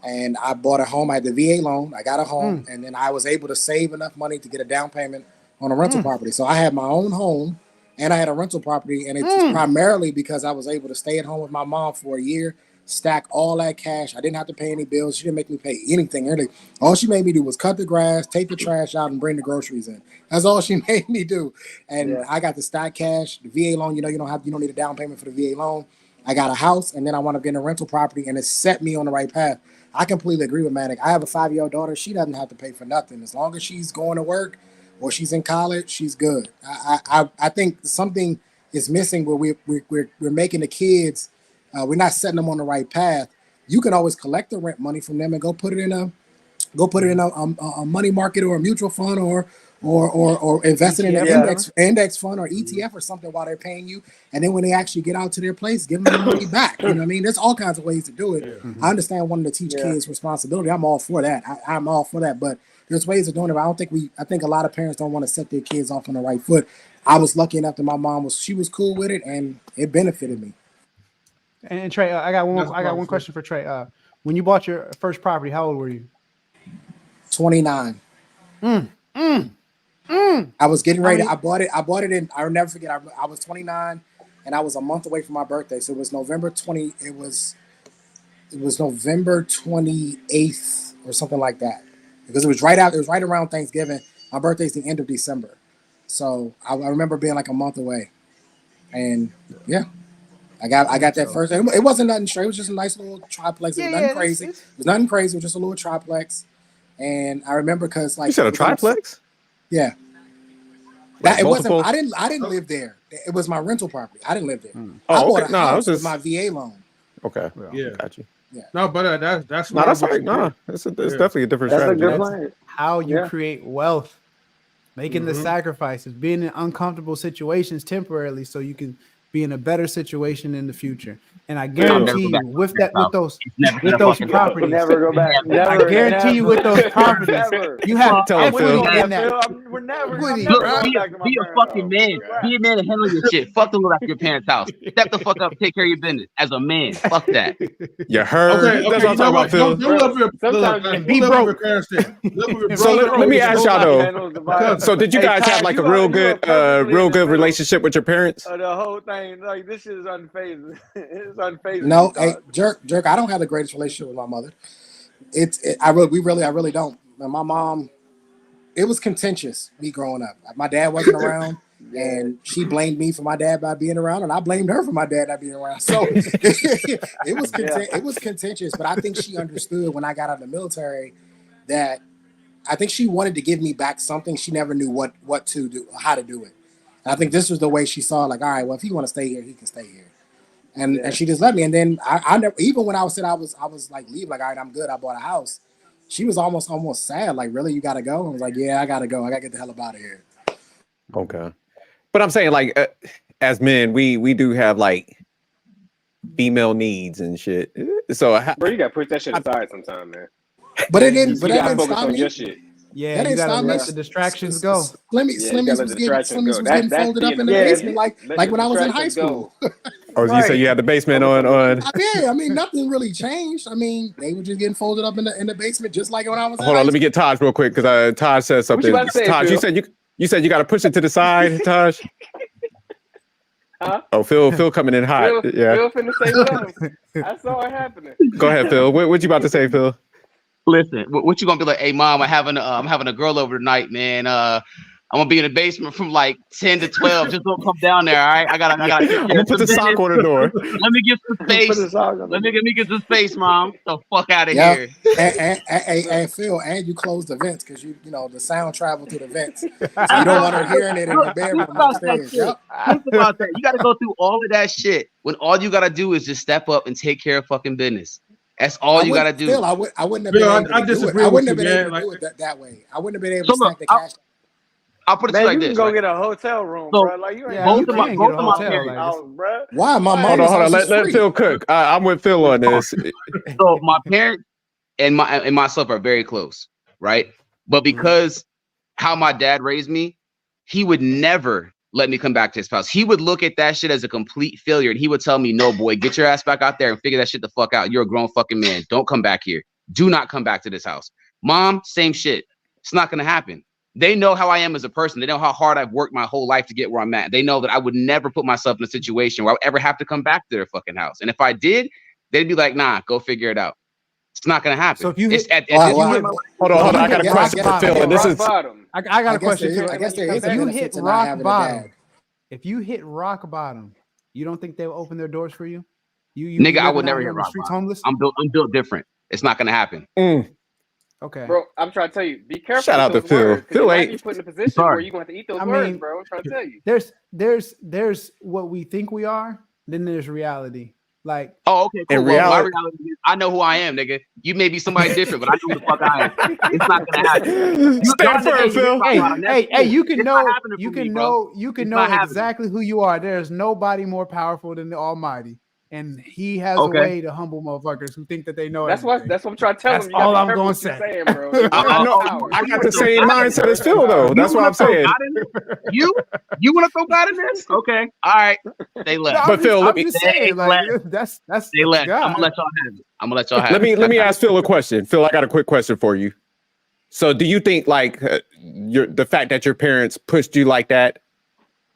And I bought a home. I had the VA loan. I got a home, and then I was able to save enough money to get a down payment on a rental property. So I had my own home, and I had a rental property, and it's primarily because I was able to stay at home with my mom for a year, stack all that cash. I didn't have to pay any bills. She didn't make me pay anything. Really, all she made me do was cut the grass, take the trash out, and bring the groceries in. That's all she made me do. And Yeah. I got the stack cash, the VA loan. You know, you don't need a down payment for the VA loan. I got a house, and then I wound up getting a rental property, and it set me on the right path. I completely agree with Manic. I have a 5-year-old daughter. She doesn't have to pay for nothing. As long as she's going to work or she's in college, she's good. I think something is missing where we're making the kids, we're not setting them on the right path. You can always collect the rent money from them and go put it in a money market or a mutual fund or invest it in an ETF, index fund or ETF or something while they're paying you. And then when they actually get out to their place, give them the money back. You know what I mean? There's all kinds of ways to do it. I understand wanting to teach kids responsibility. I'm all for that. I'm all for that. But there's ways of doing it. But I think a lot of parents don't want to set their kids off on the right foot. I was lucky enough that my mom she was cool with it, and it benefited me. And Trey, I got one question for Trey. When you bought your first property, how old were you? 29. I was getting ready. I bought it in. I'll never forget. I was 29, and I was a month away from my birthday. So it was November 20. It was November 28th or something like that, because it was right around Thanksgiving. My birthday's the end of December, so I remember being like a month away, and yeah. I got that first. It wasn't nothing straight. It was just a nice little triplex. It was nothing crazy. It was nothing crazy. It was just a little triplex. And I remember because You said a triplex? Yeah. Like It wasn't. multiple? I didn't live there. It was my rental property. I didn't live there. Oh, I bought okay. a No, it house was with just my VA loan. okay. Yeah. Got you. No, but that's No, that's right. No, it's definitely a different That's a strategy. good plan. How you Yeah. create wealth, making the sacrifices, being in uncomfortable situations temporarily, so you can be in a better situation in the future. And I guarantee you, with those properties, Never go back. Never. I guarantee you, with those properties, Never. you have Tell him, equity Phil. in that. We're never Woody, going Look, back to my be a parents' fucking house. man. Right. Be a man and handle your shit. Fuck to go back to your parents' house. Step the fuck up, take care of your business as a man. Fuck that. You heard? Okay, That's what I'm talking about, Phil. Don't live with Sometimes your, you be live with your broke. parents there. Live with your So brother let me or ask your y'all sister. though. So did you guys have like a real good relationship with your parents? The whole thing, like this shit is unfazing. It's unfazing. No, hey, jerk. I don't have the greatest relationship with my mother. I really don't. And my mom, it was contentious me growing up. My dad wasn't around, and she blamed me for my dad not being around, and I blamed her for my dad not being around. So it was contentious. But I think she understood when I got out of the military that I think she wanted to give me back something. She never knew what to do, how to do it. And I think this was the way she saw, like, all right, well, if he want to stay here, he can stay here. And she just let me. And then I never, even when I was I was like, leave, like, all right, I'm good. I bought a house. She was almost sad. Like, really, you got to go? I was like, yeah, I got to go. I got to get the hell up out of here. Okay. But I'm saying, like, as men, we do have like female needs and shit. So Bro, you gotta put that shit aside sometime, man. But it didn't. But You that gotta didn't focus stop on me. your shit. Yeah, That you didn't gotta stop me. let the distractions go. Slimmies Yeah, you gotta let was the getting distractions go. folded That's up in the being a basement man. like Let when the I was in high distractions school. or you say Right. you had the basement on. Yeah, I mean nothing really changed. I mean they were just getting folded up in the basement just like when I was in Hold high on, let me get Taj real quick because Taj said What you something. about to say, Taj, Phil? you said you got to push it to the side, Taj. Huh? Oh, Phil coming in hot. Yeah, Phil finna say something. I saw it happening. go ahead, Phil. What you about to say, Phil? Listen, what you gonna be like? Hey, mom, I'm having a girl over tonight, man. I'm gonna be in the basement from like 10 to 12. Just don't come down there, all right? I gotta take I'm care gonna of put some the sock business. on the door. Let me get some Put space. the song on Let the me get some space, mom. Get the fuck out of Yeah. here. And Phil, and you closed the vents because you know the sound traveled to the vents, so you don't want her hearing it in the bedroom Think about that upstairs. shit. Yep. Think about that. You gotta go through all of that shit when all you gotta do is just step up and take care of fucking business. That's all you gotta do. Phil, I wouldn't have Phil, been able I to do it. disagree I with wouldn't have you, been man. able to Like, do it that way. I wouldn't have been able So to look, stack the cash. I'll put it to Man, you like you can this. go Right? get a hotel room, So, bro. Like you ain't Yeah, both you of my can both get a of my hotel. parents. Like, house, bro. Why? My Why? Hold mama's on. house is Let free. Phil cook. I'm with Phil on this. So my parents and myself are very close, right? But because how my dad raised me, he would never let me come back to his house. He would look at that shit as a complete failure, and he would tell me, "No, boy, get your ass back out there and figure that shit the fuck out. You're a grown fucking man. Don't come back here. Do not come back to this house." Mom, same shit. It's not gonna happen. They know how I am as a person. They know how hard I've worked my whole life to get where I'm at. They know that I would never put myself in a situation where I would ever have to come back to their fucking house. And if I did, they'd be like, "Nah, go figure it out." It's not gonna happen. So if you It's hit- at Well, this well, point, Hold on. I got a Yeah, question for rock Phil, bottom. and this rock is bottom. I got a question. I guess there is If a you benefit hit to not rock having a bottom, dad. if you hit rock bottom, you don't think they'll open their doors for you? You nigga, I living would out never here hit on the rock streets bottom. homeless? I'm built different. It's not gonna happen. Okay. Bro, I'm trying to tell you, be careful Shout with out to those Phil. words, because Phil you might ain't- be put in a position Sorry. where you're going to have to eat those I words, mean, bro. I'm trying to tell you. there's what we think we are, then there's reality. Like, Oh, okay, cool. In Well, my reality- reality is I know who I am, nigga. You may be somebody different, but I know who the fuck I am. It's not gonna happen. Stand firm, Phil. hey, you can It's know, not happening you for can me, know, bro. you can It's know not happening. exactly who you are. There's nobody more powerful than the Almighty, and He has a Okay. way to humble motherfuckers who think that they know That's everything. what I'm trying to tell That's them. You gotta all be I'm careful gonna what you're say. saying, bro. The I word know. power. I got the same mindset as Phil, though. That's what I'm saying. You want to throw God in this? Okay, all right. They No, left. But Phil, let I'm me- just saying, like that's They left. I'm God. gonna let y'all have it. I'm gonna let y'all have it. let me ask Phil a question. Phil, I got a quick question for you. So, do you think like the fact that your parents pushed you like that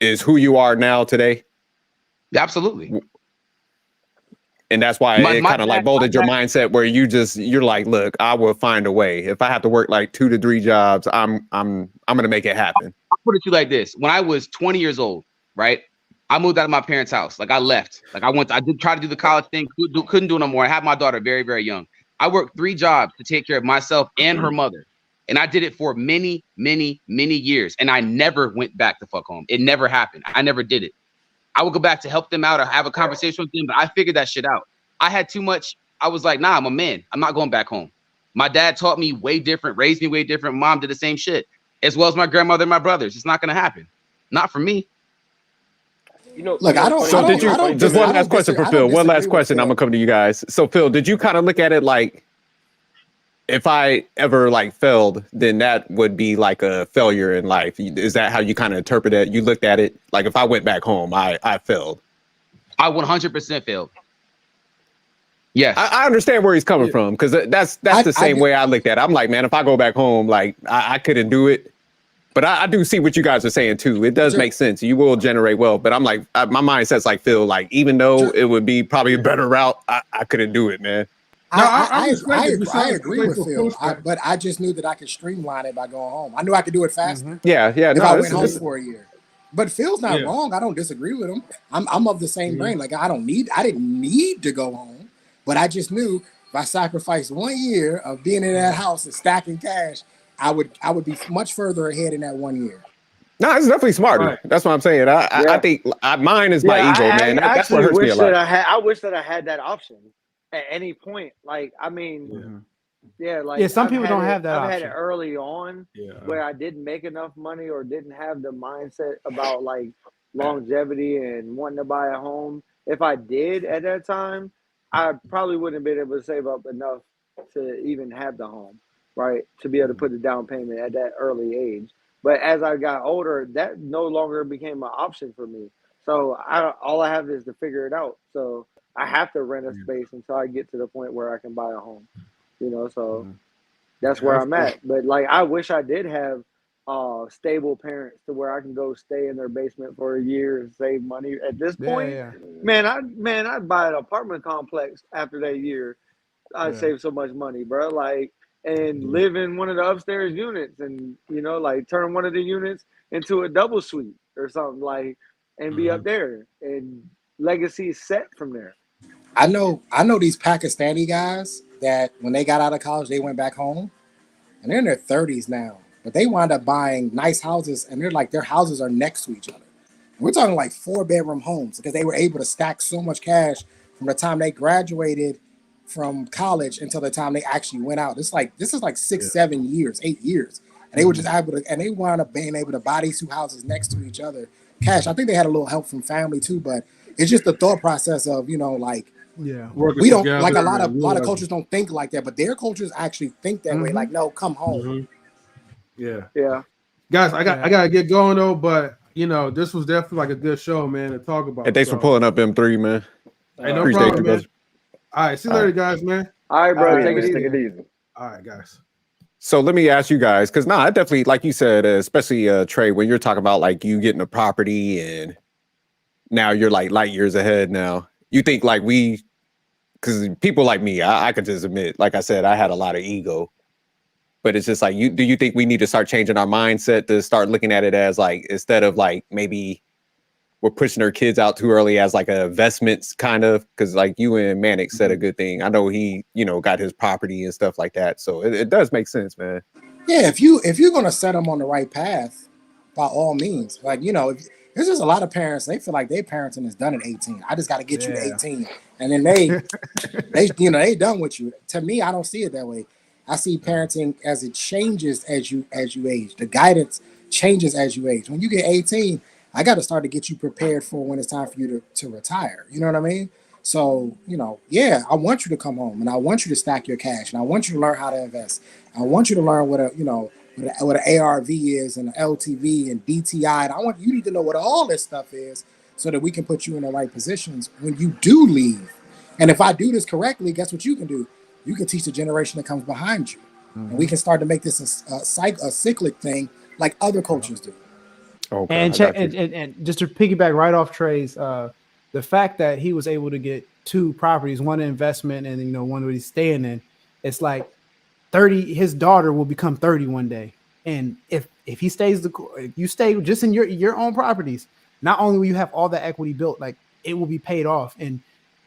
is who you are now today, Absolutely. and that's why My it kind of like dad- molded your mindset where you're like, look, I will find a way. If I have to work like 2 to 3 jobs, I'm gonna make it happen. I'll put it to you like this. When I was 20 years old, right? I moved out of my parents' house. Like I left. Like I did try to do the college thing, couldn't do it no more. I had my daughter very, very young. I worked 3 jobs to take care of myself and her mother. And I did it for many, many, many years. And I never went back to fuck home. It never happened. I never did it. I would go back to help them out or have a conversation with them, but I figured that shit out. I had too much. I was like, nah, I'm a man. I'm not going back home. My dad taught me way different, raised me way different. Mom did the same shit, as well as my grandmother and my brothers. It's not going to happen. Not for me. You know, Look, I don't. So I don't, did you? I don't Just dis- one I last don't question disagree- for I don't Phil. One last disagree with question. I'm Phil. gonna come to you guys. So Phil, did you kind of look at it like, if I ever like failed, then that would be like a failure in life? Is that how you kind of interpret it? You looked at it like, if I went back home, I failed. I 100% failed. Yes. I understand where he's coming from, because that's the same way I looked at it. I'm like, man, if I go back home, like I couldn't do it. But I do see what you guys are saying too. It does make sense. You will generate wealth. But I'm like, my mindset's like, Phil, like, even though it would be probably a better route, I couldn't do it, man. I agree with Phil, but I just knew that I could streamline it by going home. I knew I could do it faster. Yeah. If No, I went home for a year. But Phil's not wrong. I don't disagree with him. I'm of the same brain. Like I didn't need to go home, but I just knew if I sacrificed 1 year of being in that house and stacking cash, I would be much further ahead in that 1 year. No, it's definitely smarter. Right. That's what I'm saying. I think mine is my ego, man. That's what hurts me a lot. I wish that I had that option at any point. Like, I mean, like some I've people had don't it- have that I've had it option. early on where I didn't make enough money or didn't have the mindset about like longevity and wanting to buy a home. if I did at that time, I probably wouldn't have been able to save up enough to even have the home, right? To be able to put the down payment at that early age. But as I got older, that no longer became an option for me. So all I have is to figure it out. So I have to rent a space until I get to the point where I can buy a home. So that's where I'm at. But like, I wish I did have stable parents to where I can go stay in their basement for a year and save money. At this point, man, I'd buy an apartment complex after that year. I'd save so much money, bro. Like, and live in one of the upstairs units, and like turn one of the units into a double suite or something, like, and be up there, and legacy set from there. I know these Pakistani guys that when they got out of college, they went back home, and they're in their 30s now, but they wound up buying nice houses, and their houses are next to each other. And we're talking like 4-bedroom homes because they were able to stack so much cash from the time they graduated from college until the time they actually went out. This is like 6, 7 years, 8 years, and they were just able to, and they wound up being able to buy these 2 houses next to each other. Cash. I think they had a little help from family too, but it's just the thought process of like. Yeah, we don't like a lot of cultures don't think like that, but their cultures actually think that way. Like, no, come home. Yeah. Guys, I gotta get going though, but this was definitely like a good show, man, to talk about. Hey, thanks for pulling up M3, man. Hey, no problem, man. All right, see you later, guys, man. All right, bro. Take it easy. All right, guys. So let me ask you guys, because I definitely, like you said, especially Trey, when you're talking about like you getting a property and now you're like light years ahead now. You think like because people like me, I can just admit, like I said, I had a lot of ego, but it's just like, do you think we need to start changing our mindset to start looking at it as like, instead of like, maybe we're pushing our kids out too early as like a investments kind of, because like you and Manic said a good thing. I know he, got his property and stuff like that. So it does make sense, man. Yeah. If you're going to set them on the right path, by all means, like, there's just a lot of parents, they feel like their parenting is done at 18. I just got to get you to 18. And then they done with you. To me, I don't see it that way. I see parenting as it changes as you age. The guidance changes as you age. When you get 18, I got to start to get you prepared for when it's time for you to retire. You know what I mean? So, I want you to come home, and I want you to stack your cash, and I want you to learn how to invest. I want you to learn what an ARV is, and an LTV and DTI. And you need to know what all this stuff is so that we can put you in the right positions when you do leave. And if I do this correctly, guess what you can do? You can teach the generation that comes behind you. And we can start to make this a cyclic thing like other cultures do. Okay, and just to piggyback right off Trey's, the fact that he was able to get 2 properties, one investment and one that he's staying in, it's like 30. His daughter will become 30 one day, and if he stays, if you stay just in your own properties, not only will you have all that equity built, like it will be paid off, and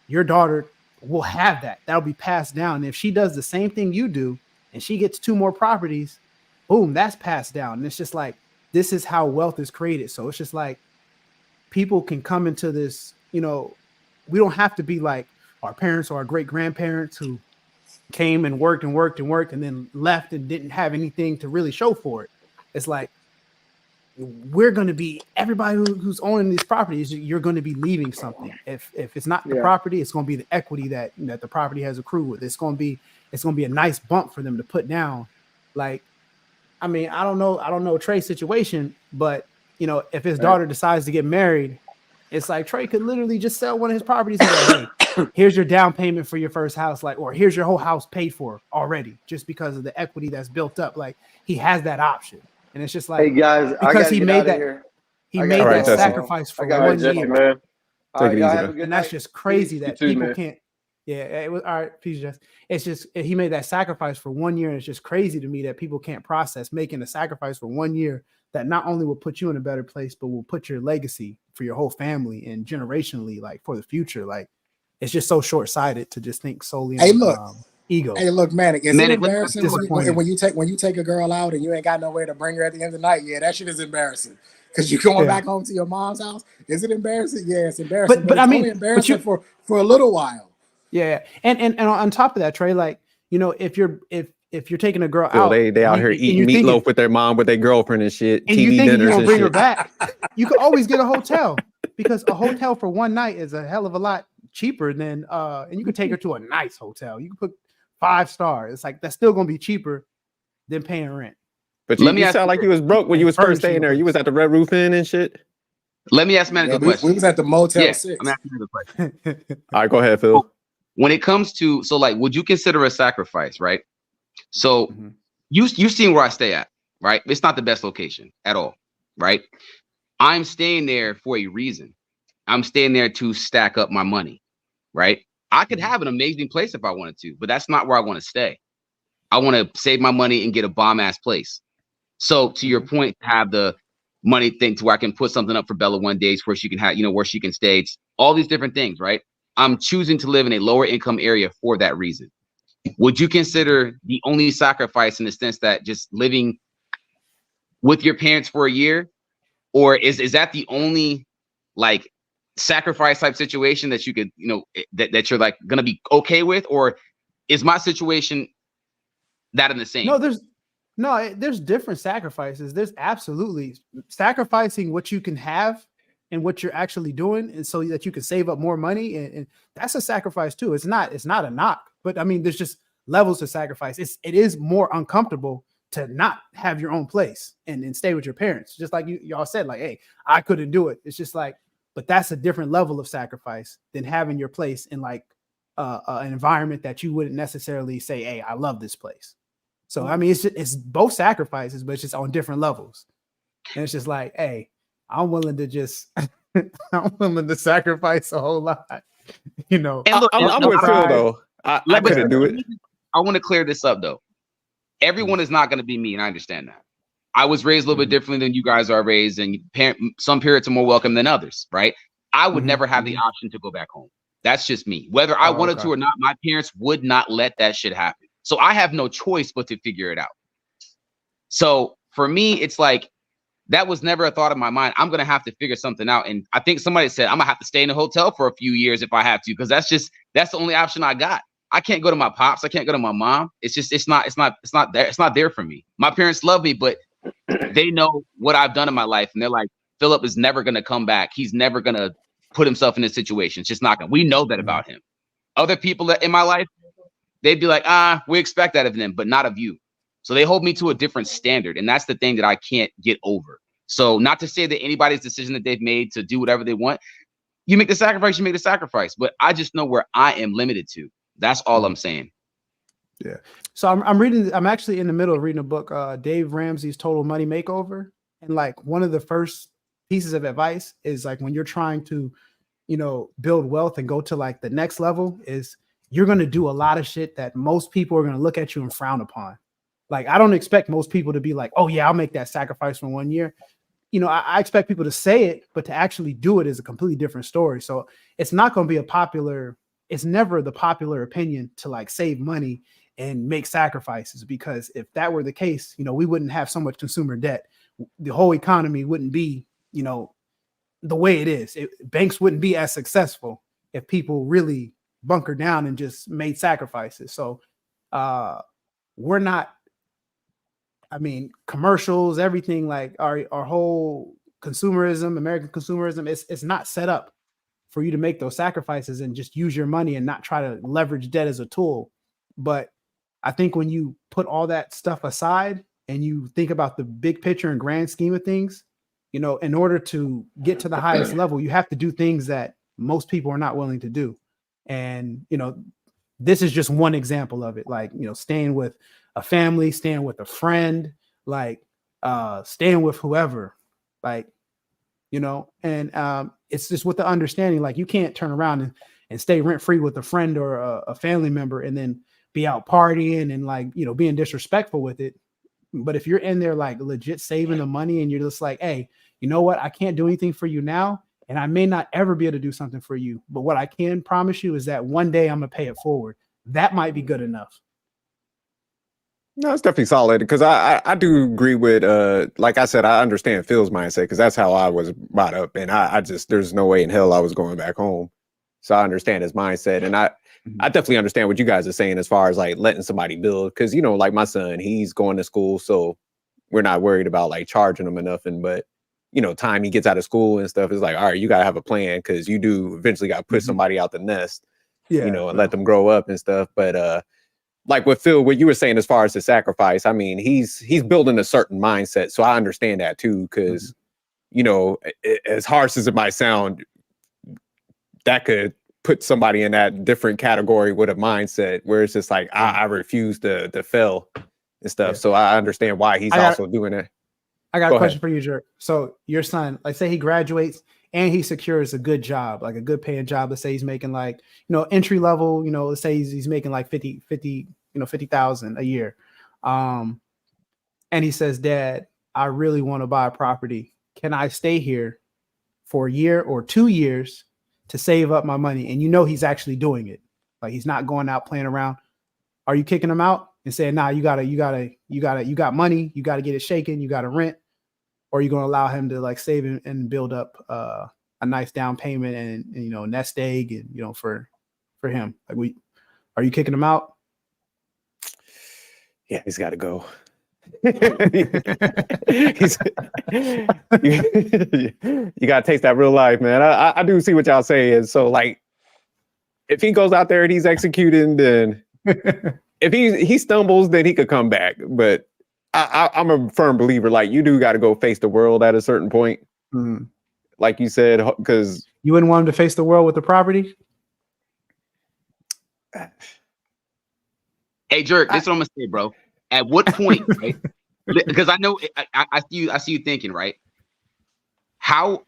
your daughter will have that'll be passed down. And if she does the same thing you do, and she gets 2 more properties, boom, that's passed down. And it's just like, this is how wealth is created. So it's just like people can come into this, we don't have to be like our parents or our great grandparents who came and worked and then left and didn't have anything to really show for it. It's like, we're going to be, everybody who's owning these properties, you're going to be leaving something. If it's not the property, it's going to be the equity that the property has accrued with. It's going to be a nice bump for them to put down. Like, I mean, I don't know Trey's situation, but if his daughter decides to get married, it's like Trey could literally just sell one of his properties and say, hey, here's your down payment for your first house, or here's your whole house paid for already, just because of the equity that's built up. Like, he has that option, and it's just like, hey guys, because he made that sacrifice for 1 year, man. And that's just crazy that people can't. Yeah, it was all right. Peace, Jess. It's just he made that sacrifice for 1 year, and it's just crazy to me that people can't process making a sacrifice for 1 year that not only will put you in a better place, but will put your legacy for your whole family and generationally, like for the future. Like, it's just so short-sighted to just think solely on ego. Hey, look, Manic, is it embarrassing when you take a girl out and you ain't got nowhere to bring her at the end of the night? Yeah, that shit is embarrassing. Because you're going back home to your mom's house. Is it embarrassing? Yeah, it's embarrassing. But I mean, embarrassing for a little while. Yeah, and on top of that, Trey, like, if you're taking a girl out, they out here eating meatloaf with their mom, with their girlfriend and shit. And TV you think dinners you're gonna and bring shit. her back, you could always get a hotel. because a hotel for one night is a hell of a lot cheaper than and you can take her to a nice hotel. You can put 5 stars. It's like that's still gonna be cheaper than paying rent. But Let me you ask sound you like this. you was broke when you was first staying there. You was at the Red Roof Inn and shit. Let me ask man a Yeah, good question. we was at the Motel Yeah, 6. I'm asking you a question. All right, go ahead, Phil. When it comes to, so like, would you consider a sacrifice, right? So Mhm. you've seen where I stay at, right? It's not the best location at all, right? I'm staying there for a reason. I'm staying there to stack up my money, right? I could have an amazing place if I wanted to, but that's not where I want to stay. I want to save my money and get a bomb ass place. So to your point, have the money thing to where I can put something up for Bella one day where she can have, where she can stay. It's all these different things, right? I'm choosing to live in a lower income area for that reason. Would you consider the only sacrifice in the sense that just living with your parents for a year, or is that the only like sacrifice type situation that you could, that you're like gonna be okay with, or is my situation that in the same? There's different sacrifices. There's absolutely sacrificing what you can have and what you're actually doing, and so that you can save up more money, and that's a sacrifice too. It's not a knock, but I mean, there's just levels of sacrifice. It is more uncomfortable to not have your own place and stay with your parents, just like y'all said, like, hey, I couldn't do it. It's just like, but that's a different level of sacrifice than having your place in like an environment that you wouldn't necessarily say, hey, I love this place. So I mean, it's both sacrifices, but it's just on different levels. And it's just like, hey, I'm willing to sacrifice a whole lot, And look, I'm with Phil though. I couldn't do it. I want to clear this up though. Everyone is not going to be me, and I understand that. I was raised a little bit differently than you guys are raised, and some parents are more welcome than others, right? I would never have the option to go back home. That's just me. Whether I wanted to or not, my parents would not let that shit happen. So I have no choice but to figure it out. So for me, it's like, that was never a thought in my mind. I'm going to have to figure something out. And I think somebody said, I'm gonna have to stay in a hotel for a few years if I have to, because that's the only option I got. I can't go to my pops. I can't go to my mom. It's not there for me. My parents love me, but they know what I've done in my life. And they're like, Philip is never going to come back. He's never going to put himself in this situation. It's just not going to, we know that about him. Other people that in my life, they'd be like, we expect that of them, but not of you. So they hold me to a different standard. And that's the thing that I can't get over. So not to say that anybody's decision that they've made to do whatever they want, you make the sacrifice, you make the sacrifice. But I just know where I am limited to. That's all I'm saying. Yeah. So I'm actually in the middle of reading a book, Dave Ramsey's Total Money Makeover. And like one of the first pieces of advice is like when you're trying to, build wealth and go to like the next level is you're going to do a lot of shit that most people are going to look at you and frown upon. Like, I don't expect most people to be like, oh yeah, I'll make that sacrifice for 1 year. I expect people to say it, but to actually do it is a completely different story. So it's not going to be it's never the popular opinion to like save money and make sacrifices, because if that were the case, we wouldn't have so much consumer debt. The whole economy wouldn't be, the way it is. Banks wouldn't be as successful if people really bunkered down and just made sacrifices. So we're not, commercials, everything, like our whole consumerism, American consumerism, it's not set up for you to make those sacrifices and just use your money and not try to leverage debt as a tool. But I think when you put all that stuff aside and you think about the big picture and grand scheme of things, in order to get to the highest level, you have to do things that most people are not willing to do. And, this is just one example of it. Like, staying with a family, staying with a friend, like staying with whoever, like, and it's just with the understanding, like you can't turn around and stay rent free with a friend or a family member and then be out partying and like, being disrespectful with it. But if you're in there like legit saving the money and you're just like, hey, you know what? I can't do anything for you now. And I may not ever be able to do something for you. But what I can promise you is that one day I'm going to pay it forward. That might be good enough. No, it's definitely solid, because I do agree with, like I said, I understand Phil's mindset, because that's how I was brought up. And I just, there's no way in hell I was going back home. So I understand his mindset. And I definitely understand what you guys are saying as far as like letting somebody build. Because, like my son, he's going to school. So we're not worried about like charging him or nothing. But, time he gets out of school and stuff, is like, all right, you gotta have a plan because you do eventually got to push somebody out the nest, and let them grow up and stuff. But like with Phil, what you were saying as far as the sacrifice, I mean, he's building a certain mindset, so I understand that too, because as harsh as it might sound, that could put somebody in that different category with a mindset where it's just like, I refuse to fail and stuff. Yeah. So I understand why he's also doing it. I got Go a question ahead. for you, Jerk. So your son, like say he graduates and he secures a good job, like a good paying job. Let's say he's making like, entry level, let's say he's making like 50,000 a year. And he says, Dad, I really want to buy a property. Can I stay here for a year or 2 years to save up my money? And he's actually doing it. Like he's not going out playing around. Are you kicking him out and saying, nah, you got money, you got to get it shaken, you got to rent? Or are you going to allow him to like save and build up a nice down payment and nest egg and for him? Like are you kicking him out? Yeah, he's got to go. you got to taste that real life, man. I do see what y'all saying. So like, if he goes out there and he's executing, then if he stumbles, then he could come back. But I'm a firm believer, like you do got to go face the world at a certain point. Mm-hmm. Like you said, because you wouldn't want him to face the world with the property. Hey, Jerk, this is what I'm gonna say, bro. At what point, right? Because I know I see you thinking, right? How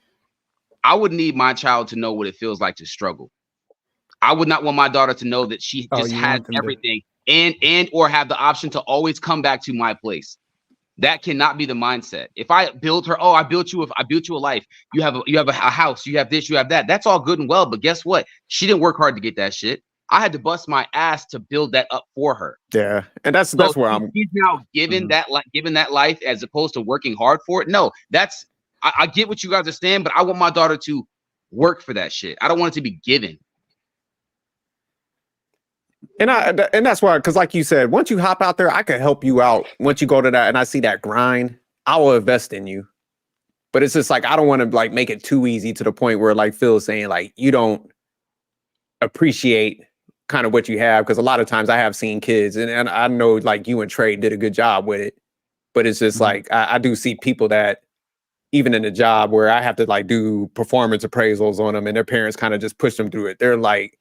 I would need my child to know what it feels like to struggle. I would not want my daughter to know that she just has everything and or have the option to always come back to my place. That cannot be the mindset. If I build her, I built you a life. You have a house, you have this, you have that. That's all good and well, but guess what? She didn't work hard to get that shit. I had to bust my ass to build that up for her. Yeah, and that's where he's now given that life as opposed to working hard for it. No, I get what you guys are saying, but I want my daughter to work for that shit. I don't want it to be given. And that's why, because like you said, once you hop out there, I can help you out. Once you go to that and I see that grind, I will invest in you. But it's just like, I don't want to like make it too easy to the point where like Phil's saying, like, you don't appreciate kind of what you have. Because a lot of times I have seen kids and I know like you and Trey did a good job with it. But it's just like, I do see people that even in the job where I have to like do performance appraisals on them and their parents kind of just push them through it. They're like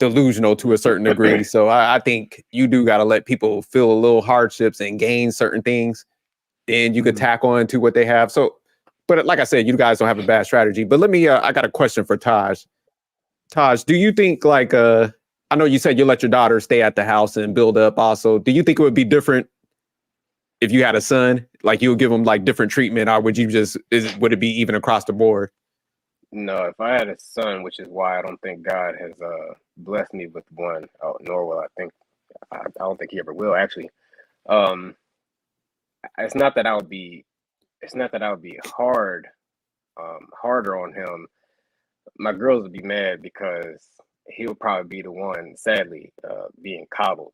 delusional to a certain degree. So I think you do got to let people feel a little hardships and gain certain things. Then you could tackle into what they have. So, but like I said, you guys don't have a bad strategy. But let me, I got a question for Taj. Taj, do you think like, I know you said you let your daughter stay at the house and build up also. Do you think it would be different if you had a son? Like you would give him like different treatment, or would you would it be even across the board? No, if I had a son, which is why I don't think God has blessed me with one, nor will I don't think he ever will actually. It's not that I would be harder on him. My girls would be mad because he would probably be the one, sadly, being coddled,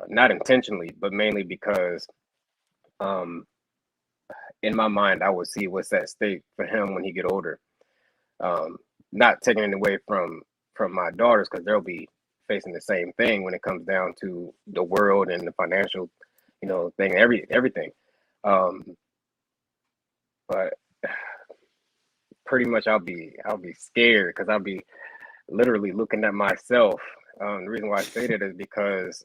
not intentionally, but mainly because in my mind I would see what's at stake for him when he get older. Not taking it away from my daughters, because they'll be facing the same thing when it comes down to the world and the financial, thing, everything. But pretty much I'll be scared because I'll be literally looking at myself. The reason why I say that is because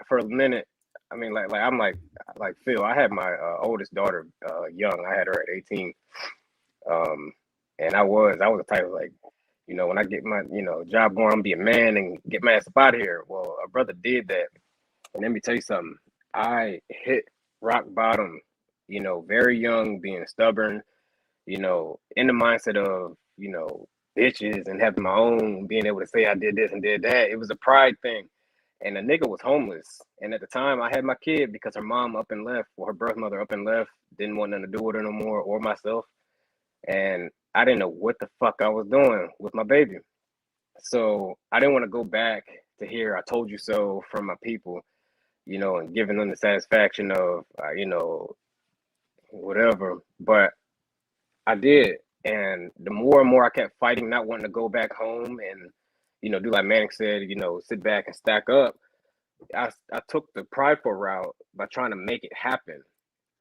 for a minute, I mean, like I'm like Phil. I had my oldest daughter young. I had her at 18. And I was the type of like, when I get my, job going, I'm be a man and get my ass up out of here. Well, a brother did that. And let me tell you something. I hit rock bottom, very young, being stubborn, in the mindset of, bitches and having my own, being able to say I did this and did that. It was a pride thing. And the nigga was homeless. And at the time I had my kid because her mom up and left, or her birth mother up and left, didn't want nothing to do with her no more, or myself. And I didn't know what the fuck I was doing with my baby. So I didn't want to go back to hear I told you so from my people, and giving them the satisfaction of, whatever. But I did. And the more and more I kept fighting, not wanting to go back home and, do like Manic said, sit back and stack up. I took the prideful route by trying to make it happen.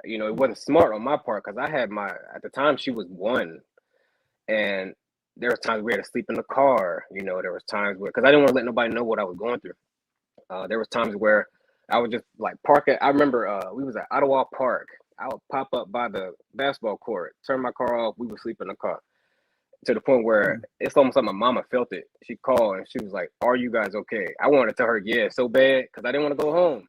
It wasn't smart on my part because I had at the time she was 1, and there was times we had to sleep in the car. There was times where, because I didn't want to let nobody know what I was going through. There was times where I would just like park at, I remember we was at Ottawa Park. I would pop up by the basketball court, turn my car off, we would sleep in the car. To the point where it's almost like my mama felt it. She called and she was like, "Are you guys okay?" I wanted to tell her, yeah, so bad, because I didn't want to go home.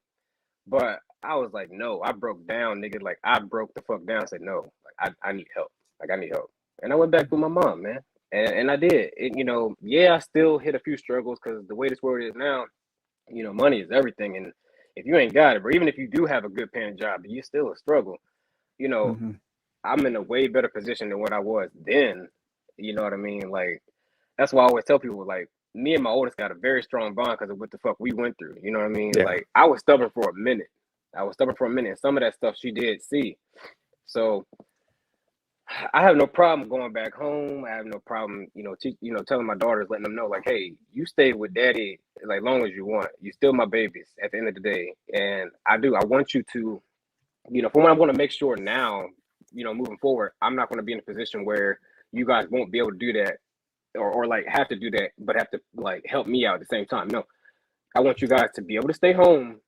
But I was like, no, I broke down, nigga. Like, I broke the fuck down. I said, no, like, I need help. Like, I need help. And I went back with my mom, man. And I did. I still hit a few struggles because the way this world is now, money is everything. And if you ain't got it, or even if you do have a good paying job, you still a struggle. I'm in a way better position than what I was then. You know what I mean? Like, that's why I always tell people, like, me and my oldest got a very strong bond because of what the fuck we went through. You know what I mean? Yeah. Like, I was stubborn for a minute. And some of that stuff she did see. So I have no problem going back home. I have no problem, telling my daughters, letting them know, like, hey, you stay with daddy like long as you want. You still my babies at the end of the day. And I want you to, for what I'm going to make sure now, moving forward, I'm not going to be in a position where you guys won't be able to do that or like have to do that, but have to like help me out at the same time. No, I want you guys to be able to stay home,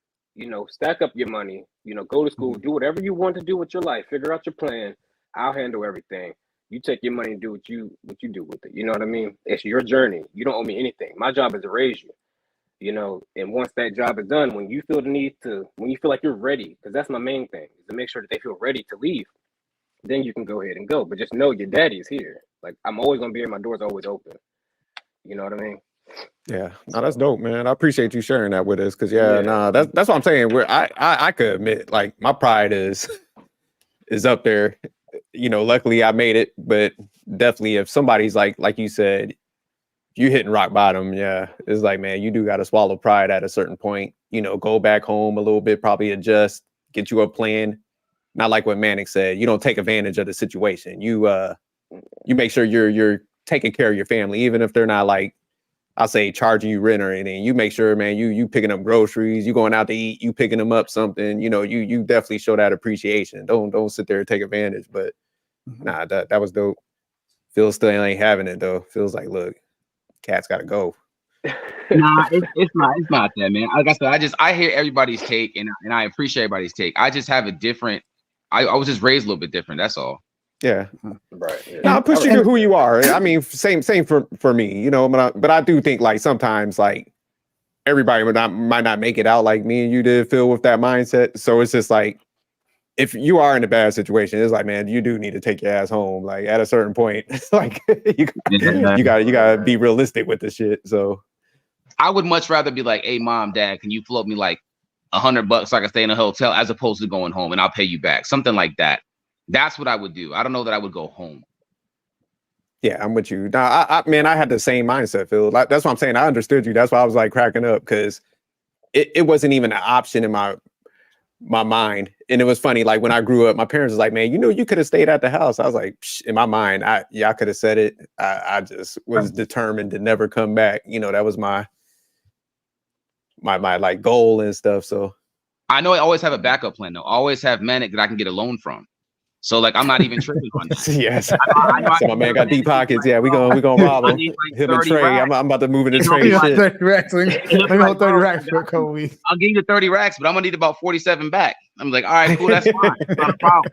stack up your money, go to school, do whatever you want to do with your life, figure out your plan. I'll handle everything. You take your money and do what you do with it. You know what I mean? It's your journey. You don't owe me anything. My job is to raise you, and once that job is done, when you feel like you're ready, because that's my main thing, is to make sure that they feel ready to leave, then you can go ahead and go. But just know your daddy is here. Like, I'm always going to be here. My door's always open. You know what I mean? Yeah, no, that's dope, man. I appreciate you sharing that with us, because that's what I'm saying. Where I could admit, like, my pride is up there. Luckily I made it, but definitely if somebody's like you said, you hitting rock bottom, it's like, man, you do got to swallow pride at a certain point. Go back home a little bit, probably adjust, get you a plan. Not like what Manic said. You don't take advantage of the situation. You make sure you're taking care of your family, even if they're not like, I'll say, charging you rent or anything. You make sure, man, you picking up groceries, you going out to eat, you picking them up something. You definitely show that appreciation. Don't sit there and take advantage. But nah, that was dope. Phil still ain't having it though. Feels like, look, Katt's got to go. Nah, it's not that, man. Like I said, I hear everybody's take, and I appreciate everybody's take. I just have a different. I was just raised a little bit different. That's all. Yeah. Right. Yeah. No, I push you to who you are. I mean, same for me, but I do think, like, sometimes, like, everybody might not make it out like me and you did, Phil, with that mindset. So it's just like, if you are in a bad situation, it's like, man, you do need to take your ass home. Like, at a certain point, like, you gotta be realistic with the shit. So I would much rather be like, hey, mom, dad, can you float me like $100 so I can stay in a hotel, as opposed to going home and I'll pay you back. Something like that. That's what I would do. I don't know that I would go home. Yeah, I'm with you. Now, I had the same mindset, Phil. Like, that's what I'm saying. I understood you. That's why I was like cracking up, because it wasn't even an option in my mind. And it was funny. Like, when I grew up, my parents was like, man, you could have stayed at the house. I was like, in my mind, I could have said it. I just was determined to never come back. That was my like goal and stuff. So I know I always have a backup plan though. Always have Manic that I can get a loan from. So like, I'm not even tripping on that. Yes. So my man got deep pockets. Yeah, we gonna rob him. Like Him and Trey. I'm about to move into Trey shit. 30 racks. Let me hold 30 racks for a couple weeks. I'll give you the 30 racks, but I'm gonna need about 47 back. I'm like, all right, cool, that's fine. It's not a problem.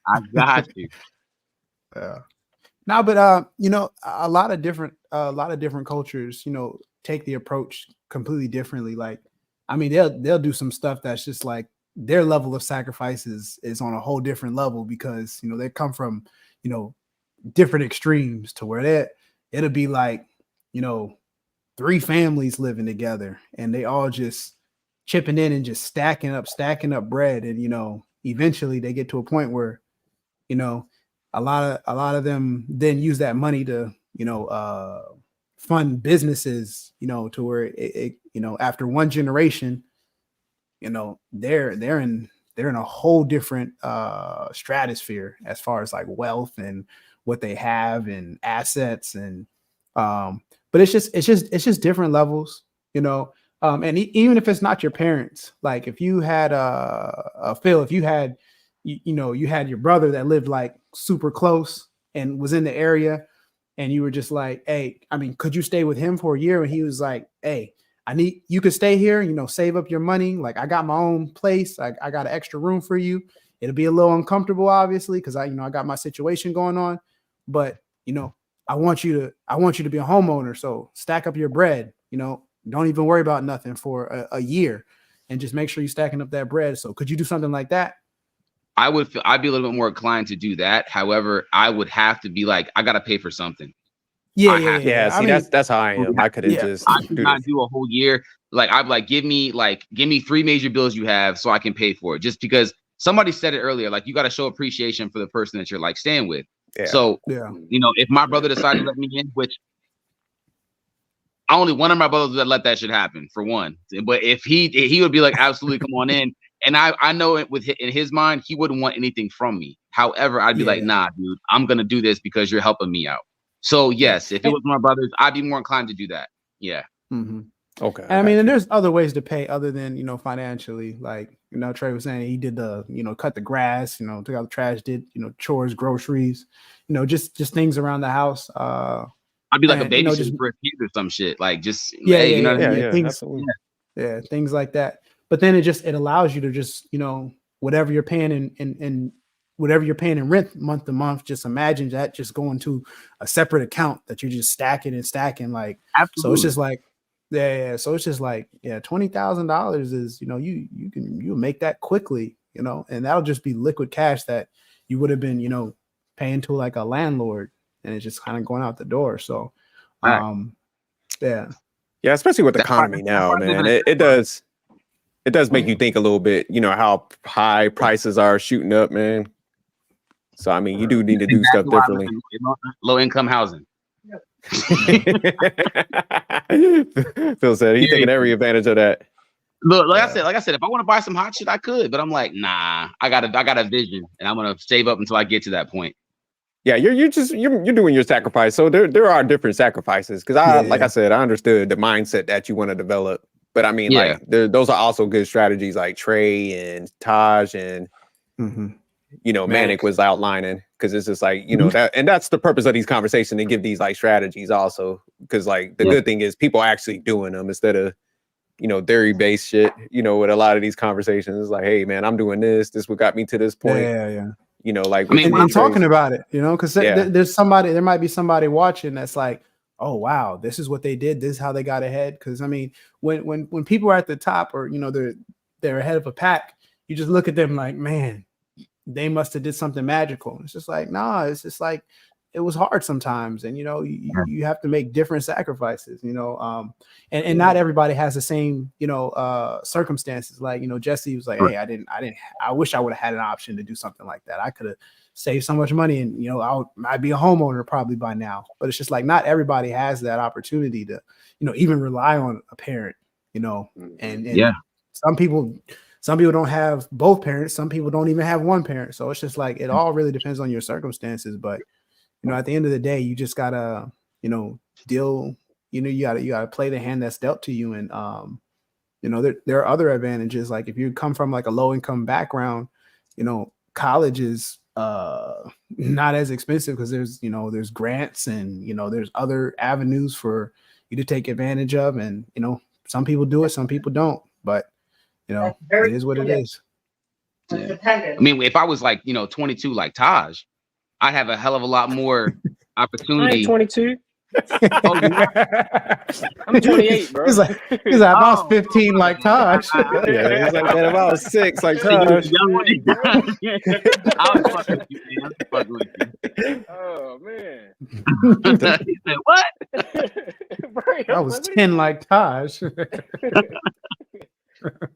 I got you. Yeah. No, but a lot of different cultures, take the approach completely differently. Like, I mean, they'll do some stuff that's just like, their level of sacrifice is on a whole different level, because they come from different extremes, to where it'll be like 3 families living together and they all just chipping in and just stacking up bread, and eventually they get to a point where a lot of them then use that money to fund businesses, to where it after one generation, they're in they're in a whole different stratosphere as far as like wealth and what they have and assets and but it's just different levels, you know. And even if it's not your parents, like if you had Phil, if you had you had your brother that lived like super close and was in the area, and you were just like, hey, I mean, could you stay with him for a year? And he was like, hey, you could stay here, save up your money. Like, I got my own place. I got an extra room for you. It'll be a little uncomfortable, obviously, because I got my situation going on. But, I want you to be a homeowner. So stack up your bread, don't even worry about nothing for a year and just make sure you're stacking up that bread. So could you do something like that? I'd be a little bit more inclined to do that. However, I would have to be like, I gotta pay for something. Yeah. See, that's how I am. I couldn't just. I could not do a whole year. Like, I'd like give me 3 major bills you have so I can pay for it. Just because somebody said it earlier, like you got to show appreciation for the person that you're like staying with. Yeah. So if my brother decided to let me in, which only one of my brothers would let that shit happen for one. But if he would be like, absolutely, come on in. And I know it in his mind, he wouldn't want anything from me. However, I'd be like, nah, dude, I'm gonna do this because you're helping me out. So yes, if it was my brothers, I'd be more inclined to do that. Yeah. Mm-hmm. Okay. And I mean, and there's other ways to pay other than financially. Like Trey was saying, he did the cut the grass, took out the trash, did chores, groceries, just things around the house. I'd be like a babysitter for a kid or some shit. Like just things, things like that. But then it allows you to just whatever you're paying in whatever you're paying in rent month to month. Just imagine that just going to a separate account that you're just stacking and stacking. Like, absolutely. So it's just like so it's just like $20,000 is you can make that quickly, and that'll just be liquid cash that you would have been paying to like a landlord, and it's just kind of going out the door. So especially with the economy now, man, it does make you think a little bit, how high prices are shooting up, man. So I mean, you do need to do stuff differently. Low income housing. Phil said he's taking every advantage of that. Look, like I said, if I want to buy some hot shit, I could, but I'm like, nah, I got a vision, and I'm gonna save up until I get to that point. Yeah, you're doing your sacrifice. So there are different sacrifices because I said, I understood the mindset that you want to develop, but I mean, like those are also good strategies like Trey and Taj and Manic was outlining, because it's just like that, and that's the purpose of these conversations, to give these like strategies also, because like the good thing is people actually doing them instead of theory based shit. With a lot of these conversations, it's like, hey man, I'm doing this what got me to this point. Like, I mean, I'm talking about it, because there might be somebody watching that's like, oh wow, this is what they did, this is how they got ahead. Because I mean, when people are at the top, or they're ahead of a pack, you just look at them like, man, they must have did something magical. It's just like, nah, it's just like it was hard sometimes, and you have to make different sacrifices, and not everybody has the same circumstances. Like Jesse was like, hey, I wish I would have had an option to do something like that. I could have saved so much money, and I'd be a homeowner probably by now. But it's just like not everybody has that opportunity to even rely on a parent, and some people don't have both parents. Some people don't even have one parent. So it's just like, it all really depends on your circumstances. But, at the end of the day, you just gotta, deal, you gotta play the hand that's dealt to you. And, there are other advantages. Like if you come from like a low income background, college is not as expensive because there's grants and, there's other avenues for you to take advantage of. And, some people do it, some people don't. But it is what it is. Yeah. I mean, if I was like, 22 like Taj, I'd have a hell of a lot more opportunity. I ain't 22. I'm 28, bro. He's like, I was 15 like Taj. He's like, man, if I was 6 like Taj. I was fucking with you, man. I was fucking with you. Oh man. He said, what? I was 10 like Taj.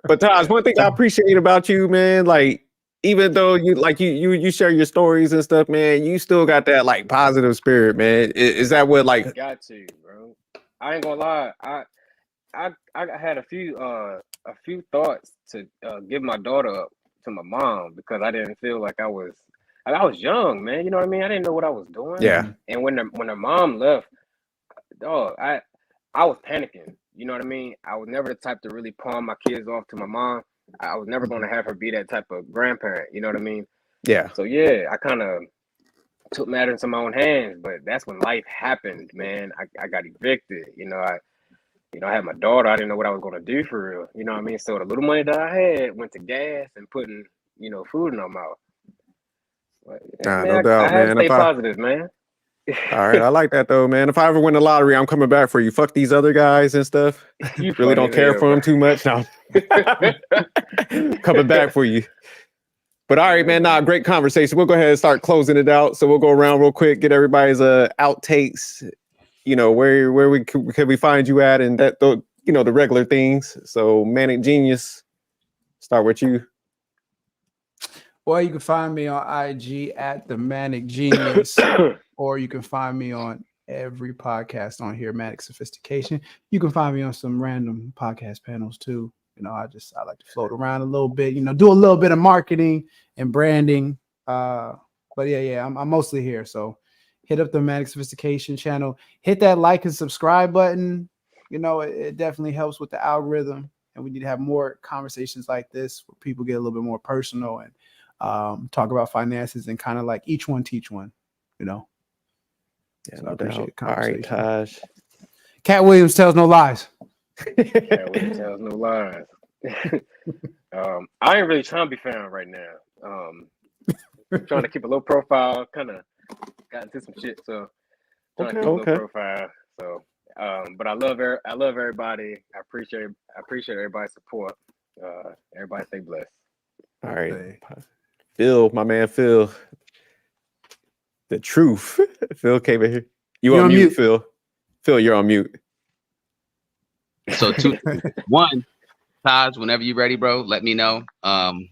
But Taj, one thing I appreciate about you, man, like even though you share your stories and stuff, man, you still got that like positive spirit, man. Is that what like? Got to, bro. I ain't gonna lie. I had a few thoughts to give my daughter up to my mom because I didn't feel like I was young, man. You know what I mean? I didn't know what I was doing. Yeah. And when her mom left, dog, I was panicking. You know what I mean? I was never the type to really pawn my kids off to my mom. I was never going to have her be that type of grandparent. You know what I mean? Yeah. So yeah, I kind of took matters into my own hands, but that's when life happened, man. I got evicted. I had my daughter. I didn't know what I was going to do for real. You know what I mean? So the little money that I had went to gas and putting, food in my mouth. But, Nah, man, no doubt, I had man. to stay positive, man. All right, I like that though, man. If I ever win the lottery, I'm coming back for you. Fuck these other guys and stuff. You Really funny don't as care hell, for them too much. No, coming back for you. But all right, man. Nah, great conversation. We'll go ahead and start closing it out. So we'll go around real quick, get everybody's outtakes. Where we can we find you at, and that the regular things. So Manic Genius, start with you. Well, you can find me on IG at the Manic Genius, or you can find me on every podcast on here, Manic Sophistication. You can find me on some random podcast panels too. I like to float around a little bit, do a little bit of marketing and branding. But yeah, I'm mostly here. So hit up the Manic Sophistication channel, hit that like and subscribe button. It definitely helps with the algorithm, and we need to have more conversations like this where people get a little bit more personal and talk about finances and kind of like each one teach one, Yeah, so no I appreciate doubt. All right, Taj. Katt Williams tells no lies. Katt Williams tells no lies. I ain't really trying to be found right now. I'm trying to keep a low profile. Kind of got into some shit, so trying to keep a low profile. So, but I love everybody. I appreciate everybody's support. Everybody stay blessed. All right. Phil, my man Phil. The truth. Phil came in here. You're on mute, Phil. Phil, you're on mute. So one, Taj, whenever you're ready, bro, let me know. I'm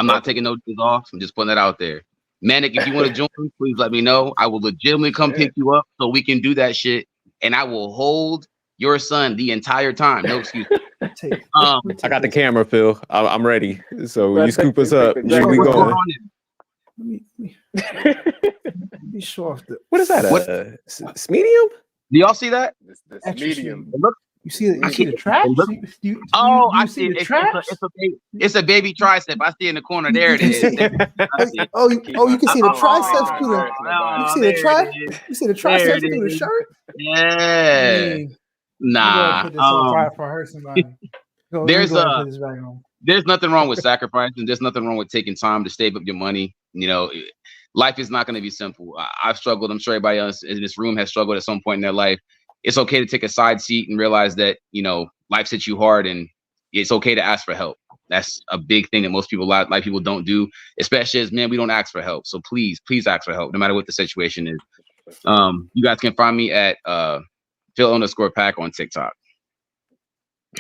not taking no days off. I'm just putting that out there. Manic, if you want to join, please let me know. I will legitimately come pick you up so we can do that shit. And I will hold your son the entire time. No excuse. I got the camera, Phil. I'm ready. So you scoop us up. We Let going. me show off What is that? Medium? Do y'all see that? This medium. You see the trap? I see the trap. It's a baby tricep. I see in the corner. There it is. You can see the triceps through the. You see the trap? You see the triceps through the shirt? Yeah. Nah. Put this on for her, somebody. There's nothing wrong with sacrificing. There's nothing wrong with taking time to save up your money. Life is not going to be simple. I've struggled. I'm sure everybody else in this room has struggled at some point in their life. It's okay to take a side seat and realize that, life hits you hard, and it's okay to ask for help. That's a big thing that most people, like people don't do, especially as men. We don't ask for help. So please ask for help, no matter what the situation is. You guys can find me at Phil_Pack on TikTok.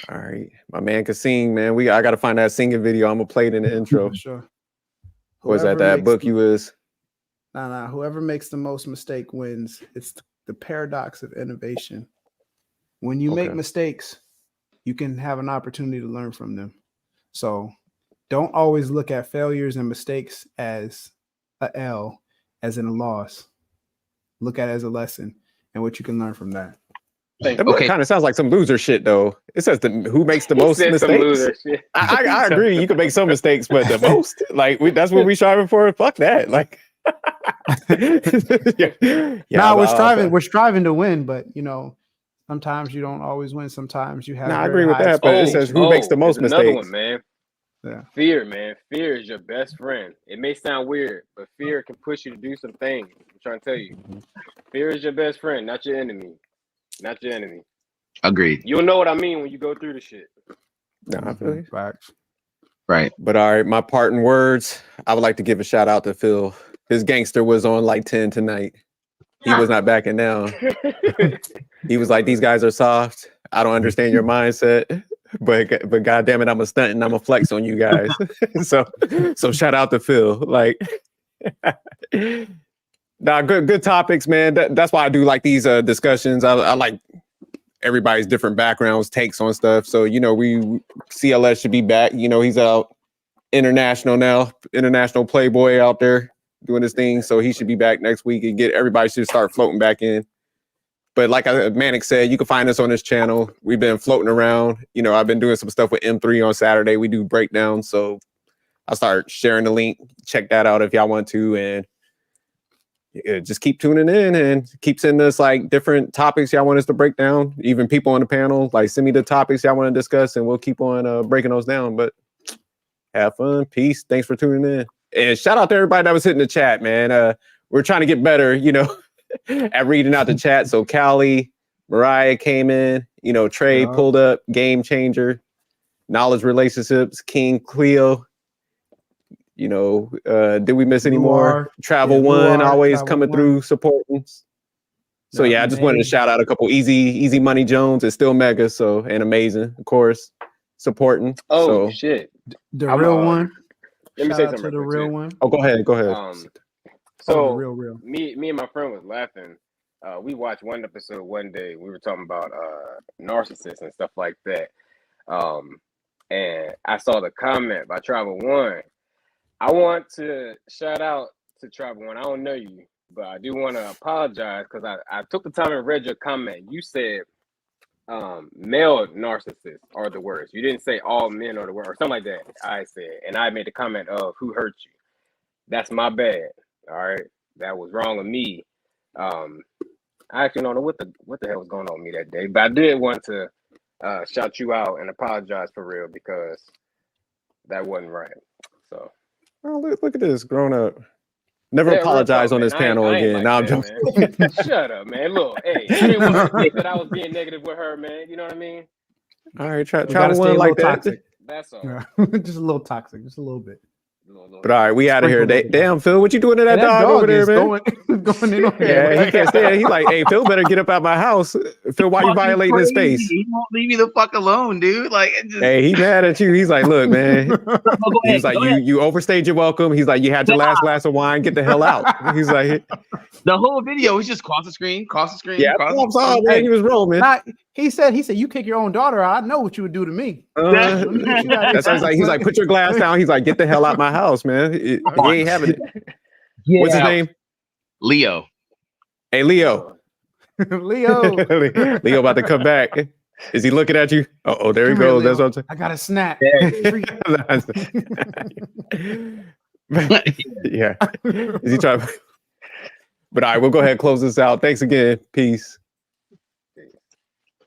All right. My man can sing, man. I got to find that singing video. I'm going to play it in the intro. Sure. Was that book you was? Nah. Whoever makes the most mistake wins. It's the paradox of innovation. When you make mistakes, you can have an opportunity to learn from them. So don't always look at failures and mistakes as a L, as in a loss. Look at it as a lesson and what you can learn from that. That book kind of sounds like some loser shit, though. It says who makes the most mistakes. I agree. You can make some mistakes, but the most, that's what we striving for. Fuck that. We're striving to win, but sometimes you don't always win. Sometimes you have. I agree with that, but it says who makes the most mistakes. Another one, man. Yeah. Fear, man. Fear is your best friend. It may sound weird, but fear can push you to do some things. I'm trying to tell you. Fear is your best friend, not your enemy. Not your enemy. Agreed. You'll know what I mean when you go through the shit. No, I feel you. Right. But all right, my parting words. I would like to give a shout out to Phil. His gangster was on 10 tonight. He was not backing down. He was like, "These guys are soft. I don't understand your mindset, but God damn it, I'm a stunt and I'm a flex on you guys." so shout out to Phil. Good topics, man. That's why I do like these discussions. I like everybody's different backgrounds, takes on stuff. So we CLS should be back. He's out international playboy out there doing his thing. So he should be back next week and everybody should start floating back in. But like Manic said, you can find us on this channel. We've been floating around. You know, I've been doing some stuff with M3 on Saturday. We do breakdowns. So I'll start sharing the link. Check that out if y'all want to. And just keep tuning in and keep sending us like different topics y'all want us to break down. Even people on the panel, like send me the topics y'all want to discuss and we'll keep on breaking those down. But have fun. Peace. Thanks for tuning in. And shout out to everybody that was hitting the chat, man. We're trying to get better, you know, at reading out the chat. So Callie, Mariah came in, you know, Trey pulled up, Game Changer, Knowledge Relationships, King Cleo. You know, did we miss any more? Travel One always coming through supporting. So yeah, I just wanted to shout out a couple Easy Money Jones is still mega, so and amazing, of course, supporting. Oh shit. The real one. Let me say something to the real one. Oh, go ahead. So real. Me and my friend was laughing. We watched one episode one day. We were talking about narcissists and stuff like that. And I saw the comment by Travel One. I want to shout out to Travel One. I don't know you, but I do want to apologize because I took the time and read your comment. You said male narcissists are the worst. You didn't say all men are the worst or something like that. I said, and I made the comment of who hurt you. That's my bad. All right, that was wrong of me. I actually don't know what the hell was going on with me that day, but I did want to shout you out and apologize for real because that wasn't right. So, oh, look at this grown up. Never apologize on this panel again. Like now I'm that, just shut up, man. Look, hey, I didn't want to think that I was being negative with her, man. You know what I mean? All right, try one like that. Toxic. That's all. Just a little toxic, just a little bit. But all right, we out of here. Damn, Phil, what you doing to that dog over there, man? Going in on yeah, he can't stay. He's like, hey, Phil, better get up out my house. Phil, why you violating his space? He won't leave me the fuck alone, dude. Like, hey, he mad at you. He's like, look, man. He's like, you overstayed your welcome. He's like, you had your last glass of wine. Get the hell out. He's like, the whole video was just cross the screen. Yeah, I'm sorry, man. He was wrong, man. He said, you kick your own daughter out. I know what you would do to me. That's he's like, put your glass down. He's like, get the hell out my house, man. You ain't having it. Yeah. What's his name? Leo. Hey, Leo. Leo about to come back. Is he looking at you? Oh, there he goes. That's what I'm saying. I got a snap. Yeah. Is he trying? But all right, we'll go ahead and close this out. Thanks again. Peace.